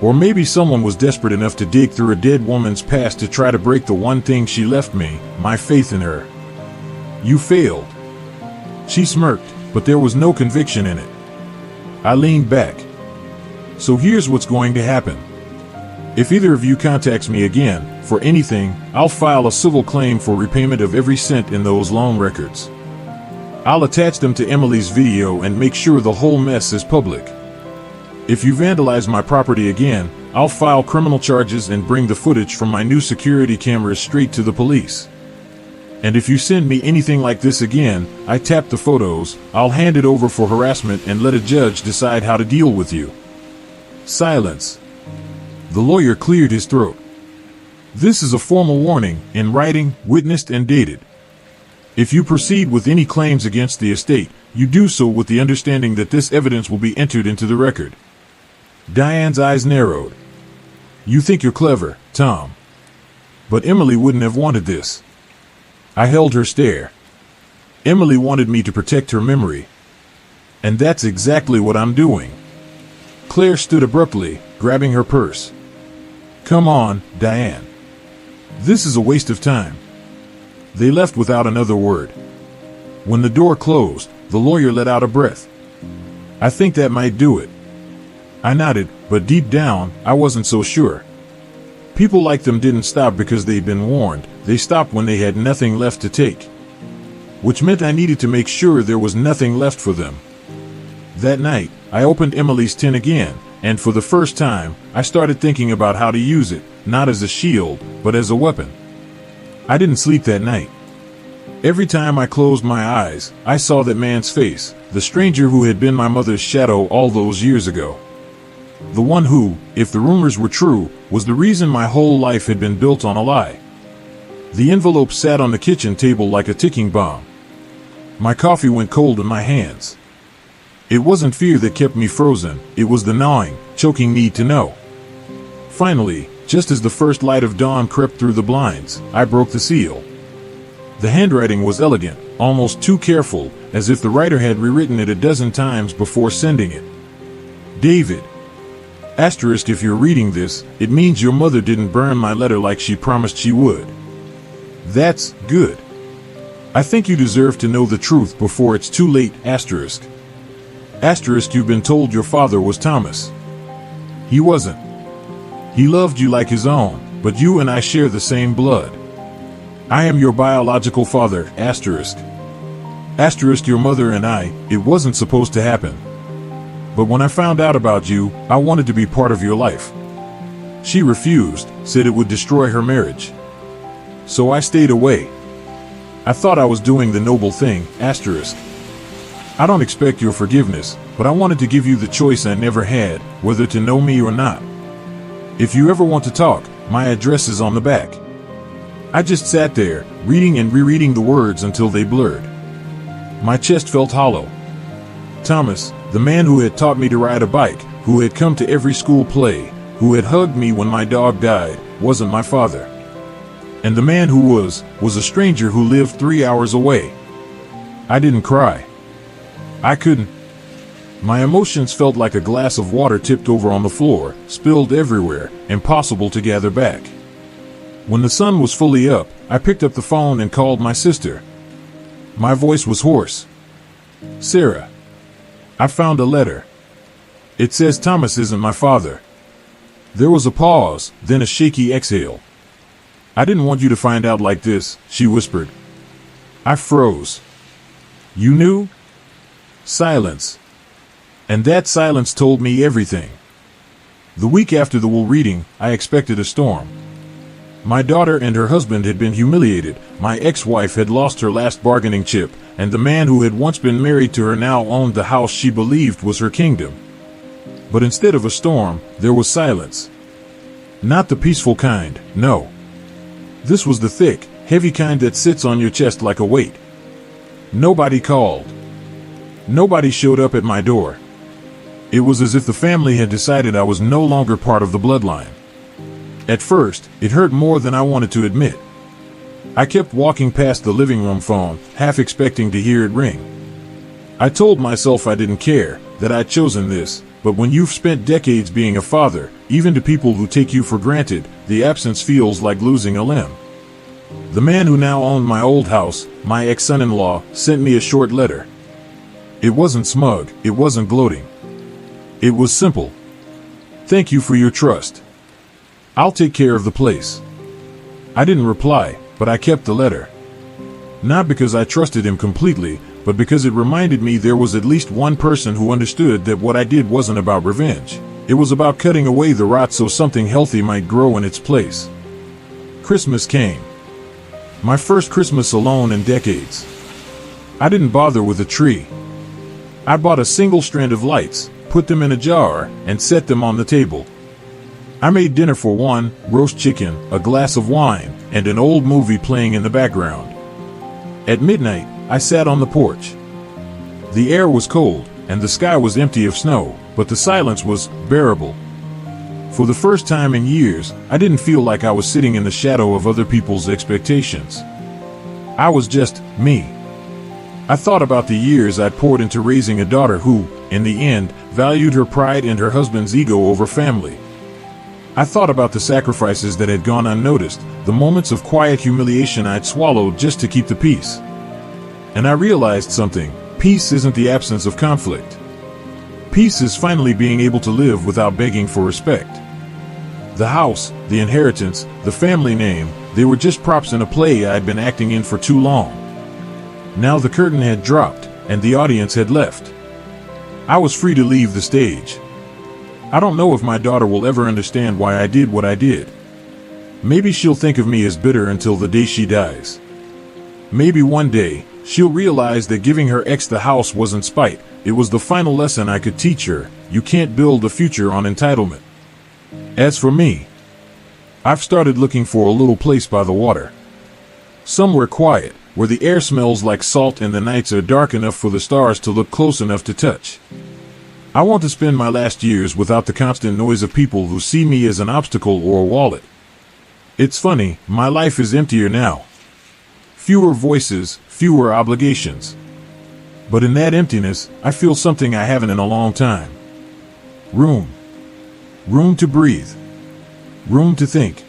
"Or maybe someone was desperate enough to dig through a dead woman's past to try to break the one thing she left me, my faith in her." "You failed." She smirked, but there was no conviction in it. I leaned back. "So here's what's going to happen. If either of you contacts me again, for anything, I'll file a civil claim for repayment of every cent in those loan records. I'll attach them to Emily's video and make sure the whole mess is public. If you vandalize my property again, I'll file criminal charges and bring the footage from my new security cameras straight to the police. And if you send me anything like this again," I tapped the photos, "I'll hand it over for harassment and let a judge decide how to deal with you." Silence. The lawyer cleared his throat. "This is a formal warning, in writing, witnessed and dated. If you proceed with any claims against the estate, you do so with the understanding that this evidence will be entered into the record." Diane's eyes narrowed. "You think you're clever, Tom. But Emily wouldn't have wanted this." I held her stare. "Emily wanted me to protect her memory. And that's exactly what I'm doing." Claire stood abruptly, grabbing her purse. "Come on, Diane. This is a waste of time." They left without another word. When the door closed, the lawyer let out a breath. "I think that might do it." I nodded, but deep down, I wasn't so sure. People like them didn't stop because they'd been warned. They stopped when they had nothing left to take. Which meant I needed to make sure there was nothing left for them. That night, I opened Emily's tin again, and for the first time, I started thinking about how to use it, not as a shield, but as a weapon. I didn't sleep that night. Every time I closed my eyes, I saw that man's face, the stranger who had been my mother's shadow all those years ago. The one who, if the rumors were true, was the reason my whole life had been built on a lie. The envelope sat on the kitchen table like a ticking bomb. My coffee went cold in my hands. It wasn't fear that kept me frozen, it was the gnawing, choking need to know. Finally, just as the first light of dawn crept through the blinds, I broke the seal. The handwriting was elegant, almost too careful, as if the writer had rewritten it a dozen times before sending it. David. Asterisk, if you're reading this, it means your mother didn't burn my letter like she promised she would. That's good. I think you deserve to know the truth before it's too late, asterisk. Asterisk, you've been told your father was Thomas. He wasn't. He loved you like his own, but you and I share the same blood. I am your biological father, asterisk. Asterisk, your mother and I, it wasn't supposed to happen. But when I found out about you, I wanted to be part of your life. She refused, said it would destroy her marriage. So I stayed away. I thought I was doing the noble thing, asterisk. I don't expect your forgiveness, but I wanted to give you the choice I never had, whether to know me or not. If you ever want to talk, my address is on the back. I just sat there, reading and rereading the words until they blurred. My chest felt hollow. Thomas, the man who had taught me to ride a bike, who had come to every school play, who had hugged me when my dog died, wasn't my father. And the man who was a stranger who lived 3 hours away. I didn't cry. I couldn't. My emotions felt like a glass of water tipped over on the floor, spilled everywhere, impossible to gather back. When the sun was fully up, I picked up the phone and called my sister. My voice was hoarse. Sarah, I found a letter. It says Thomas isn't my father. There was a pause, then a shaky exhale. I didn't want you to find out like this, she whispered. I froze. You knew? Silence. And that silence told me everything. The week after the wool reading, I expected a storm. My daughter and her husband had been humiliated, my ex-wife had lost her last bargaining chip, and the man who had once been married to her now owned the house she believed was her kingdom. But instead of a storm, there was silence. Not the peaceful kind, no. This was the thick, heavy kind that sits on your chest like a weight. Nobody called. Nobody showed up at my door. It was as if the family had decided I was no longer part of the bloodline. At first, it hurt more than I wanted to admit. I kept walking past the living room phone, half expecting to hear it ring. I told myself I didn't care, that I'd chosen this, but when you've spent decades being a father, even to people who take you for granted, the absence feels like losing a limb. The man who now owned my old house, my ex-son-in-law, sent me a short letter. It wasn't smug, it wasn't gloating. It was simple. Thank you for your trust. I'll take care of the place. I didn't reply, but I kept the letter. Not because I trusted him completely, but because it reminded me there was at least one person who understood that what I did wasn't about revenge. It was about cutting away the rot so something healthy might grow in its place. Christmas came. My first Christmas alone in decades. I didn't bother with a tree. I bought a single strand of lights, put them in a jar, and set them on the table. I made dinner for one, roast chicken, a glass of wine, and an old movie playing in the background. At midnight, I sat on the porch. The air was cold, and the sky was empty of snow, but the silence was bearable. For the first time in years, I didn't feel like I was sitting in the shadow of other people's expectations. I was just me. I thought about the years I'd poured into raising a daughter who, in the end, valued her pride and her husband's ego over family. I thought about the sacrifices that had gone unnoticed, the moments of quiet humiliation I'd swallowed just to keep the peace. And I realized something. Peace isn't the absence of conflict. Peace is finally being able to live without begging for respect. The house, the inheritance, the family name, they were just props in a play I'd been acting in for too long. Now the curtain had dropped, and the audience had left. I was free to leave the stage. I don't know if my daughter will ever understand why I did what I did. Maybe she'll think of me as bitter until the day she dies. Maybe one day, she'll realize that giving her ex the house wasn't spite, it was the final lesson I could teach her. You can't build a future on entitlement. As for me, I've started looking for a little place by the water. Somewhere quiet, where the air smells like salt and the nights are dark enough for the stars to look close enough to touch. I want to spend my last years without the constant noise of people who see me as an obstacle or a wallet. It's funny, my life is emptier now. Fewer voices, fewer obligations. But in that emptiness, I feel something I haven't in a long time. Room. Room to breathe. Room to think.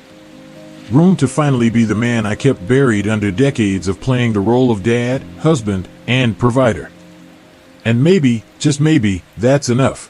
Room to finally be the man I kept buried under decades of playing the role of dad, husband, and provider. And maybe, just maybe, that's enough.